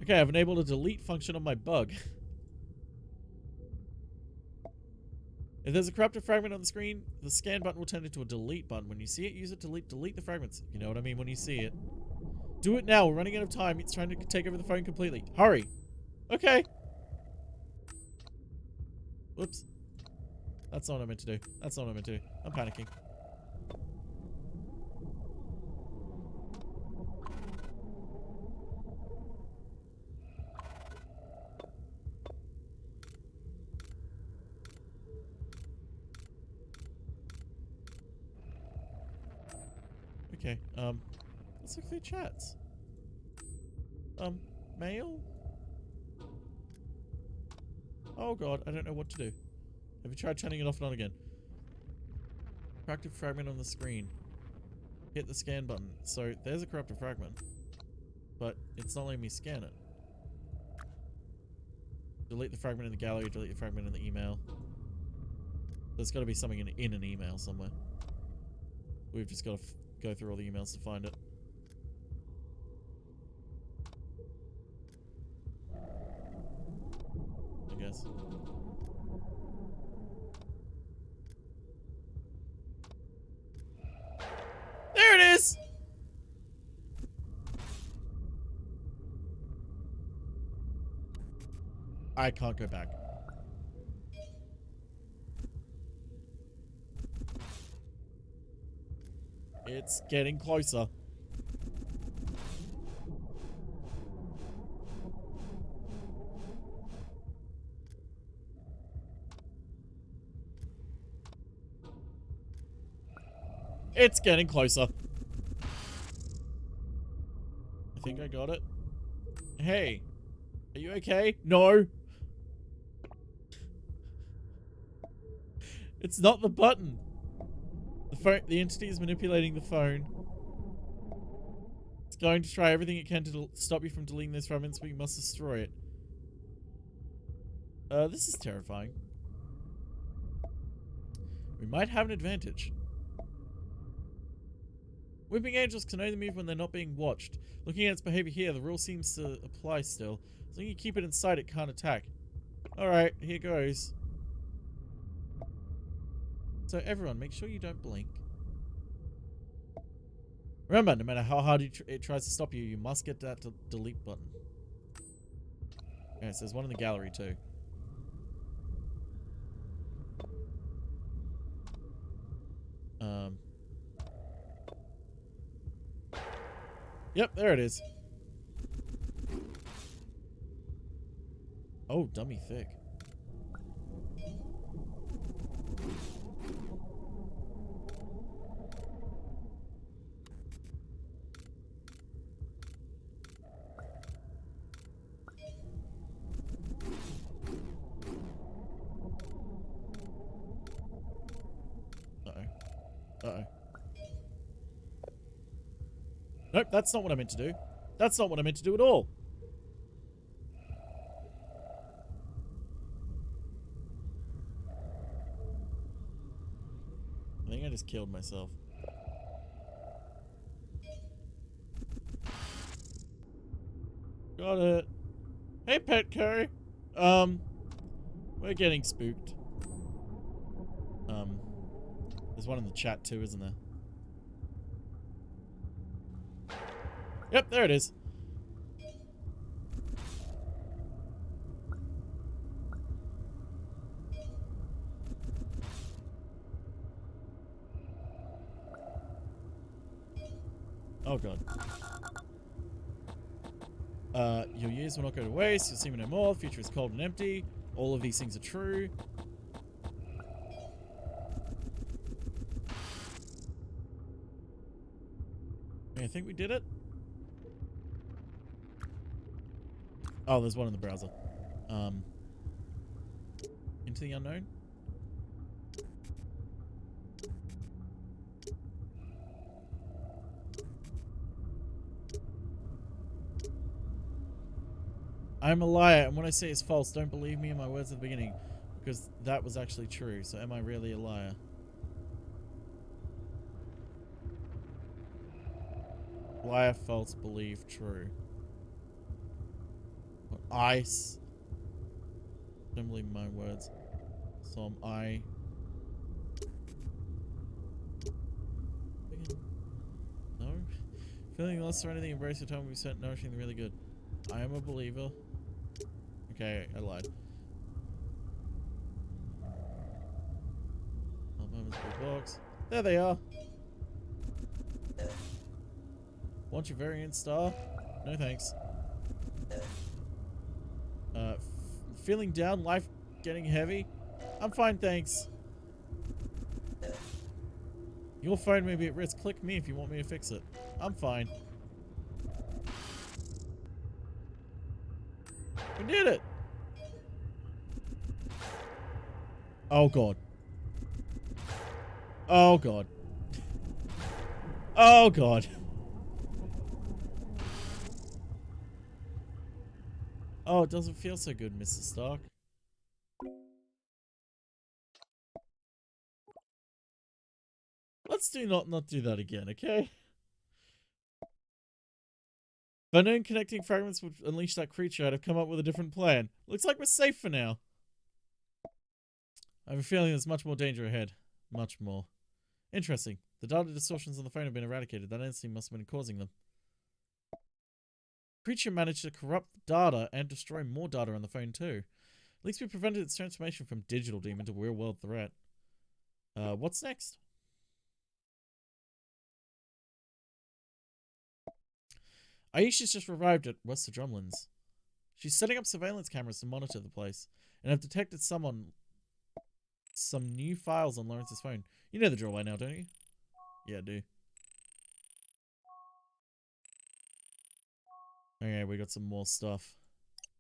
Okay, I've enabled a delete function on my bug. If there's a corrupted fragment on the screen, the scan button will turn into a delete button. When you see it, use it to delete the fragments. You know what I mean when you see it. Do it now. We're running out of time. It's trying to take over the phone completely. Hurry. Okay. Whoops. That's not what I meant to do. That's not what I meant to do. I'm panicking. Okay, let's look through chats. Mail? Oh god, I don't know what to do. Have you tried turning it off and on again? Corrupted fragment on the screen. Hit the scan button. So, there's a corrupted fragment. But, it's not letting me scan it. Delete the fragment in the gallery, delete the fragment in the email. There's gotta be something in an email somewhere. We've just gotta go through all the emails to find it. I guess. There it is! I can't go back. It's getting closer. It's getting closer. I think I got it. Hey, are you okay? No. It's not the button. The entity is manipulating the phone. It's going to try everything it can to stop you from deleting those fragments, but you must destroy it. This is terrifying. We might have an advantage. Weeping angels can only move when they're not being watched. Looking at its behavior here, the rule seems to apply still. As long as you keep it inside, it can't attack. Alright, here goes. So everyone, make sure you don't blink. Remember, no matter how hard it tries to stop you, you must get that delete button. Okay, so there's one in the gallery too. Yep, there it is. Oh, dummy thick. Nope, that's not what I meant to do. That's not what I meant to do at all. I think I just killed myself. Got it. Hey, Petco. We're getting spooked. There's one in the chat too, isn't there? Yep, there it is. Oh god. Your years will not go to waste. You'll see me no more. The future is cold and empty. All of these things are true. I think we did it. Oh, there's one in the browser. Into the unknown. I'm a liar, and when I say it's false, don't believe me in my words at the beginning, because that was actually true. So am I really a liar? Liar, false, believe, true. Ice. Don't believe my words. So am I. No? Feeling lost or anything, embrace your time we spent nourishing the really good. I am a believer. Okay, I lied. Box. There they are. Want your variant star? No thanks. Feeling down, life getting heavy? I'm fine, thanks. Your phone may be at risk. Click me if you want me to fix it. I'm fine. We did it! Oh god. Oh god. Oh god. Oh, it doesn't feel so good, Mr. Stark. Let's not do that again, okay? If I'd known connecting fragments would unleash that creature, I'd have come up with a different plan. Looks like we're safe for now. I have a feeling there's much more danger ahead. Much more. Interesting. The data distortions on the phone have been eradicated. That entity must have been causing them. The creature managed to corrupt data and destroy more data on the phone too. At least we prevented its transformation from digital demon to real world threat. What's next? Aisha's just arrived at West of Drumlands. She's setting up surveillance cameras to monitor the place, and have detected some new files on Lawrence's phone. You know the drill by now, don't you? Yeah, I do. Okay, we got some more stuff.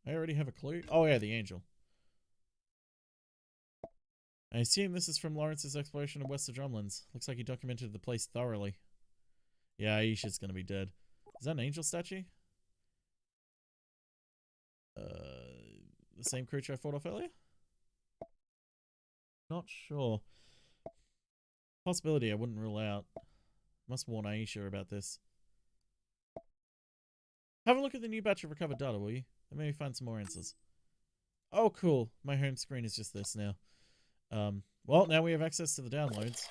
I already have a clue. Oh yeah, the angel. I assume this is from Lawrence's exploration of West of Drumlands. Looks like he documented the place thoroughly. Yeah, Aisha's gonna be dead. Is that an angel statue? The same creature I fought off earlier? Not sure. Possibility I wouldn't rule out. Must warn Aisha about this. Have a look at the new batch of recovered data, will you? And maybe find some more answers. Oh, cool. My home screen is just this now. Well, now we have access to the downloads.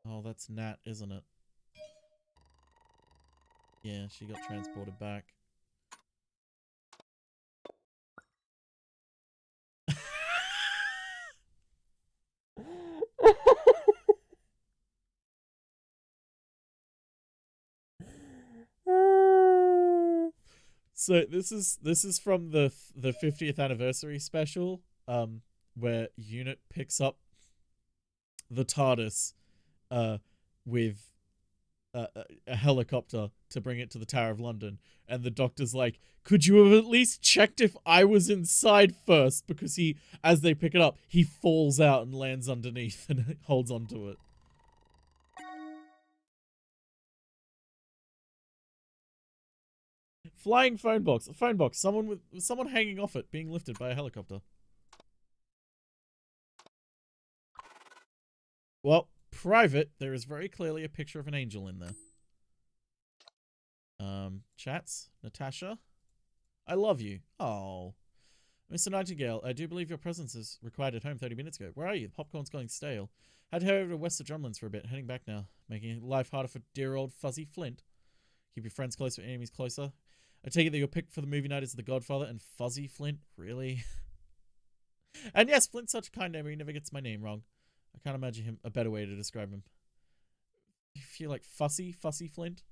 Oh, that's Nat, isn't it? Yeah, she got transported back. So this is from the 50th anniversary special, where Unit picks up the TARDIS, with a helicopter to bring it to the Tower of London, and the Doctor's like, "Could you have at least checked if I was inside first?" Because as they pick it up, he falls out and lands underneath and holds onto it. Flying phone box. A phone box. Someone hanging off it, being lifted by a helicopter. Well, private. There is very clearly a picture of an angel in there. Chats. Natasha. I love you. Oh. Mr. Nightingale, I do believe your presence is required at home 30 minutes ago. Where are you? The popcorn's going stale. Had to head over to west of Drumlands for a bit. Heading back now. Making life harder for dear old Fuzzy Flint. Keep your friends close, your enemies closer. I take it that your pick for the movie night is The Godfather and Fuzzy Flint? Really? And yes, Flint's such a kind name, he never gets my name wrong. I can't imagine him a better way to describe him. You feel like Fussy Flint?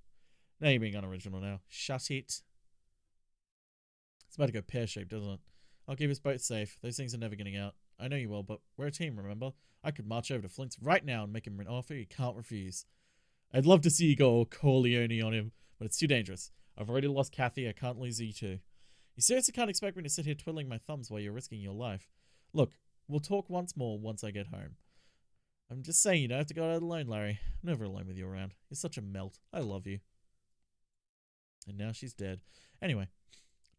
Now you're being unoriginal now. Shut it. It's about to go pear-shaped, doesn't it? I'll keep us both safe. Those things are never getting out. I know you will, but we're a team, remember? I could march over to Flint's right now and make him an offer you can't refuse. I'd love to see you go all Corleone on him, but it's too dangerous. I've already lost Kathy, I can't lose you too. You seriously can't expect me to sit here twiddling my thumbs while you're risking your life. Look, we'll talk once more once I get home. I'm just saying you don't have to go out alone, Larry. I'm never alone with you around. You're such a melt. I love you. And now she's dead. Anyway.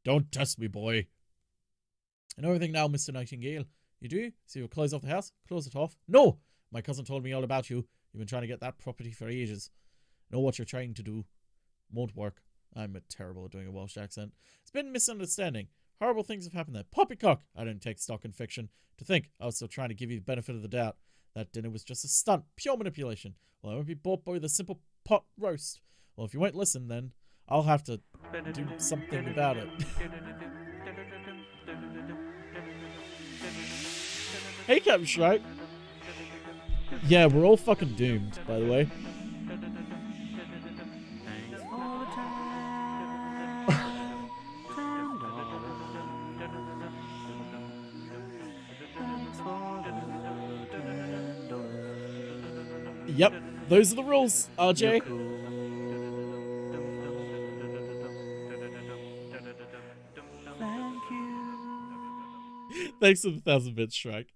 Don't test me, boy. I know everything now, Mr. Nightingale. You do? So you'll close off the house? Close it off? No! My cousin told me all about you. You've been trying to get that property for ages. Know what you're trying to do. Won't work. I'm terrible at doing a Welsh accent. It's been a misunderstanding. Horrible things have happened there. Poppycock! I don't take stock in fiction. To think, I was still trying to give you the benefit of the doubt. That dinner was just a stunt. Pure manipulation. Well, I won't be bought by the simple pot roast. Well, if you won't listen, then I'll have to do something about it. Hey, Captain Shrike. Yeah, we're all fucking doomed, by the way. Yep, those are the rules, RJ. Thanks for the 1,000 bits, Shrike.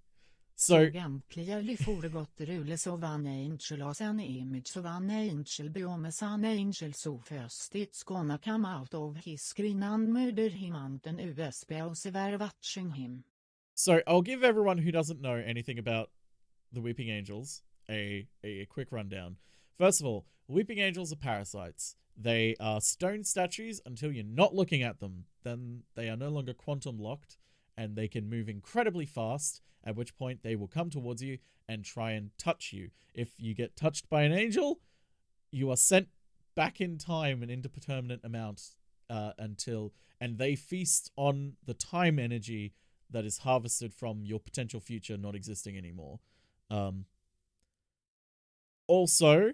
So, Clearly foregått rules of an angel as an image of an angel biomes an angel so first it's gonna come out of his screen and murder him and an USB also were watching him. So I'll give everyone who doesn't know anything about the Weeping Angels a quick rundown. First of all, Weeping Angels are parasites. They are stone statues until you're not looking at them. Then they are no longer quantum locked and they can move incredibly fast, at which point they will come towards you and try and touch you. If you get touched by an angel, you are sent back in time an indeterminate amount and they feast on the time energy that is harvested from your potential future not existing anymore. Also,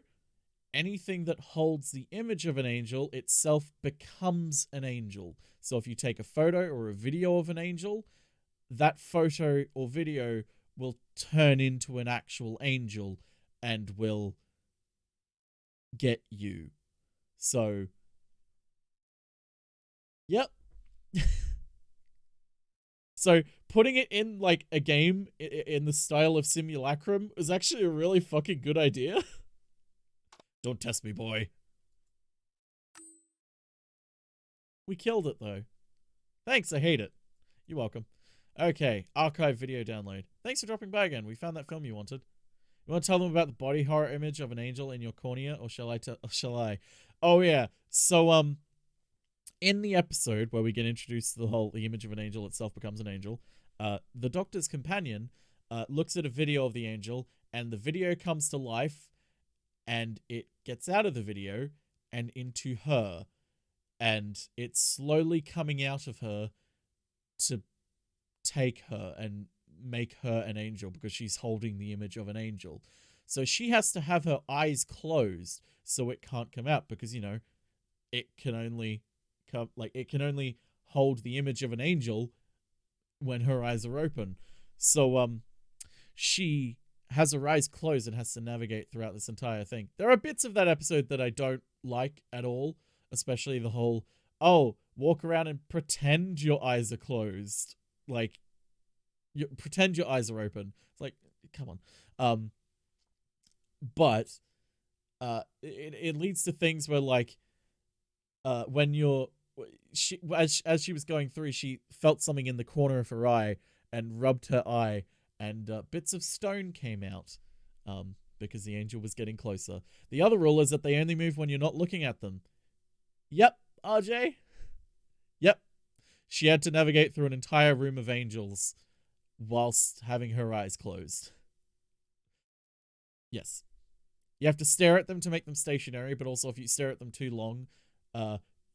anything that holds the image of an angel itself becomes an angel. So if you take a photo or a video of an angel, that photo or video will turn into an actual angel and will get you. So, yep. So putting it in like a game in the style of Simulacrum is actually a really fucking good idea. Don't test me, boy. We killed it though. Thanks, I hate it. You're welcome. Okay, archive video download. Thanks for dropping by again. We found that film you wanted. You want to tell them about the body horror image of an angel in your cornea, or shall I? Oh yeah. So in the episode where we get introduced to the image of an angel itself becomes an angel, the Doctor's companion looks at a video of the angel, and the video comes to life, and it gets out of the video and into her, and it's slowly coming out of her to take her and make her an angel because she's holding the image of an angel. So she has to have her eyes closed so it can't come out because, you know, it can only hold the image of an angel when her eyes are open. So she has her eyes closed and has to navigate throughout this entire thing. There are bits of that episode that I don't like at all, especially the whole, oh, walk around and pretend your eyes are closed. Like, pretend your eyes are open. It's like, come on. But it leads to things where, like, when you're as she was going through, she felt something in the corner of her eye and rubbed her eye, and bits of stone came out because the angel was getting closer. The other rule is that they only move when you're not looking at them. Yep, RJ. Yep. She had to navigate through an entire room of angels whilst having her eyes closed. Yes. You have to stare at them to make them stationary, but also if you stare at them too long,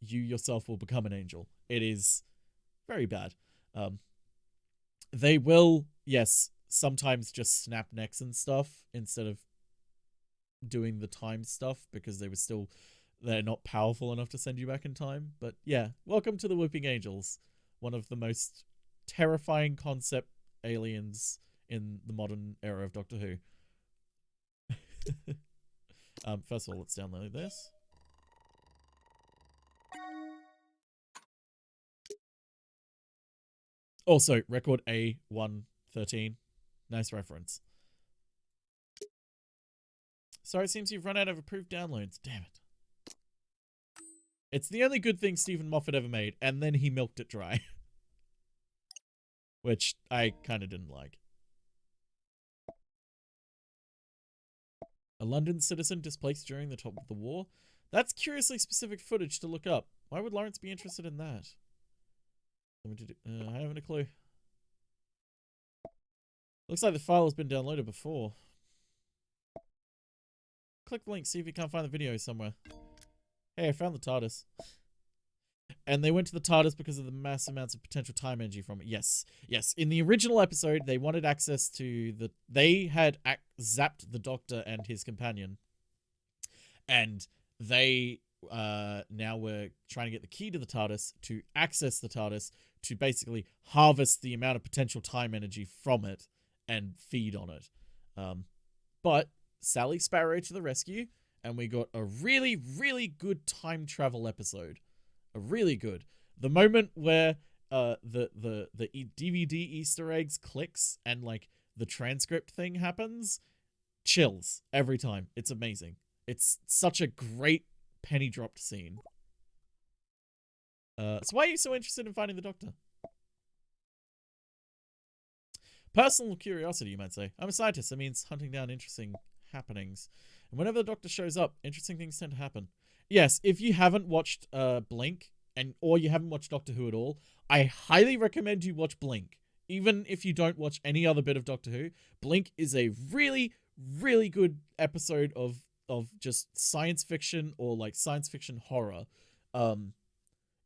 you yourself will become an angel. It is very bad. They will, yes, sometimes just snap necks and stuff instead of doing the time stuff because they're not powerful enough to send you back in time. But yeah, welcome to the Whooping Angels, one of the most terrifying concept aliens in the modern era of Doctor Who. First of all, let's download this. Also, record A113. Nice reference. So it seems you've run out of approved downloads. Damn it. It's the only good thing Stephen Moffat ever made, and then he milked it dry. Which I kind of didn't like. A London citizen displaced during the top of the war? That's curiously specific footage to look up. Why would Lawrence be interested in that? I haven't a clue. Looks like the file has been downloaded before. Click the link, see if you can't find the video somewhere. Hey, I found the TARDIS. And they went to the TARDIS because of the mass amounts of potential time energy from it. Yes. Yes. In the original episode, they wanted access to the... They had zapped the Doctor and his companion. And they now were trying to get the key to the TARDIS to access the TARDIS to basically harvest the amount of potential time energy from it and feed on it. But Sally Sparrow to the rescue, and we got a really, really good time travel episode. A really good. The moment where the DVD Easter eggs clicks and like the transcript thing happens, chills every time. It's amazing. It's such a great penny dropped scene. So why are you so interested in finding the Doctor? Personal curiosity, you might say. I'm a scientist. That means hunting down interesting happenings. And whenever the Doctor shows up, interesting things tend to happen. Yes, if you haven't watched Blink, or you haven't watched Doctor Who at all, I highly recommend you watch Blink. Even if you don't watch any other bit of Doctor Who, Blink is a really, really good episode of just science fiction or like science fiction horror.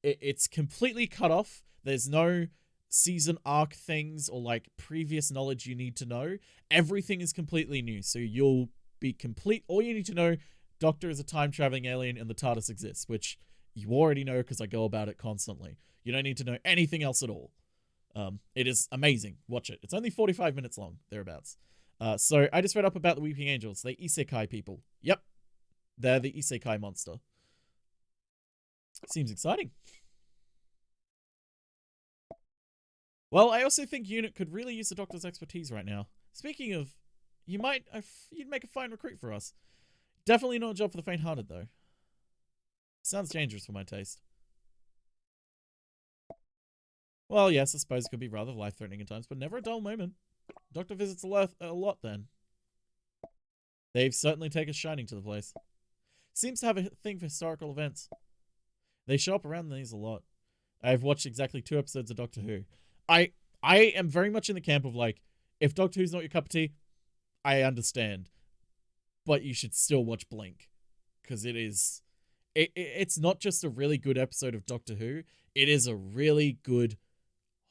It's completely cut off. There's no season arc things or like previous knowledge you need to know. Everything is completely new, so you'll be complete. All you need to know, Doctor is a time-traveling alien and the TARDIS exists, which you already know because I go about it constantly. You don't need to know anything else at all. It is amazing. Watch it. It's only 45 minutes long, thereabouts. So I just read up about the Weeping Angels. They isekai people. Yep. They're the isekai monster. Seems exciting. Well, I also think UNIT could really use the Doctor's expertise right now. Speaking of, you'd make a fine recruit for us. Definitely not a job for the faint-hearted, though. Sounds dangerous for my taste. Well, yes, I suppose it could be rather life-threatening at times, but never a dull moment. Doctor visits a lot, then. They've certainly taken Shining to the place. Seems to have a thing for historical events. They show up around these a lot. I've watched exactly 2 episodes of Doctor Who. I am very much in the camp of, like, if Doctor Who's not your cup of tea, I understand. But you should still watch Blink. Because it's not just a really good episode of Doctor Who. It is a really good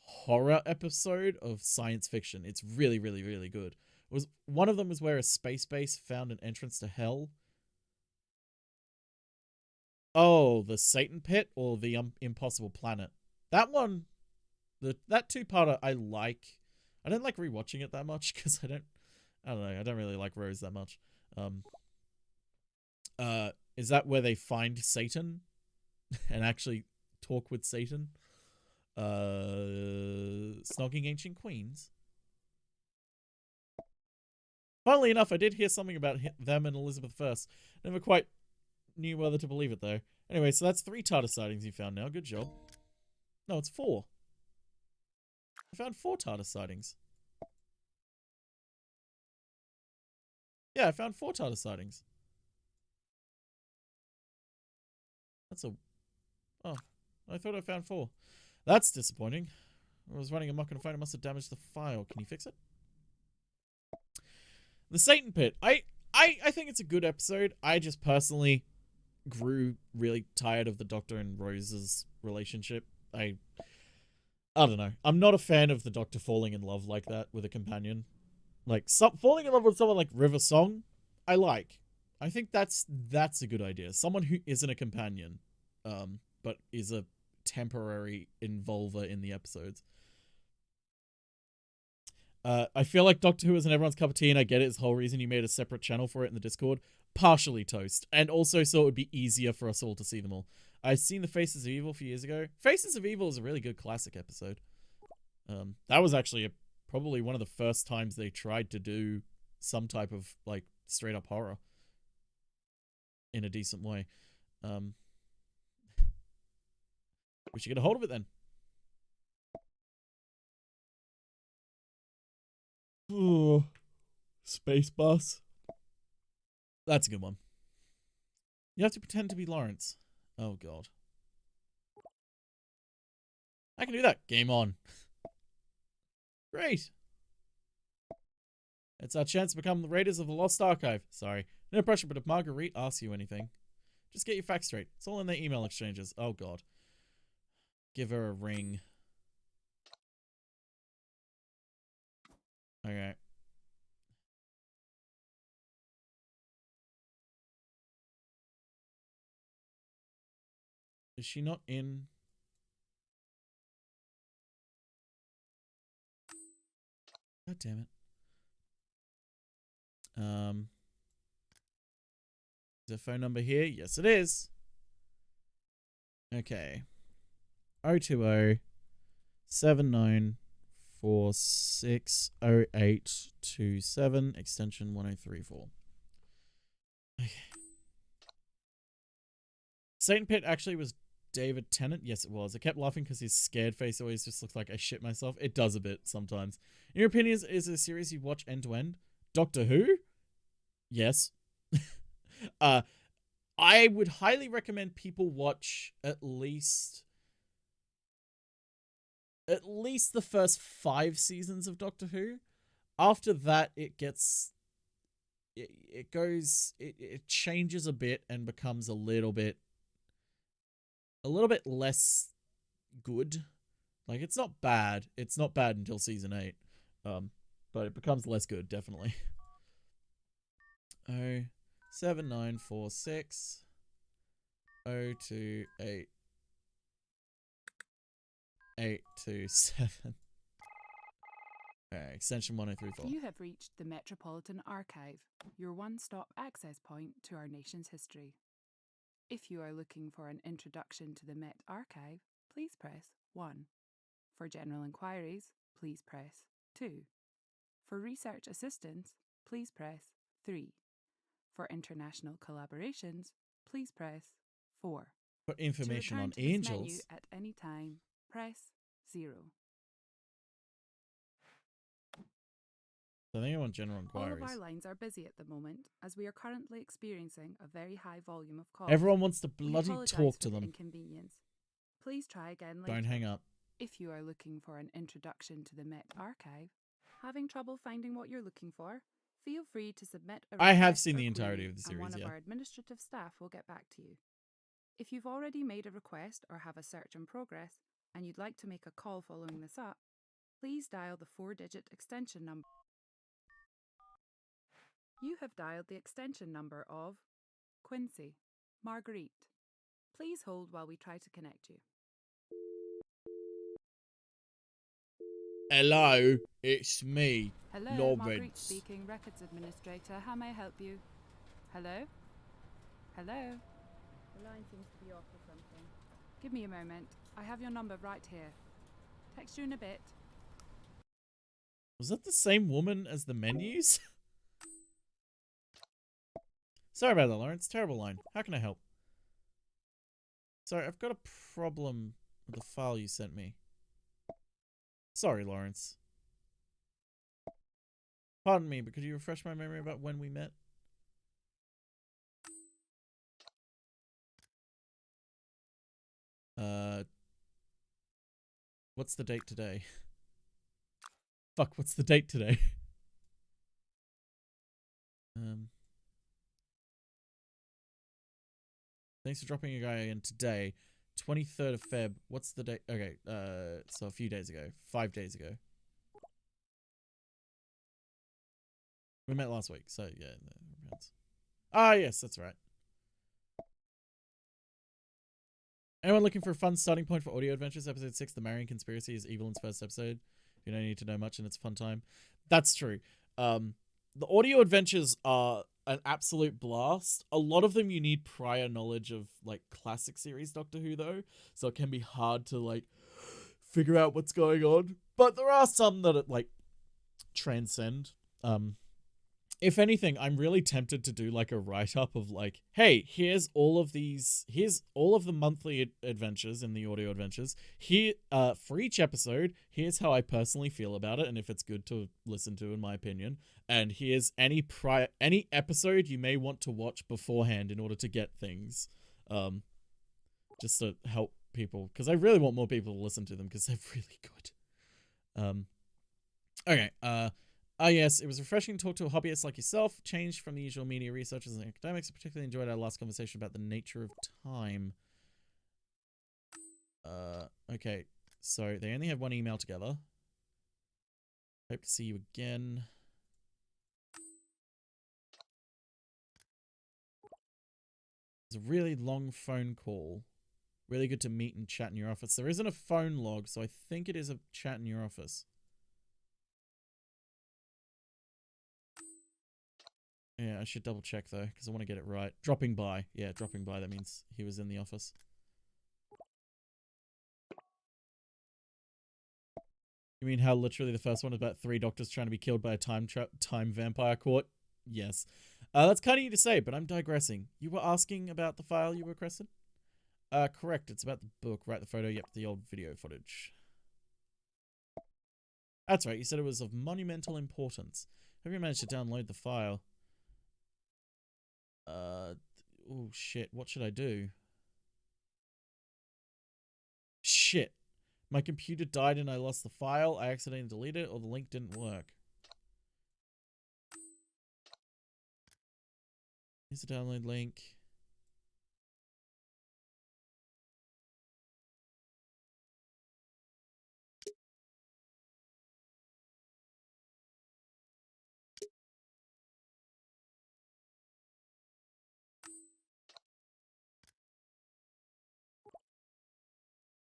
horror episode of science fiction. It's really, really, really good. One of them was where a space base found an entrance to hell. Oh, the Satan Pit or the Impossible Planet. That one, that 2-parter I like. I don't like rewatching it that much because I don't know. I don't really like Rose that much. Is that where they find Satan and actually talk with Satan? Snogging Ancient Queens. Funnily enough, I did hear something about them and Elizabeth I. Never quite knew whether to believe it, though. Anyway, so that's 3 TARDIS sightings you found now. Good job. No, it's 4. I found 4 TARDIS sightings. Yeah, I found 4 TARDIS sightings. That's a... Oh, I thought I found 4. That's disappointing. I was running amok on a phone. It must have damaged the file. Can you fix it? The Satan Pit. I think it's a good episode. I just personally grew really tired of the Doctor and Rose's relationship. I don't know. I'm not a fan of the Doctor falling in love like that with a companion. Like, falling in love with someone like River Song, I like. I think that's a good idea. Someone who isn't a companion, but is a temporary involver in the episodes. I feel like Doctor Who isn't everyone's cup of tea, and I get it. It's the whole reason you made a separate channel for it in the Discord. Partially toast. And also so it would be easier for us all to see them all. I've seen the Faces of Evil a few years ago. Faces of Evil is a really good classic episode. That was actually probably one of the first times they tried to do some type of, like, straight up horror in a decent way. We should get a hold of it then. Ooh, Space Bus. That's a good one. You have to pretend to be Lawrence. Oh, God. I can do that. Game on. Great. It's our chance to become the Raiders of the Lost Archive. Sorry. No pressure, but if Marguerite asks you anything, just get your facts straight. It's all in their email exchanges. Oh, God. Give her a ring. Okay. Is she not in? God damn it. Is the phone number here? Yes, it is. Okay. 020 79460827 extension 1034. Okay. Satan Pit actually was David Tennant. Yes, it was. I kept laughing because his scared face always just looks like I shit myself. It does a bit sometimes. In your opinion, is it a series you watch end to end? Doctor Who? Yes. I would highly recommend people watch at least the first 5 seasons of Doctor Who. After that, it changes a bit and becomes a little bit less good. Like, it's not bad. It's not bad until season 8. But it becomes less good, definitely. 07946 028 827. Extension 1034. You have reached the Metropolitan Archive, your one-stop access point to our nation's history. If you are looking for an introduction to the Met Archive, please press 1. For general inquiries, please press 2. For research assistance, please press 3. For international collaborations, please press 4. For information on to return to this angels, menu at any time, press 0. I think I want general All inquiries. of our lines are busy at the moment, as we are currently experiencing a very high volume of calls. Everyone wants to We bloody apologise talk for to the them. Inconvenience. Please try again later. Don't hang up. If you are looking for an introduction to the Met Archive, having trouble finding what you're looking for, feel free to submit a I have request seen or the entirety query of the and one series, of yeah. our administrative staff will get back to you. If you've already made a request or have a search in progress and you'd like to make a call following this up, please dial the 4-digit extension number. You have dialed the extension number of Quincy Marguerite. Please hold while we try to connect you. Hello, it's me, Hello, Marguerite Lawrence. speaking, Records Administrator. How may I help you? Hello? Hello? The line seems to be off or something. Give me a moment. I have your number right here. Text you in a bit. Was that the same woman as the menus? Sorry about that, Lawrence. Terrible line. How can I help? Sorry, I've got a problem with the file you sent me. Sorry, Lawrence. Pardon me, but could you refresh my memory about when we met? What's the date today? Fuck, what's the date today? Thanks for dropping a guy in today. 23rd of Feb. What's the date? Okay, so a few days ago. 5 days ago. We met last week, so yeah. Ah, yes, that's right. Anyone looking for a fun starting point for audio adventures? Episode 6, The Marion Conspiracy is Evelyn's first episode. You don't need to know much and it's a fun time. That's true. The audio adventures are an absolute blast. A lot of them you need prior knowledge of like classic series Doctor Who though, so it can be hard to like figure out what's going on. But there are some that like transcend. If anything, I'm really tempted to do like a write-up of like, hey, here's all of the monthly adventures in the audio adventures. Here, for each episode, here's how I personally feel about it and if it's good to listen to in my opinion. And here's any episode you may want to watch beforehand in order to get things. Just to help people, because I really want more people to listen to them because they're really good. Okay, yes, it was refreshing to talk to a hobbyist like yourself, changed from the usual media researchers and academics. I particularly enjoyed our last conversation about the nature of time. Okay, so they only have one email together. Hope to see you again. It's a really long phone call. Really good to meet and chat in your office. There isn't a phone log, so I think it is a chat in your office. Yeah, I should double check though, because I want to get it right. Dropping by. Yeah, dropping by. That means he was in the office. You mean how literally the first one is about 3 doctors trying to be killed by a time vampire court? Yes. That's kind of you to say, but I'm digressing. You were asking about the file you requested? Correct. It's about the book. Right, the photo. Yep, the old video footage. That's right. You said it was of monumental importance. Have you managed to download the file? Oh shit, what should I do? Shit. My computer died and I lost the file. I accidentally deleted it or the link didn't work. Here's the download link.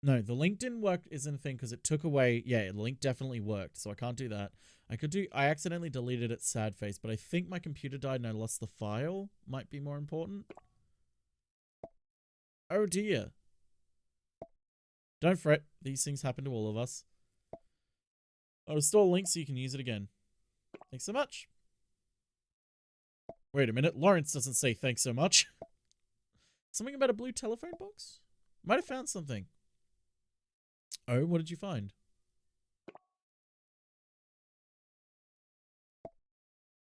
No, the link didn't work isn't a thing because it took away... Yeah, the link definitely worked, so I can't do that. I accidentally deleted it, sad face, but I think my computer died and I lost the file. Might be more important. Oh dear. Don't fret, these things happen to all of us. I'll restore link so you can use it again. Thanks so much. Wait a minute, Lawrence doesn't say thanks so much. Something about a blue telephone box? Might have found something. Oh, what did you find?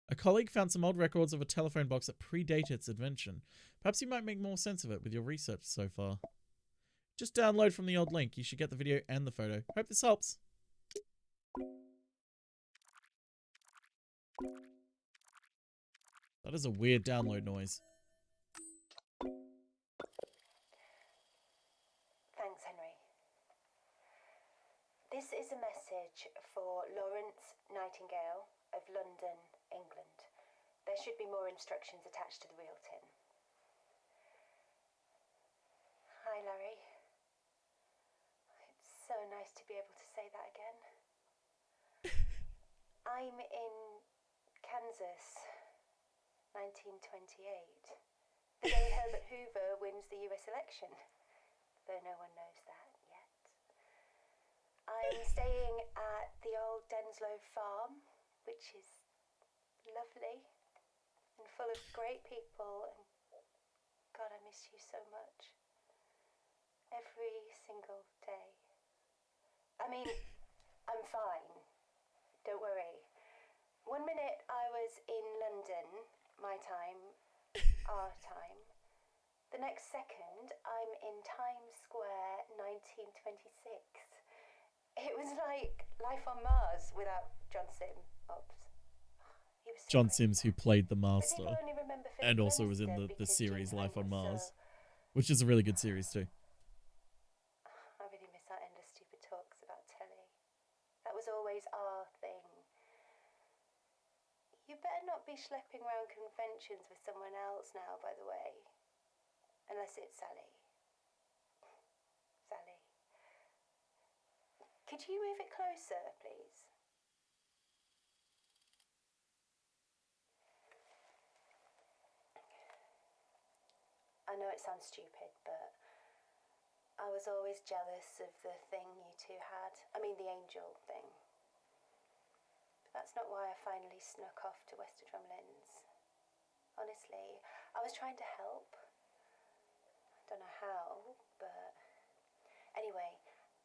A colleague found some old records of a telephone box that predated its invention. Perhaps you might make more sense of it with your research so far. Just download from the old link. You should get the video and the photo. Hope this helps. That is a weird download noise. Thanks, Henry. This is a message for Lawrence Nightingale of London, England. There should be more instructions attached to the real tin. Hi, Larry. It's so nice to be able to say that again. I'm in Kansas, 1928, the day Herbert Hoover wins the US election, though no one knows that yet. I'm staying at the old Denslow farm, which is lovely and full of great people, and God, I miss you so much. every single day. I mean, I'm fine. Don't worry. 1 minute I was in London, my time, our time. The next second I'm in Times Square, 1926. It was like life on Mars without John Sims. He was so John great. Sims, who played the But Master, people only remember Philip and also was in Lenister the because series James Life on Hunt was Mars, so... which is a really good series too. I really miss our endless stupid talks about telly. That was always our thing. You better not be schlepping around conventions with someone else now, by the way. Unless it's Sally. Sally. Could you move it closer, please? I know it sounds stupid, but I was always jealous of the thing you two had. I mean, the angel thing. But that's not why I finally snuck off to Wester Drumlins. Honestly, I was trying to help. I don't know how, but... Anyway,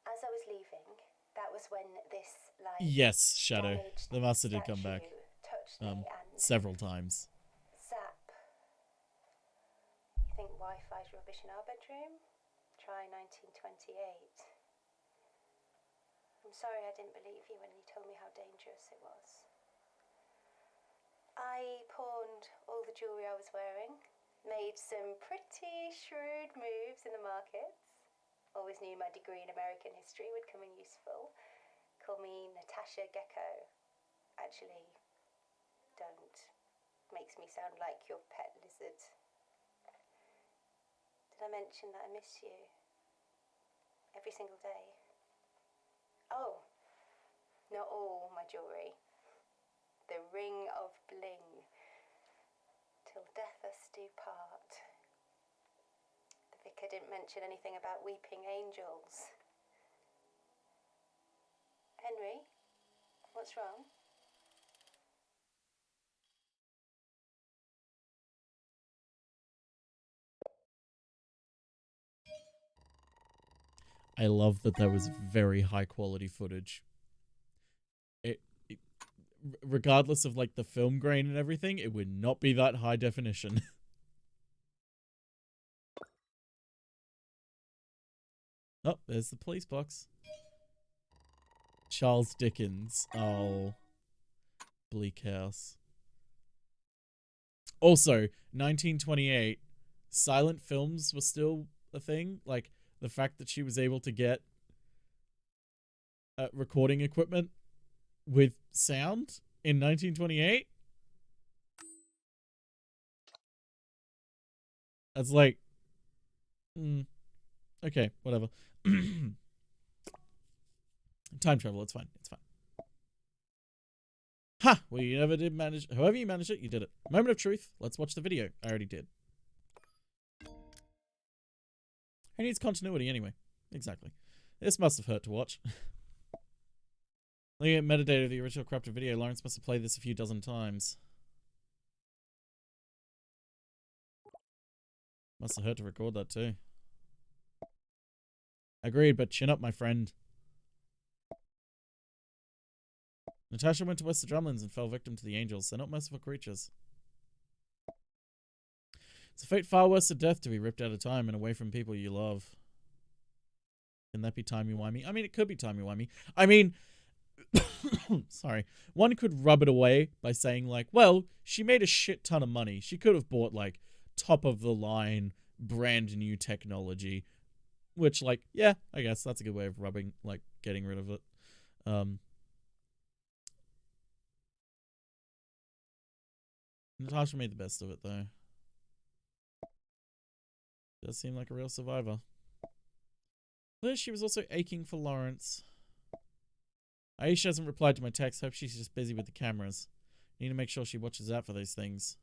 as I was leaving, that was when this, like... Yes, Shadow. damaged The Master did come back. statue touched me and... Several times. Zap. You think Wi-Fi's rubbish in our bedroom? Try 1928. I'm sorry I didn't believe you when you told me how dangerous it was. I pawned all the jewellery I was wearing, made some pretty shrewd moves in the markets. Always knew my degree in American history would come in useful. Call me Natasha Gecko. Actually, don't. Makes me sound like your pet lizard. Did I mention that I miss you? Every single day. Oh, not all my jewellery. The ring of bling. Till death us do part. The vicar didn't mention anything about weeping angels. Henry, what's wrong? I love that that was very high quality footage. Regardless of like the film grain and everything, it would not be that high definition. Oh, there's the police box. Charles Dickens. Oh. Bleak House. Also, 1928, silent films were still a thing. Like, the fact that she was able to get recording equipment with sound in 1928. That's like... okay, whatever. Time travel, it's fine. It's fine. Ha! Well, you never did manage... However you managed it, you did it. Moment of truth. Let's watch the video. I already did. Who needs continuity anyway? Exactly. This must have hurt to watch. Looking at metadata of the original corrupted video, Lawrence must have played this a few dozen times. Must have hurt to record that too. Agreed, but chin up, my friend. Natasha went to Wester Drumlins and fell victim to the angels. They're not merciful creatures. It's a fate far worse than death to be ripped out of time and away from people you love. Can that be timey-wimey? I mean, it could be timey-wimey. I mean... sorry. One could rub it away by saying, like, well, she made a shit ton of money. She could have bought, like, top-of-the-line, brand-new technology. Which, like, yeah, I guess that's a good way of rubbing, like, getting rid of it. Natasha made the best of it, though. Does seem like a real survivor. But she was also aching for Lawrence. Aisha hasn't replied to my text. Hope she's just busy with the cameras. Need to make sure she watches out for those things.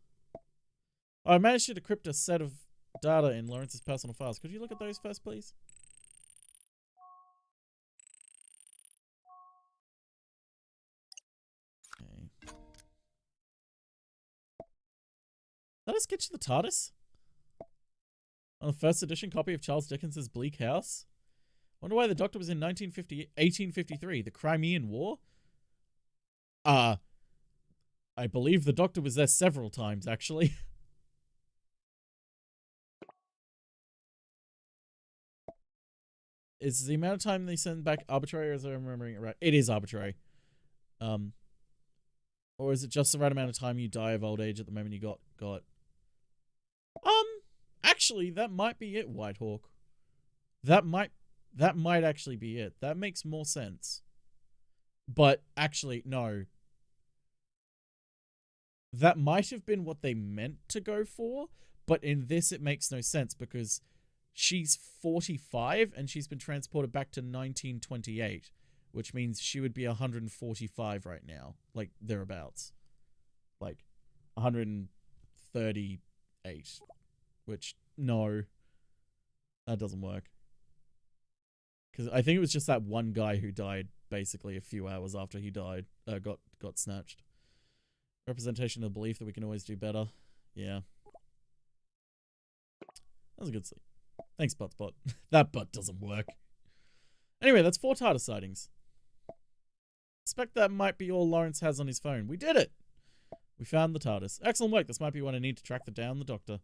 Oh, I managed to decrypt a set of data in Lawrence's personal files. Could you look at those first, please? Okay. Let us get you the TARDIS? on a first edition copy of Charles Dickens's Bleak House. Wonder why the Doctor was in 1853, the Crimean War? I believe the Doctor was there several times, actually. Is the amount of time they send back arbitrary, or is I remembering it right? It is arbitrary. Or is it just the right amount of time you die of old age at the moment you got? Actually, that might be it, Whitehawk. That might actually be it. That makes more sense. But actually, no. That might have been what they meant to go for, but in this it makes no sense because she's 45 and she's been transported back to 1928, which means she would be 145 right now, like thereabouts. Like 138, which no, that doesn't work. Because I think it was just that one guy who died basically a few hours after he died, got snatched. Representation of the belief that we can always do better. Yeah. That was a good sleep. Thanks, Buttspot. That butt doesn't work. Anyway, that's 4 TARDIS sightings. Suspect that might be all Lawrence has on his phone. We did it! We found the TARDIS. Excellent work. This might be what I need to track down the Doctor.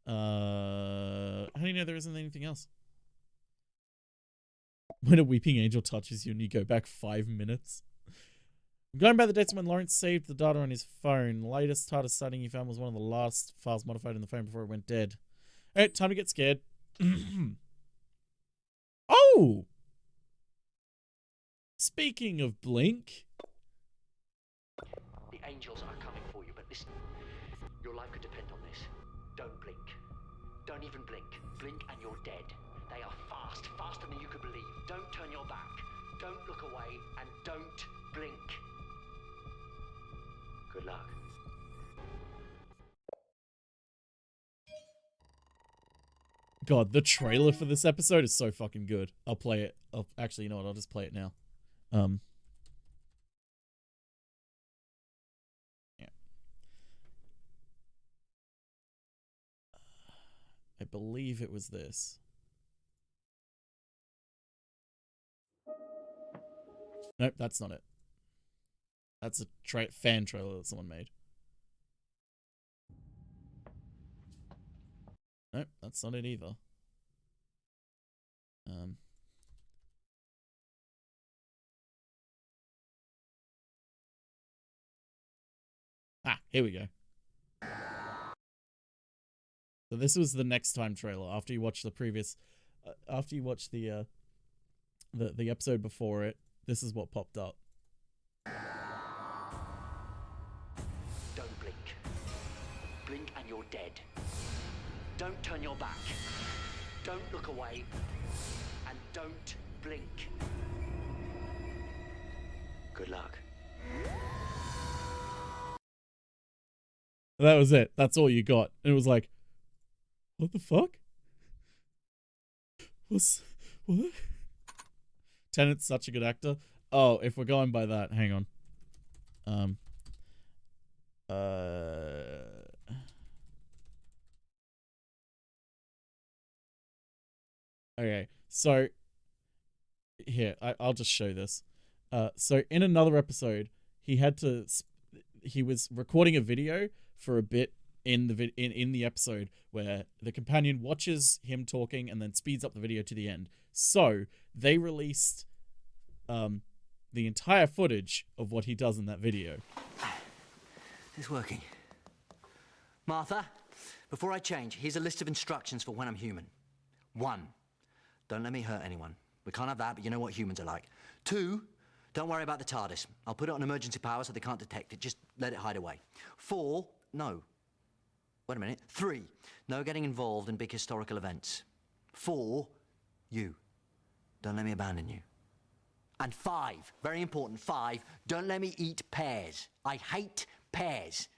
How do you know there isn't anything else? When a weeping angel touches you and you go back 5 minutes. I'm going by the dates when Lawrence saved the data on his phone. The latest TARDIS sighting he found was one of the last files modified in the phone before it went dead. Alright, time to get scared. Oh! Speaking of Blink. The angels are coming for you, but listen. Your life could depend on this. Don't blink. Don't even blink. Blink and you're dead. They are fast, faster than you could believe. Don't turn your back. Don't look away, and don't blink. Good luck. God, the trailer for this episode is so fucking good. I'll play it. Actually, you know what? I'll just play it now. Yeah. I believe it was this. Nope, that's not it. That's a fan trailer that someone made. Nope, that's not it either. Here we go. So this was the next time trailer after you watch the previous, after you watch the episode before it. This is what popped up. Don't blink. Blink and you're dead. Don't turn your back. Don't look away. And don't blink. Good luck. That was it. That's all you got. And it was like, what the fuck? What? Tennant's such a good actor. Oh, if we're going by that, hang on. Okay, so here, I'll just show this. So in another episode, he was recording a video for a bit in the episode where the companion watches him talking and then speeds up the video to the end. So they released the entire footage of what he does in that video. It's working. Martha, before I change, here's a list of instructions for when I'm human. 1, don't let me hurt anyone. We can't have that, but you know what humans are like. 2, don't worry about the TARDIS. I'll put it on emergency power so they can't detect it. Just let it hide away. 4, no. Wait a minute. 3, no getting involved in big historical events. 4, you. Don't let me abandon you. And 5, very important, 5, don't let me eat pears. I hate pears.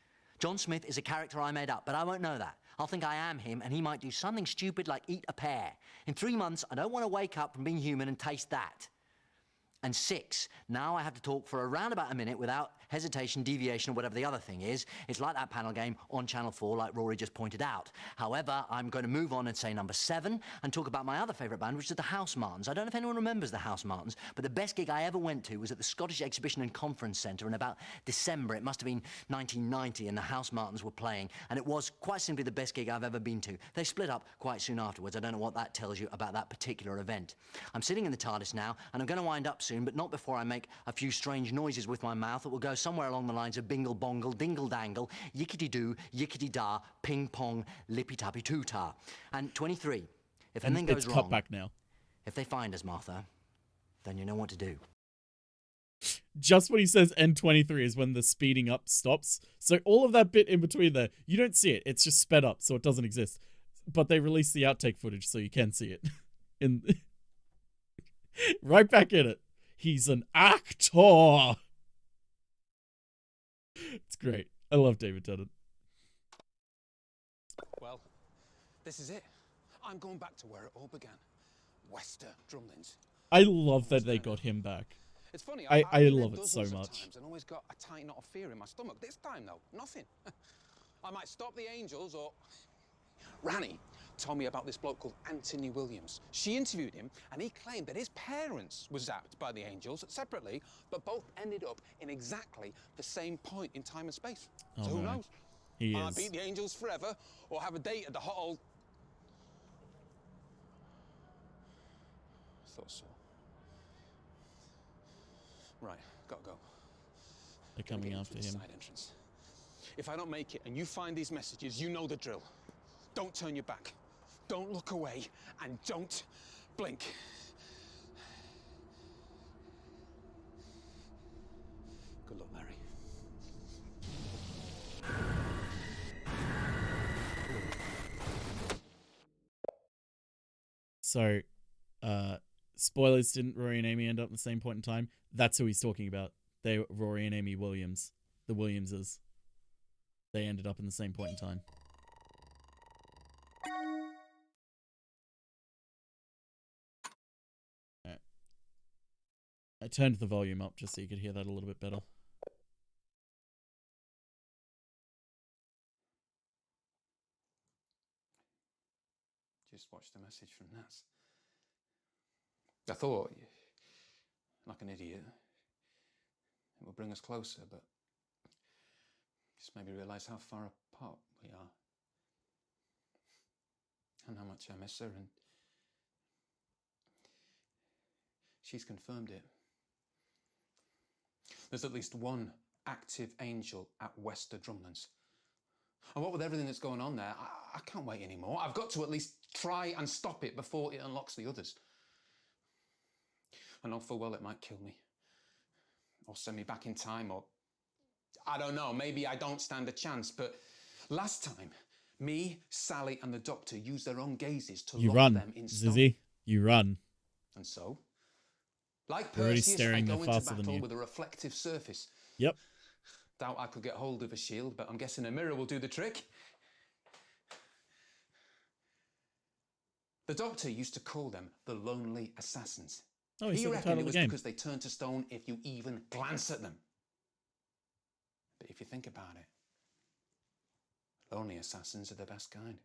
John Smith is a character I made up, but I won't know that. I'll think I am him, and he might do something stupid like eat a pear. In 3 months, I don't want to wake up from being human and taste that. And 6, now I have to talk for around about a minute without hesitation, deviation, or whatever the other thing is. It's like that panel game on Channel 4, like Rory just pointed out. However, I'm going to move on and say number 7 and talk about my other favourite band, which is the House Martins. I don't know if anyone remembers the House Martins, but the best gig I ever went to was at the Scottish Exhibition and Conference Centre in about December. It must have been 1990, and the House Martins were playing, and it was quite simply the best gig I've ever been to. They split up quite soon afterwards. I don't know what that tells you about that particular event. I'm sitting in the TARDIS now, and I'm going to wind up soon, but not before I make a few strange noises with my mouth that will go somewhere along the lines of bingle bongle, dingle dangle, yickety doo, yickety da, ping pong, lippy tappy too tar. And 23, if anything goes wrong, cut back now. if they find us, Martha, then you know what to do. Just when he says N23 is when the speeding up stops. So all of that bit in between there, you don't see it. It's just sped up, so it doesn't exist. But they released the outtake footage, so you can see it. Right back in it. He's an actor. It's great. I love David Tennant. Well, this is it. I'm going back to where it all began. Wester Drumlins. I love that they got him back. It's funny, I I've been love there it so dozens of much. times and always got a tight knot of fear in my stomach. This time, though, nothing. I might stop the Angels or... Rani told me about this bloke called Anthony Williams. She interviewed him, and he claimed that his parents were zapped by the Angels separately, but both ended up in exactly the same point in time and space. Oh, so who no. knows? He I is. beat the Angels forever, or have a date at the hot old... Thought so. Right, gotta go. They're coming after him. Side entrance. If I don't make it and you find these messages, you know the drill. Don't turn your back. Don't look away, and don't blink. Good luck, Larry. So, spoilers, didn't Rory and Amy end up at the same point in time? That's who he's talking about. They were Rory and Amy Williams. The Williamses. They ended up in the same point in time. Alright. I turned the volume up just so you could hear that a little bit better. Just watched the message from Nats. I thought, like an idiot, it will bring us closer, but just made me realise how far apart we are. And how much I miss her, and she's confirmed it. There's at least one active Angel at Wester Drumlins. And what with everything that's going on there, I can't wait anymore. I've got to at least try and stop it before it unlocks the others. I know full well it might kill me. Or send me back in time, or... I don't know, maybe I don't stand a chance, but last time, me, Sally and the Doctor used their own gazes to You lock run, them in stone. Zizzy. You run. And so, like You're already Perseus, I staring go there into faster than battle you. with a reflective surface. Yep. Doubt I could get hold of a shield, but I'm guessing a mirror will do the trick. The Doctor used to call them the Lonely Assassins. Oh, he said the reckoned title it of the was game. because they turn to stone if you even glance at them. But if you think about it, lonely assassins are the best kind.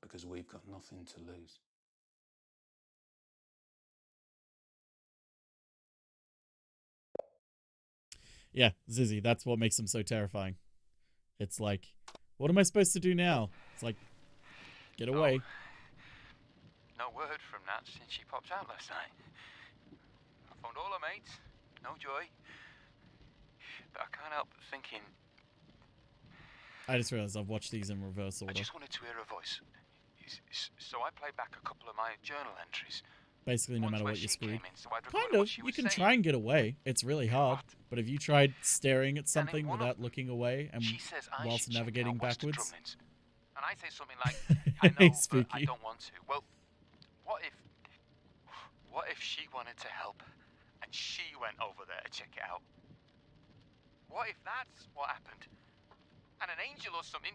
Because we've got nothing to lose. Yeah, Zizzy, that's what makes them so terrifying. It's like, what am I supposed to do now? It's like, get away. No word from Nat since she popped out last night. I phoned all her mates, no joy. But I can't help thinking, I just realized I've watched these in reverse order. I just wanted to hear her voice. So I played back a couple of my journal entries. Basically, no Ones matter where what, you're she screwed. came in, so I'd recorded Kind what of. she You was can saying. try and get away. It's really hard. But have you tried staring at something one of without looking away and She says I whilst should check navigating out Wester backwards? Drumlins. And I say something like, I know, but I Spooky. don't want to. Well, what if she wanted to help and she went over there to check it out? What if that's what happened? And an angel or something?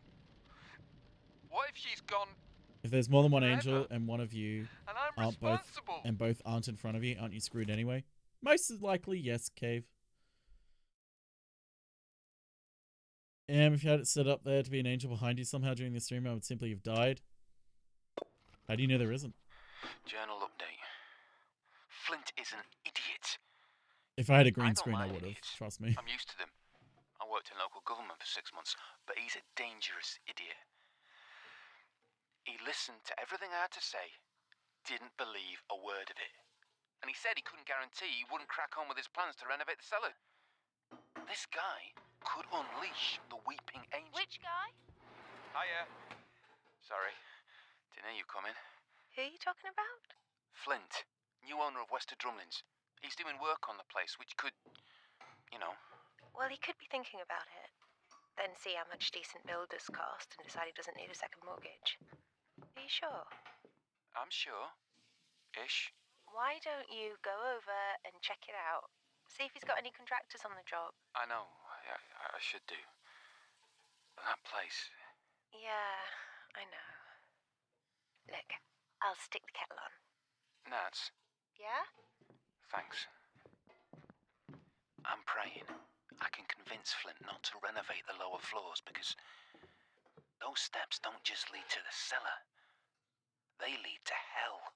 What if she's gone? If there's more than one forever? angel and one of you And I'm aren't both responsible. and both aren't in front of you, aren't you screwed anyway? Most likely, yes, Cave. If you had it set up there to be an angel behind you somehow during the stream, I would simply have died. How do you know there isn't? Journal update. Flint is an idiot. If I had a I green don't screen, I mind would have. idiots. Trust me. I'm used to them. I worked in local government for 6 months, but he's a dangerous idiot. He listened to everything I had to say, didn't believe a word of it. And he said he couldn't guarantee he wouldn't crack on with his plans to renovate the cellar. This guy could unleash the weeping angel. Which guy? Hiya. Sorry. Didn't hear you coming. Who are you talking about? Flint, new owner of Wester Drumlins. He's doing work on the place, which could, you know. Well, he could be thinking about it. Then see how much decent builders cost and decide he doesn't need a second mortgage. Are you sure? I'm sure. Ish. Why don't you go over and check it out? See if he's got any contractors on the job. I know. I should do. But that place. Yeah, I know. Look, I'll stick the kettle on. Nats, Yeah? thanks. I'm praying I can convince Flint not to renovate the lower floors because those steps don't just lead to the cellar. They lead to hell.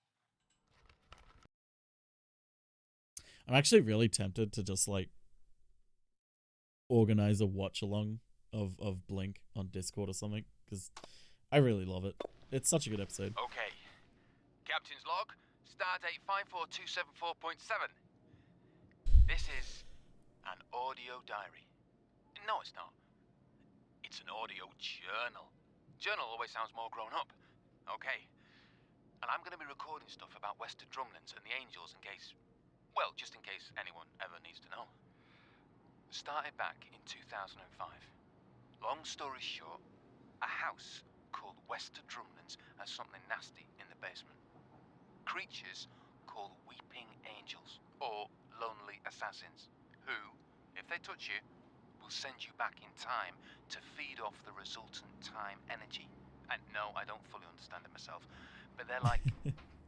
I'm actually really tempted to just like organize a watch along of Blink on Discord or something because I really love it. It's such a good episode. Okay. Captain's log, stardate 54274.7. This is an audio diary. No, it's not. It's an audio journal. Journal always sounds more grown up. Okay. And I'm going to be recording stuff about Wester Drumlins and the Angels in case, well, just in case anyone ever needs to know. Started back in 2005. Long story short, a house called Wester Drumlins has something nasty in the basement. Creatures called Weeping Angels, or Lonely Assassins, who, if they touch you, will send you back in time to feed off the resultant time energy. And no, I don't fully understand it myself, but they're like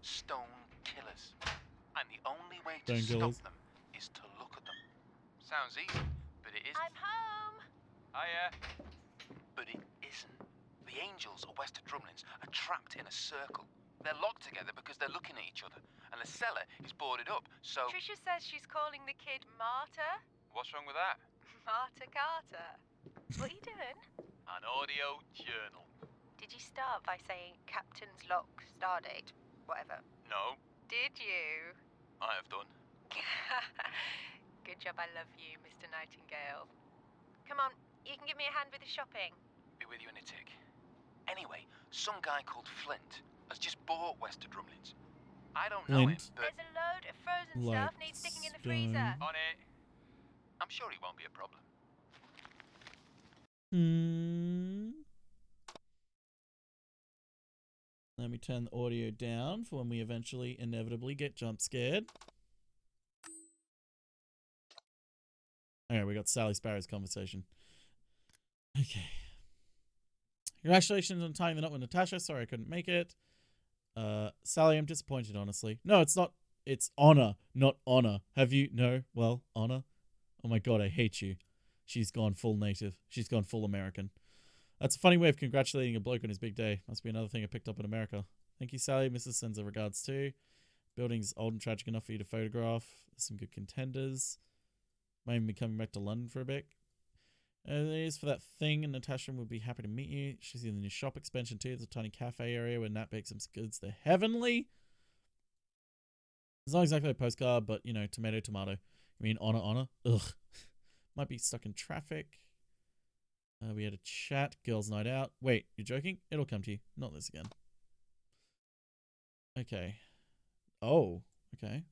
stone killers. And the only way to Stone stop killers. them is to look at them. Sounds easy, but it isn't. I'm home! Hiya. But it isn't. The Angels or Wester Drumlins are trapped in a circle. They're locked together because they're looking at each other, and the cellar is boarded up, so... Trisha says she's calling the kid Marta. What's wrong with that? Marta Carter. What are you doing? An audio journal. Did you start by saying Captain's Log, Stardate, whatever? No, Did you? I have done. Good job, I love you, Mr. Nightingale. Come on, you can give me a hand with the shopping. Be with you in a tick. Anyway, some guy called Flint has just bought Wester Drumlins. I don't know him, Flint? but... There's a load of frozen Like stuff needs sticking in the freezer. On it. I'm sure it won't be a problem. Let me turn the audio down for when we eventually inevitably get jump scared. Alright, we got Sally Sparrow's conversation. Okay. Congratulations on tying the knot with Natasha. Sorry I couldn't make it. Sally, I'm disappointed, honestly. No, it's not. It's honor, not honor. Have you? No. Well, honor. Oh my god, I hate you. She's gone full native. She's gone full American. That's a funny way of congratulating a bloke on his big day. Must be another thing I picked up in America. Thank you, Sally. Mrs. sends her regards too. Building's old and tragic enough for you to photograph. There's some good contenders. Might even be coming back to London for a bit. There is for that thing, and Natasha will be happy to meet you. She's in the new shop expansion too. There's a tiny cafe area where Nat bakes some goods. They're heavenly. It's not exactly a postcard, but you know, tomato, tomato. I mean, honor. Ugh. Might be stuck in traffic. We had a chat. Girls' night out. Wait, you're joking? It'll come to you. Not this again. Okay. Oh, okay.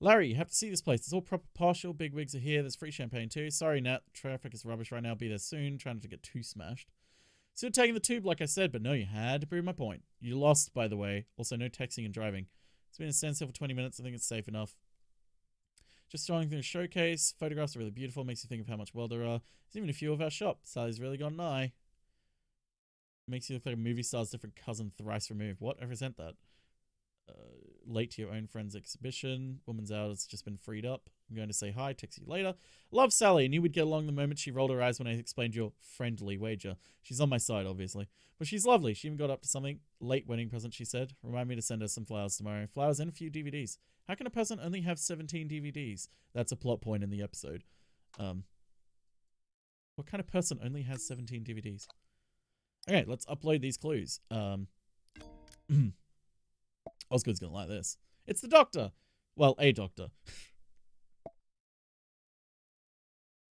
Larry, you have to see this place. It's all proper partial. Big wigs are here. There's free champagne too. Sorry, Nat. Traffic is rubbish right now. I'll be there soon. Trying not to get too smashed. Still taking the tube, like I said, but no, you had to prove my point. You lost, by the way. Also, no texting and driving. It's been a standstill for 20 minutes. I think it's safe enough. Just strolling through the showcase. Photographs are really beautiful. Makes you think of how much well there are. There's even a few of our shop. Sally's really got an eye. Makes you look like a movie star's different cousin thrice removed. What? I resent that. Late to your own friend's exhibition. Woman's Hour has just been freed up. I'm going to say hi, text you later. Love Sally, and you would get along the moment she rolled her eyes when I explained your friendly wager. She's on my side, obviously. But she's lovely. She even got up to something. Late wedding present, she said. Remind me to send her some flowers tomorrow. Flowers and a few DVDs. How can a person only have 17 DVDs? That's a plot point in the episode. What kind of person only has 17 DVDs? Okay, let's upload these clues. Osgood's gonna like this. It's the doctor. Well, a doctor.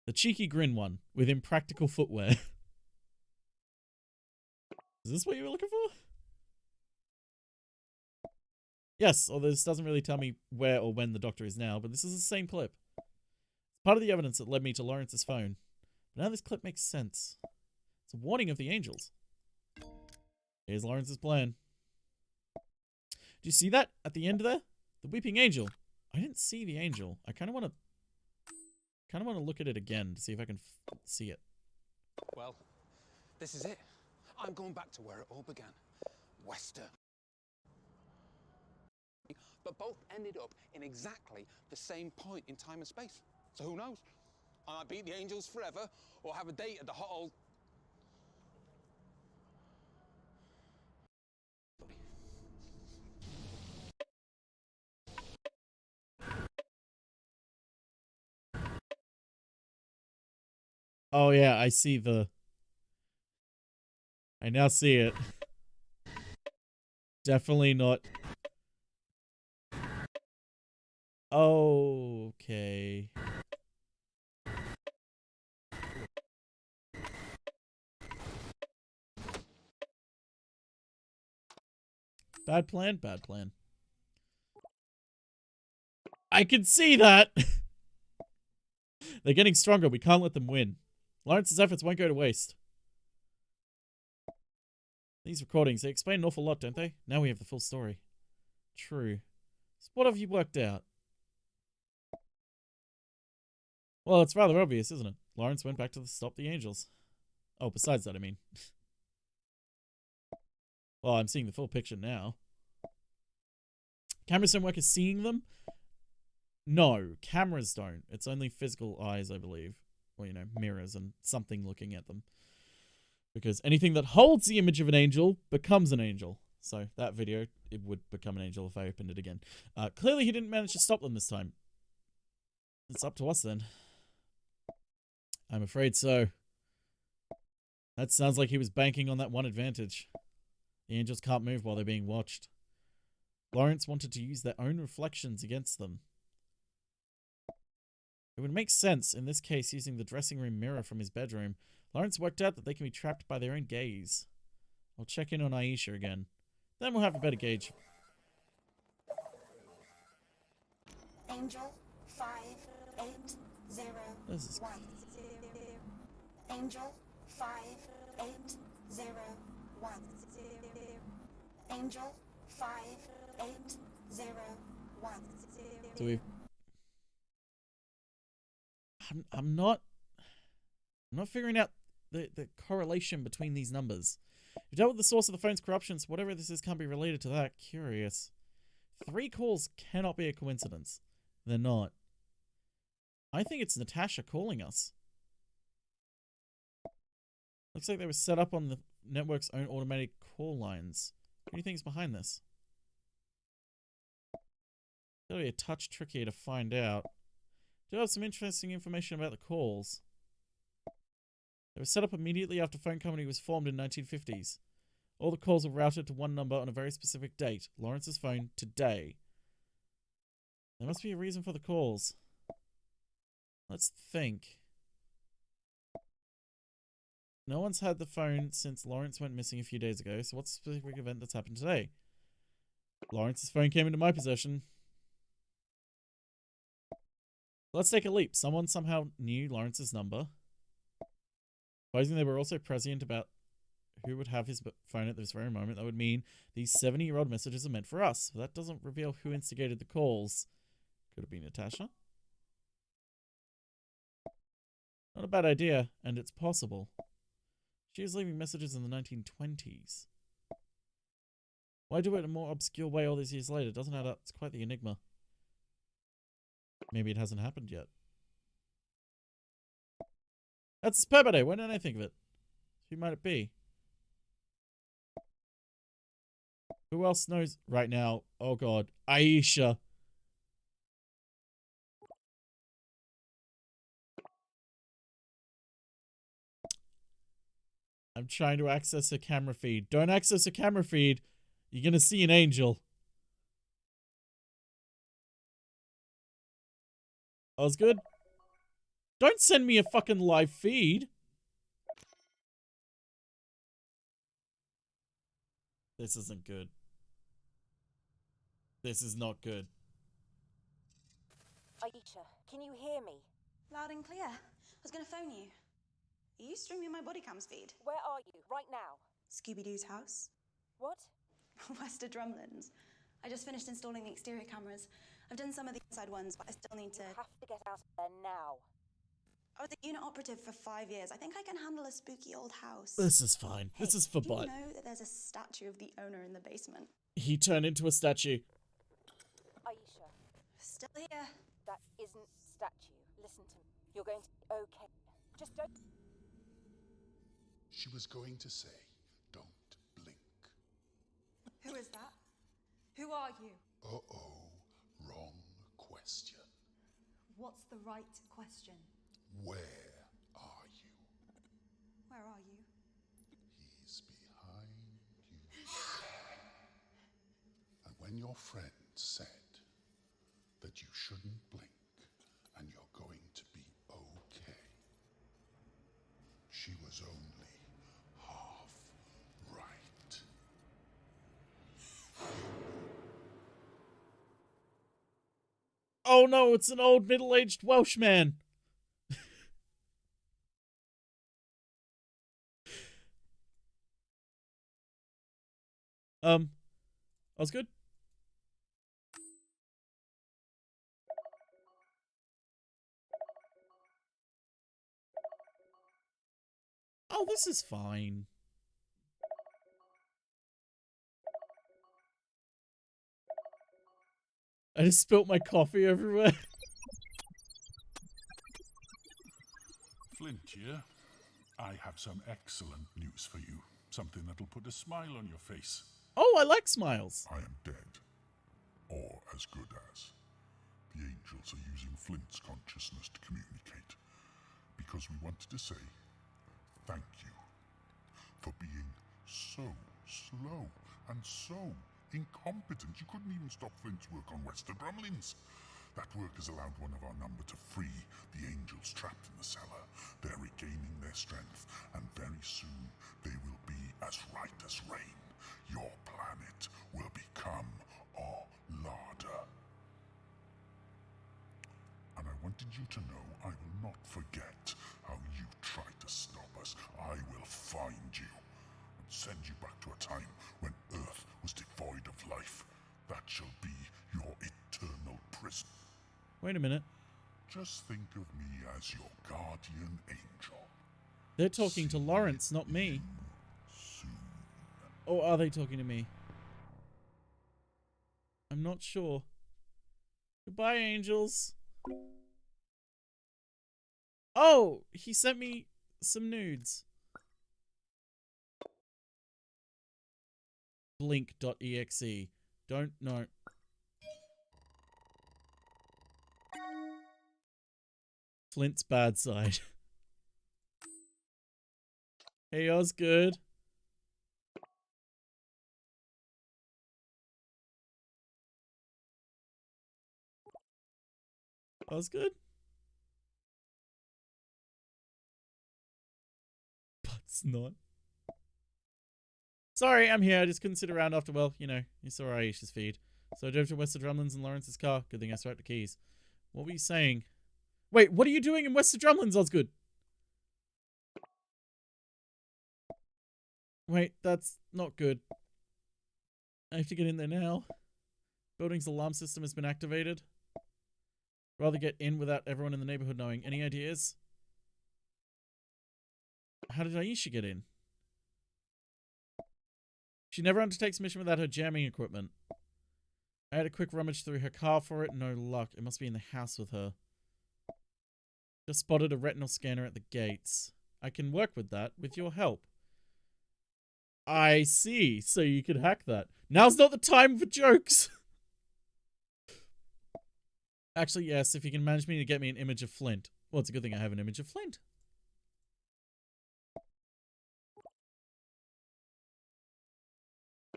The cheeky grin one with impractical footwear. Is this what you were looking for? Yes, although this doesn't really tell me where or when the doctor is now, but this is the same clip. It's part of the evidence that led me to Lawrence's phone. But now this clip makes sense. It's a warning of the angels. Here's Lawrence's plan. Do you see that at the end there? The weeping angel. I didn't see the angel. I kind of want to look at it again to see if I can see it. Well, this is it. I'm going back to where it all began. Wester. But both ended up in exactly the same point in time and space. So who knows? I might beat the angels forever or have a date at the hot old... Oh yeah, I see the... I now see it. Definitely not... Okay. Bad plan, bad plan. I can see that! They're getting stronger. We can't let them win. Lawrence's efforts won't go to waste. These recordings, they explain an awful lot, don't they? Now we have the full story. True. So what have you worked out? Well, it's rather obvious, isn't it? Lawrence went back to stop the angels. Oh, besides that, I mean. Well, I'm seeing the full picture now. Cameras don't work as seeing them? No, cameras don't. It's only physical eyes, I believe. Or, you know, mirrors and something looking at them. Because anything that holds the image of an angel becomes an angel. So, that video, it would become an angel if I opened it again. Clearly, he didn't manage to stop them this time. It's up to us, then. I'm afraid so. That sounds like he was banking on that one advantage. The angels can't move while they're being watched. Lawrence wanted to use their own reflections against them. It would make sense, in this case, using the dressing room mirror from his bedroom. Lawrence worked out that they can be trapped by their own gaze. I'll check in on Aisha again. Then we'll have a better gauge. Angel 5801. This is... Angel 5801. Angel 5801. So we've... I'm not figuring out the correlation between these numbers. You've dealt with the source of the phone's corruptions. Whatever this is can't be related to that. Curious. 3 calls cannot be a coincidence. They're not. I think it's Natasha calling us. Looks like they were set up on the network's own automatic call lines. What do you think is behind this? Gotta be a touch trickier to find out. Do have some interesting information about the calls. They were set up immediately after phone company was formed in 1950s. All the calls were routed to one number on a very specific date. Lawrence's phone today. There must be a reason for the calls. Let's think. No one's had the phone since Lawrence went missing a few days ago, so what's the specific event that's happened today? Lawrence's phone came into my possession. Let's take a leap. Someone somehow knew Lawrence's number. Supposing they were also prescient about who would have his phone at this very moment, that would mean these 70-year-old messages are meant for us. That doesn't reveal who instigated the calls. Could it be Natasha? Not a bad idea, and it's possible. She was leaving messages in the 1920s. Why do it in a more obscure way all these years later? It doesn't add up. It's quite the enigma. Maybe it hasn't happened yet. That's her birthday. Why didn't I think of it? Who might it be? Who else knows right now? Oh god. Aisha. I'm trying to access her camera feed. Don't access her camera feed. You're gonna see an angel. Osgood? Don't send me a fucking live feed. This isn't good. This is not good. Aisha, can you hear me? Loud and clear. I was gonna phone you. Are you streaming my body cams feed? Where are you, right now? Scooby-Doo's house. What? Wester Drumlands. I just finished installing the exterior cameras. I've done some of the inside ones, but I still need to... You have to get out of there now. I was a unit operative for 5 years. I think I can handle a spooky old house. This is fine. This is for do you butt. know that there's a statue of the owner in the basement? He turned into a statue. Aisha. Still here. That isn't statue. Listen to me. You're going to be okay. Just don't... She was going to say, don't blink. Who is that? Who are you? Uh-oh, wrong question. What's the right question? Where are you? Where are you? He's behind you. And when your friend said that you shouldn't blink and you're going to be okay, she was only half right. Oh no, it's an old middle-aged Welsh man. Osgood? Oh, this is fine. I just spilt my coffee everywhere. Flint here. I have some excellent news for you. Something that'll put a smile on your face. Oh, I like smiles. I am dead. Or as good as. The angels are using Flint's consciousness to communicate. Because we wanted to say thank you for being so slow and so incompetent. You couldn't even stop Flint's work on Wester Drumlins. That work has allowed one of our number to free the angels trapped in the cellar. They're regaining their strength, and very soon they will be as right as rain. Your planet will become our larder. And I wanted you to know I will not forget how you tried to stop us. I will find you and send you back to a time when Earth was devoid of life. That shall be your eternal prison. Wait a minute. Just think of me as your guardian angel. They're talking to Lawrence, not me. Or are they talking to me? I'm not sure. Goodbye, angels. Oh, he sent me some nudes. Blink.exe. Don't know. Flint's bad side. Hey, Osgood. Osgood? But it's not. Sorry, I'm here. I just couldn't sit around after, well, you know, you saw Aisha's feed. So I drove to Wester Drumlins in Lawrence's car. Good thing I swiped the keys. What were you saying? Wait, what are you doing in Wester Drumlins, Osgood? Wait, that's not good. I have to get in there now. Building's alarm system has been activated. Rather get in without everyone in the neighborhood knowing. Any ideas? How did Aisha get in? She never undertakes a mission without her jamming equipment. I had a quick rummage through her car for it. No luck. It must be in the house with her. Just spotted a retinal scanner at the gates. I can work with that with your help. I see. So you can hack that. Now's not the time for jokes. Actually, yes, if you can manage me to get me an image of Flint. Well, it's a good thing I have an image of Flint.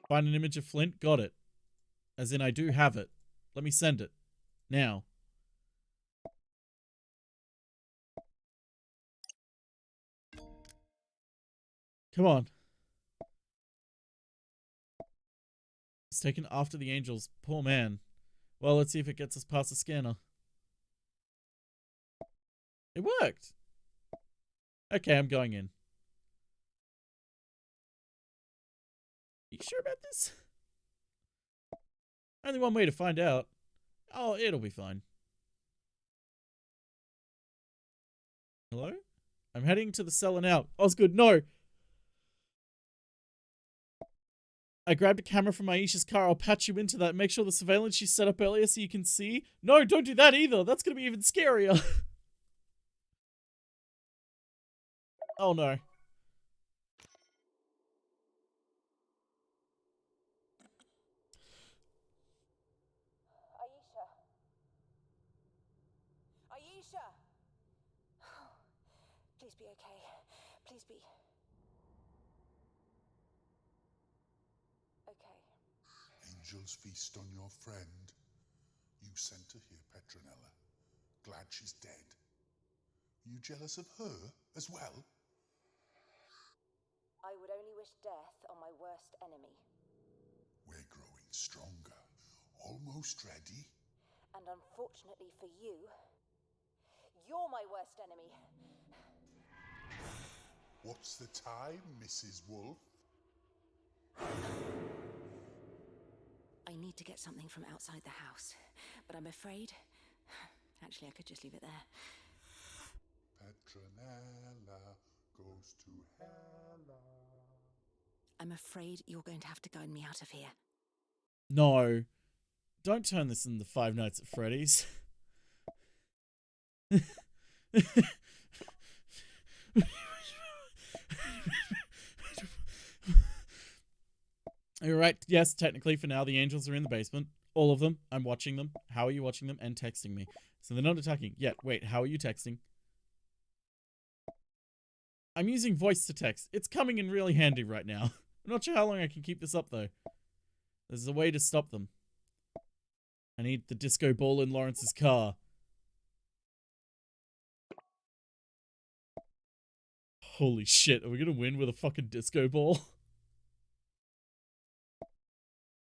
Find an image of Flint? Got it. As in, I do have it. Let me send it. Now. Come on. It's taken after the angels. Poor man. Well, let's see if it gets us past the scanner. It worked. Okay, I'm going in. You sure about this? Only one way to find out. Oh, it'll be fine. Hello? I'm heading to the cellar now. Osgood, no! I grabbed a camera from Aisha's car. I'll patch you into that. Make sure the surveillance she set up earlier so you can see. No, don't do that either. That's going to be even scarier. Oh no. Aisha! Please be okay. Please be. Okay. Angels feast on your friend. You sent her here, Petronella. Glad she's dead. You jealous of her as well? I would only wish death on my worst enemy. We're growing stronger. Almost ready. And unfortunately for you, you're my worst enemy. What's the time, Mrs. Wolf? I need to get something from outside the house, but I'm afraid... Actually, I could just leave it there. Petronella goes to hell. I'm afraid you're going to have to guide me out of here. No. Don't turn this into Five Nights at Freddy's. You're right. Yes, technically for now the angels are in the basement. All of them. I'm watching them. How are you watching them? And texting me. So they're not attacking. Yet, wait, how are you texting? I'm using voice to text. It's coming in really handy right now. I'm not sure how long I can keep this up though. There's a way to stop them. I need the disco ball in Lawrence's car. Holy shit, are we gonna win with a fucking disco ball?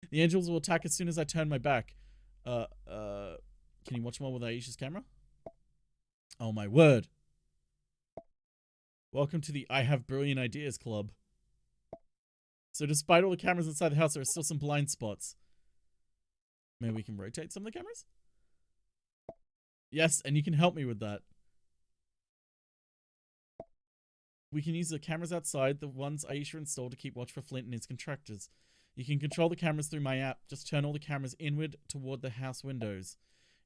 The angels will attack as soon as I turn my back. Can you watch more with Aisha's camera? Oh my word. Welcome to the I Have Brilliant Ideas Club. So despite all the cameras inside the house, there are still some blind spots. Maybe we can rotate some of the cameras? Yes, and you can help me with that. We can use the cameras outside, the ones Aisha installed to keep watch for Flint and his contractors. You can control the cameras through my app. Just turn all the cameras inward toward the house windows.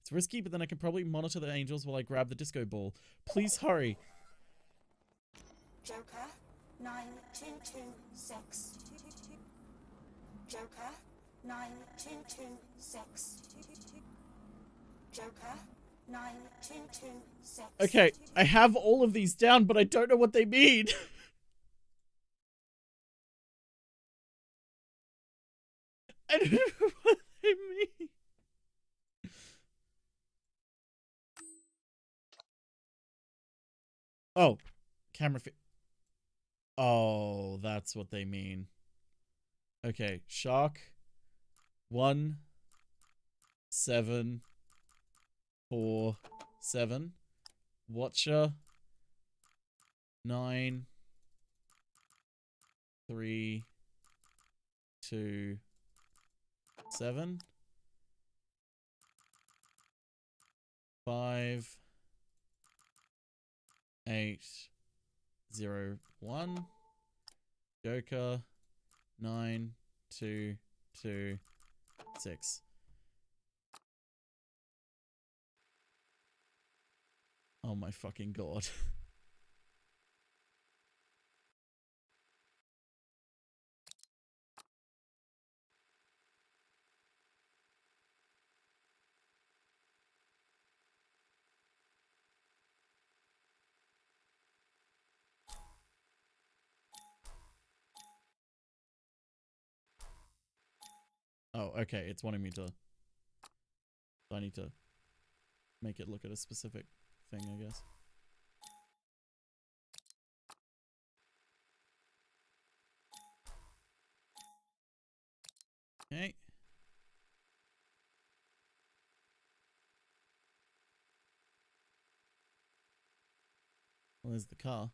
It's risky, but then I can probably monitor the angels while I grab the disco ball. Please hurry. Joker 9226. Joker 9226. Joker 9226. Okay, I have all of these down, but I don't know what they mean. I don't know what they mean. Oh, camera oh, that's what they mean. Okay, shark 1 7 4 7, watcher 9 3 2 7 5 8 0 1, Joker 9 2 2 6. Oh my fucking god. Oh, okay, it's wanting me to... I need to make it look at a specific thing, I guess. Okay. Well, there's the car.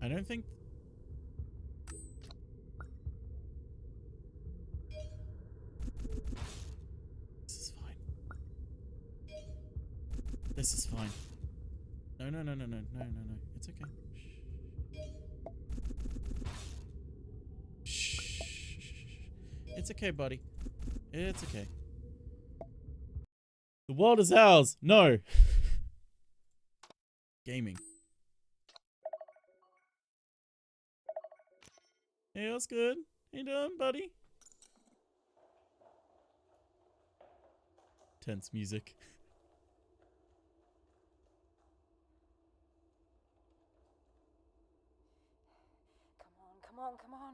I don't think... This is fine. This is fine. No, no, no, no, no, no, no, no. It's okay. Shh. It's okay, buddy. It's okay. The world is ours. No. Gaming. Hey, what's good? How you doing, buddy? Tense music. Come on, come on.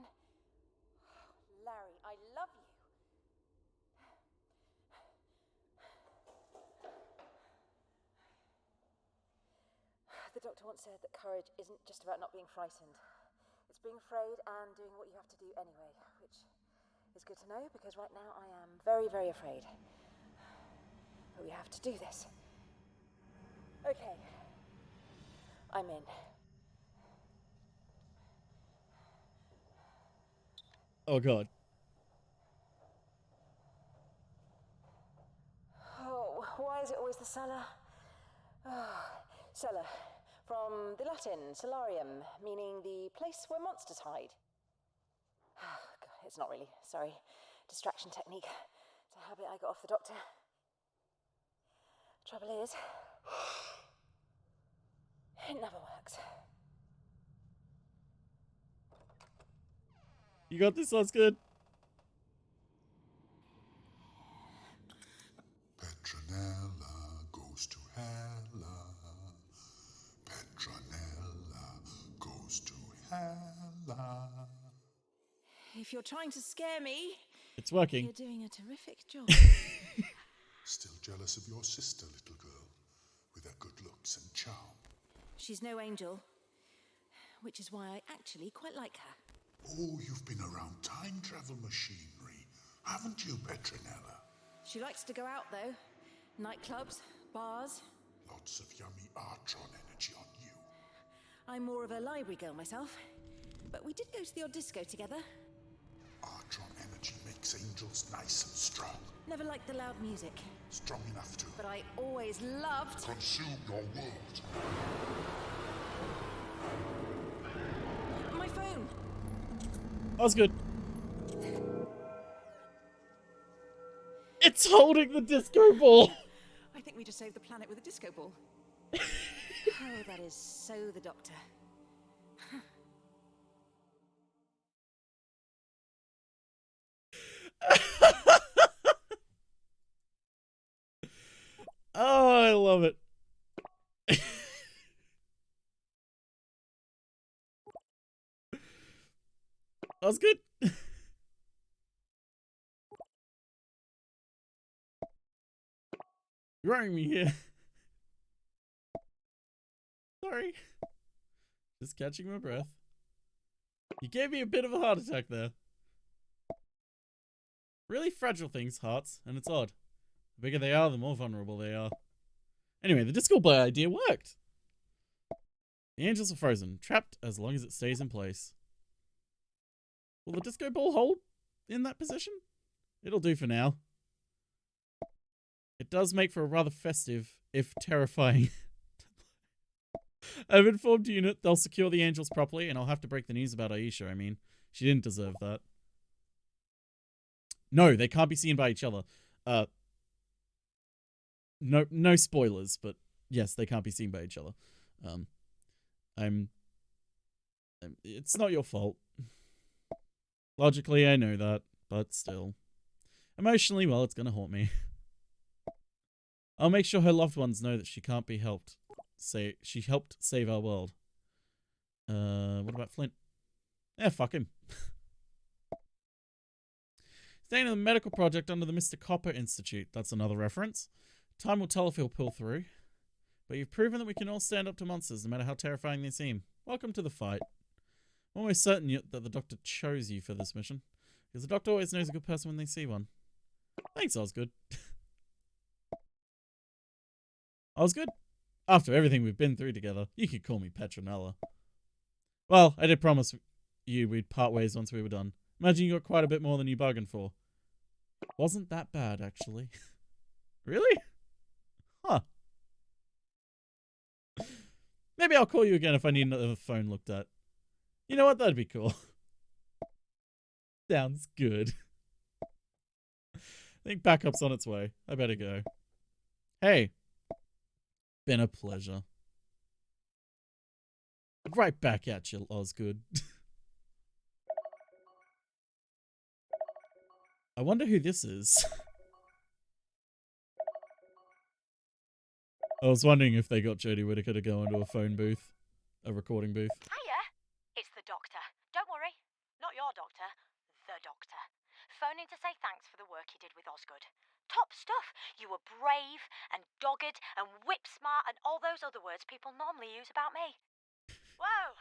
Larry, I love you. The doctor once said that courage isn't just about not being frightened. It's being afraid and doing what you have to do anyway, which is good to know because right now I am very, very afraid. But we have to do this. Okay. I'm in. Oh god. Oh, why is it always the cellar? Oh, cellar. From the Latin, solarium, meaning the place where monsters hide. God, it's not really, sorry. Distraction technique. It's a habit I got off the doctor. Trouble is, it never works. You got this, that's good. Petronella goes to Hella. Petronella goes to Hella. If you're trying to scare me, It's working. you're doing a terrific job. Still jealous of your sister, little girl, with her good looks and charm. She's no angel, which is why I actually quite like her. Oh, you've been around time travel machinery, haven't you, Petronella? She likes to go out, though. Nightclubs, bars. Lots of yummy Artron energy on you. I'm more of a library girl myself. But we did go to the odd disco together. Artron energy makes angels nice and strong. Never liked the loud music. Strong enough to But I always loved... consume your world. My phone! That's good. It's holding the disco ball. I think we just saved the planet with a disco ball. Oh, that is so the doctor. Oh, I love it. That's good. You're running me here. Sorry. Just catching my breath. You gave me a bit of a heart attack there. Really fragile things, hearts, and it's odd. The bigger they are, the more vulnerable they are. Anyway, the disco ball idea worked. The angels are frozen, trapped as long as it stays in place. Will the disco ball hold in that position? It'll do for now. It does make for a rather festive, if terrifying. I've informed Unit they'll secure the angels properly, and I'll have to break the news about Aisha, I mean. She didn't deserve that. No, they can't be seen by each other. No spoilers, but yes, they can't be seen by each other. It's not your fault. Logically, I know that, but still. Emotionally, well, it's gonna haunt me. I'll make sure her loved ones know that she can't be helped. She helped save our world. What about Flint? Yeah, fuck him. Staying in the medical project under the Mr. Copper Institute. That's another reference. Time will tell if he'll pull through. But you've proven that we can all stand up to monsters, no matter how terrifying they seem. Welcome to the fight. I'm almost certain that the Doctor chose you for this mission. Because the Doctor always knows a good person when they see one. Thanks, Osgood. Osgood? After everything we've been through together, you could call me Petronella. Well, I did promise you we'd part ways once we were done. Imagine you got quite a bit more than you bargained for. Wasn't that bad, actually. Really? Huh. Maybe I'll call you again if I need another phone looked at. You know what? That'd be cool. Sounds good. I think backup's on its way. I better go. Hey. Been a pleasure. Right back at you, Osgood. I wonder who this is. I was wondering if they got Jodie Whittaker to go into a phone booth. A recording booth. Hiya, it's the Doctor. Don't worry, not your doctor, the Doctor. Phoning to say thanks for the work you did with Osgood. Top stuff. You were brave and dogged and whip smart and all those other words people normally use about me. Whoa,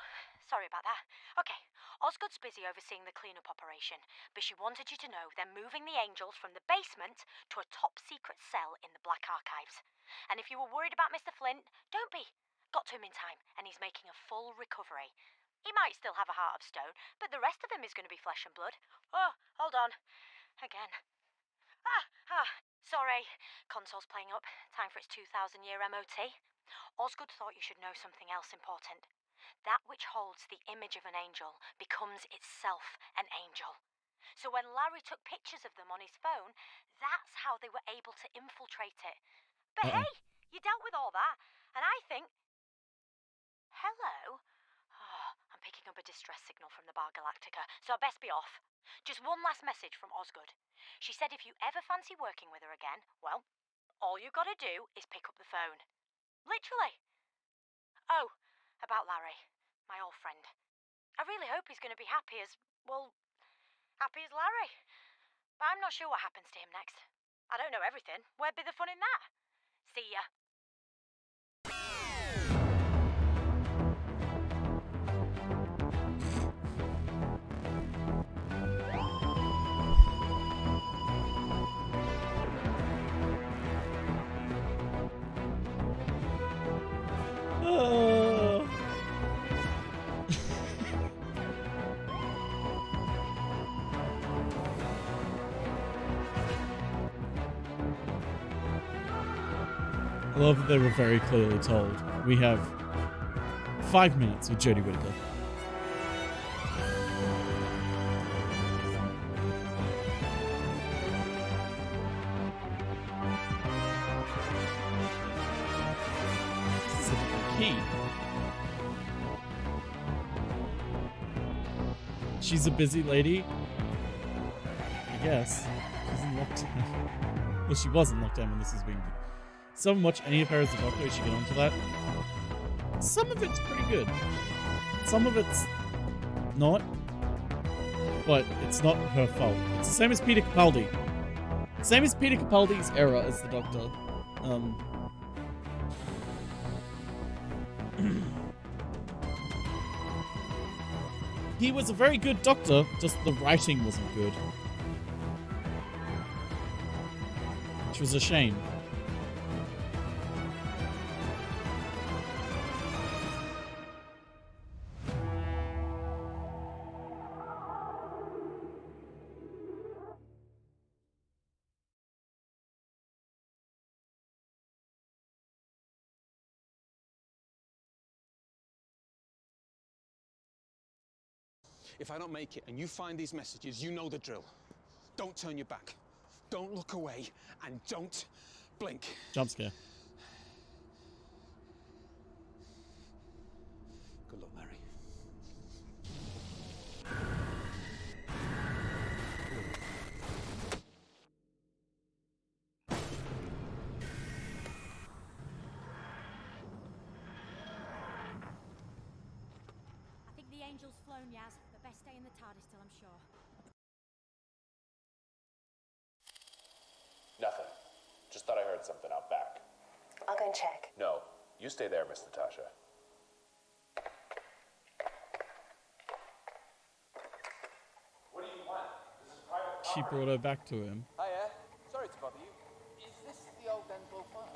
sorry about that. Okay, Osgood's busy overseeing the cleanup operation, but she wanted you to know they're moving the Angels from the basement to a top-secret cell in the Black Archives. And if you were worried about Mr. Flint, don't be. Got to him in time, and he's making a full recovery. He might still have a heart of stone, but the rest of him is going to be flesh and blood. Oh, hold on. Again. Sorry. Console's playing up. Time for its 2,000-year MOT. Osgood thought you should know something else important. That which holds the image of an angel becomes itself an angel. So when Larry took pictures of them on his phone, that's how they were able to infiltrate it. But hey, you dealt with all that, and I think... Hello? Oh, I'm picking up a distress signal from the Bar Galactica, so I best be off. Just one last message from Osgood. She said if you ever fancy working with her again, well, all you gotta do is pick up the phone. Literally. Oh, about Larry, my old friend. I really hope he's gonna be happy as, well, happy as Larry. But I'm not sure what happens to him next. I don't know everything. Where'd be the fun in that? See ya. I love that they were very clearly told. We have 5 minutes with Jodie Whittaker. This is a different key. She's a busy lady. I guess. She's in lockdown. Well, she was in lockdown when this was being... Someone watch any of her as a Doctor, we should get onto that. Some of it's pretty good. Some of it's not. But it's not her fault. It's the same as Peter Capaldi. Same as Peter Capaldi's era as the Doctor. He was a very good Doctor, just the writing wasn't good. Which was a shame. If I don't make it and you find these messages, you know the drill. Don't turn your back. Don't look away, and don't blink. Jump scare. Good luck, Larry. I think the Angel's flown, Yaz. The best day in the TARDIS till I'm sure. Nothing. Just thought I heard something out back. I'll go and check. No, you stay there, Miss Natasha. What do you want? This is private She brought her back to him. Hiya. Sorry to bother you. Is this the old dental farm?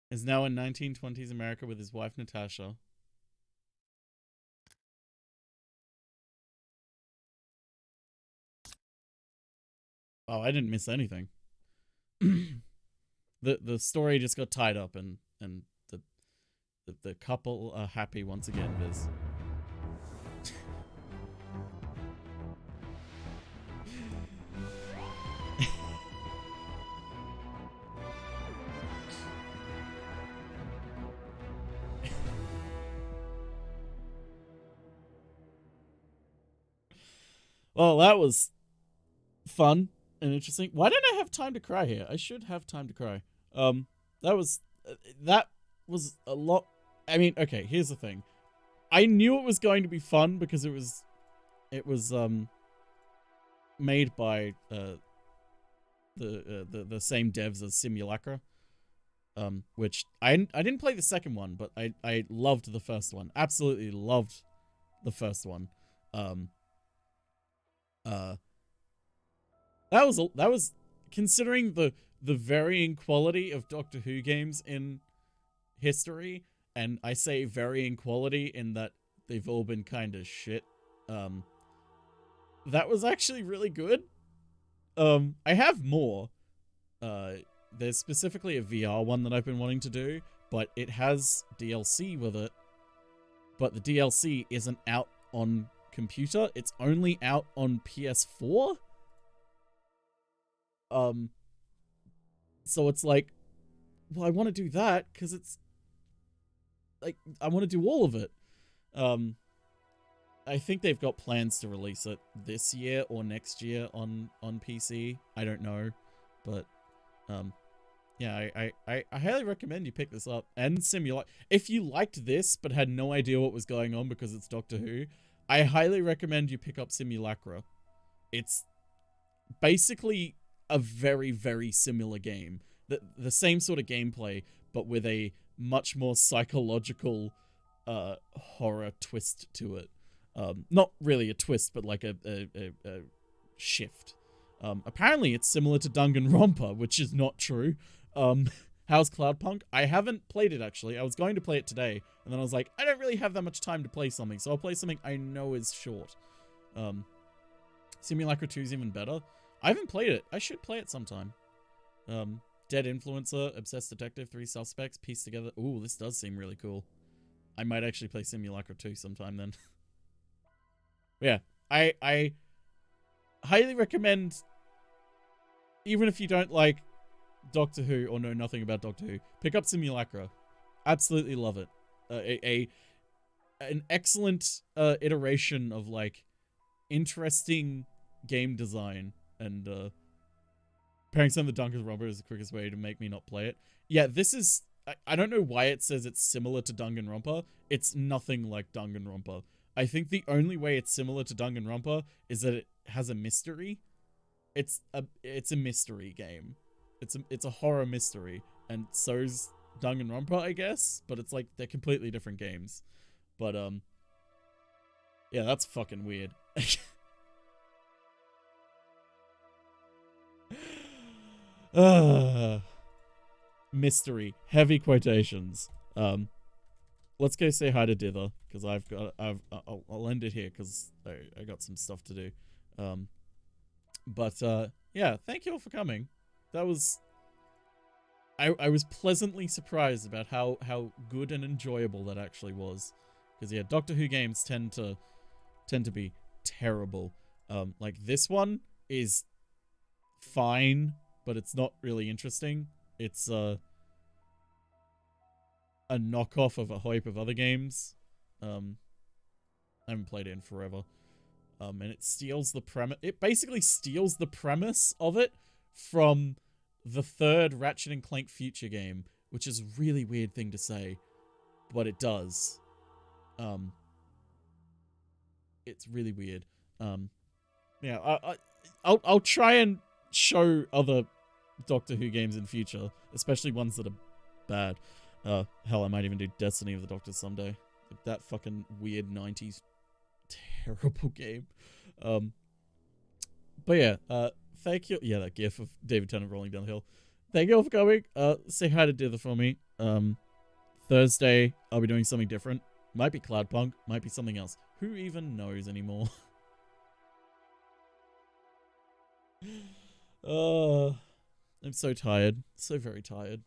Is now in 1920s America with his wife Natasha. Oh, I didn't miss anything. The story just got tied up and the couple are happy once again, Viz. Well, that was fun and interesting. Why don't I have time to cry here? I should have time to cry. That was a lot. I mean, okay, here's the thing. I knew it was going to be fun because it was made by the same devs as Simulacra. Which I didn't play the second one, but I loved the first one. Absolutely loved the first one. That was considering the varying quality of Doctor Who games in history, and I say varying quality in that they've all been kind of shit. That was actually really good. I have more. There's specifically a VR one that I've been wanting to do, but it has DLC with it. But the DLC isn't out on computer. It's only out on PS4. So it's like, well, I want to do that because it's like I want to do all of it. I think they've got plans to release it this year or next year on PC. I don't know, but yeah, I highly recommend you pick this up and simulate. If you liked this but had no idea what was going on because it's Doctor Who, I highly recommend you pick up Simulacra. It's basically a very, very similar game. The same sort of gameplay, but with a much more psychological horror twist to it. Not really a twist, but like a shift. Apparently it's similar to Danganronpa, which is not true. How's Cloudpunk? I haven't played it, actually. I was going to play it today, and then I was like, I don't really have that much time to play something, so I'll play something I know is short. Simulacra 2 is even better. I haven't played it. I should play it sometime. Dead Influencer, Obsessed Detective, 3 Suspects, pieced together. Ooh, this does seem really cool. I might actually play Simulacra 2 sometime then. Yeah, I highly recommend, even if you don't like Doctor Who or know nothing about Doctor Who, pick up Simulacra. Absolutely love it. An excellent iteration of like interesting game design, and pairing some of the Danganronpa is the quickest way to make me not play it. Yeah, this is, I don't know why it says it's similar to Danganronpa. It's nothing like Danganronpa. I think the only way it's similar to Danganronpa is that it has a mystery. It's a mystery game. It's a horror mystery, and so's Danganronpa, I guess. But it's like they're completely different games. But yeah, that's fucking weird. Mystery, heavy quotations. Let's go say hi to Dither, because I'll end it here because I got some stuff to do. But yeah, thank you all for coming. That was I was pleasantly surprised about how good and enjoyable that actually was. Because yeah, Doctor Who games tend to be terrible. Like this one is fine, but it's not really interesting. It's a knockoff of a hype of other games. I haven't played it in forever. And it steals the premise. It basically steals the premise of it from the third Ratchet and Clank Future game, which is a really weird thing to say, but it does. It's really weird. Yeah, I'll try and show other Doctor Who games in future, especially ones that are bad. Hell, I might even do Destiny of the Doctors someday. Like that fucking weird 90s terrible game. But yeah, thank you. Yeah, that gif of David Tennant rolling down the hill. Thank you all for coming. Say hi to Dither for me. Thursday, I'll be doing something different. Might be Cloudpunk, might be something else. Who even knows anymore? I'm so tired. So very tired.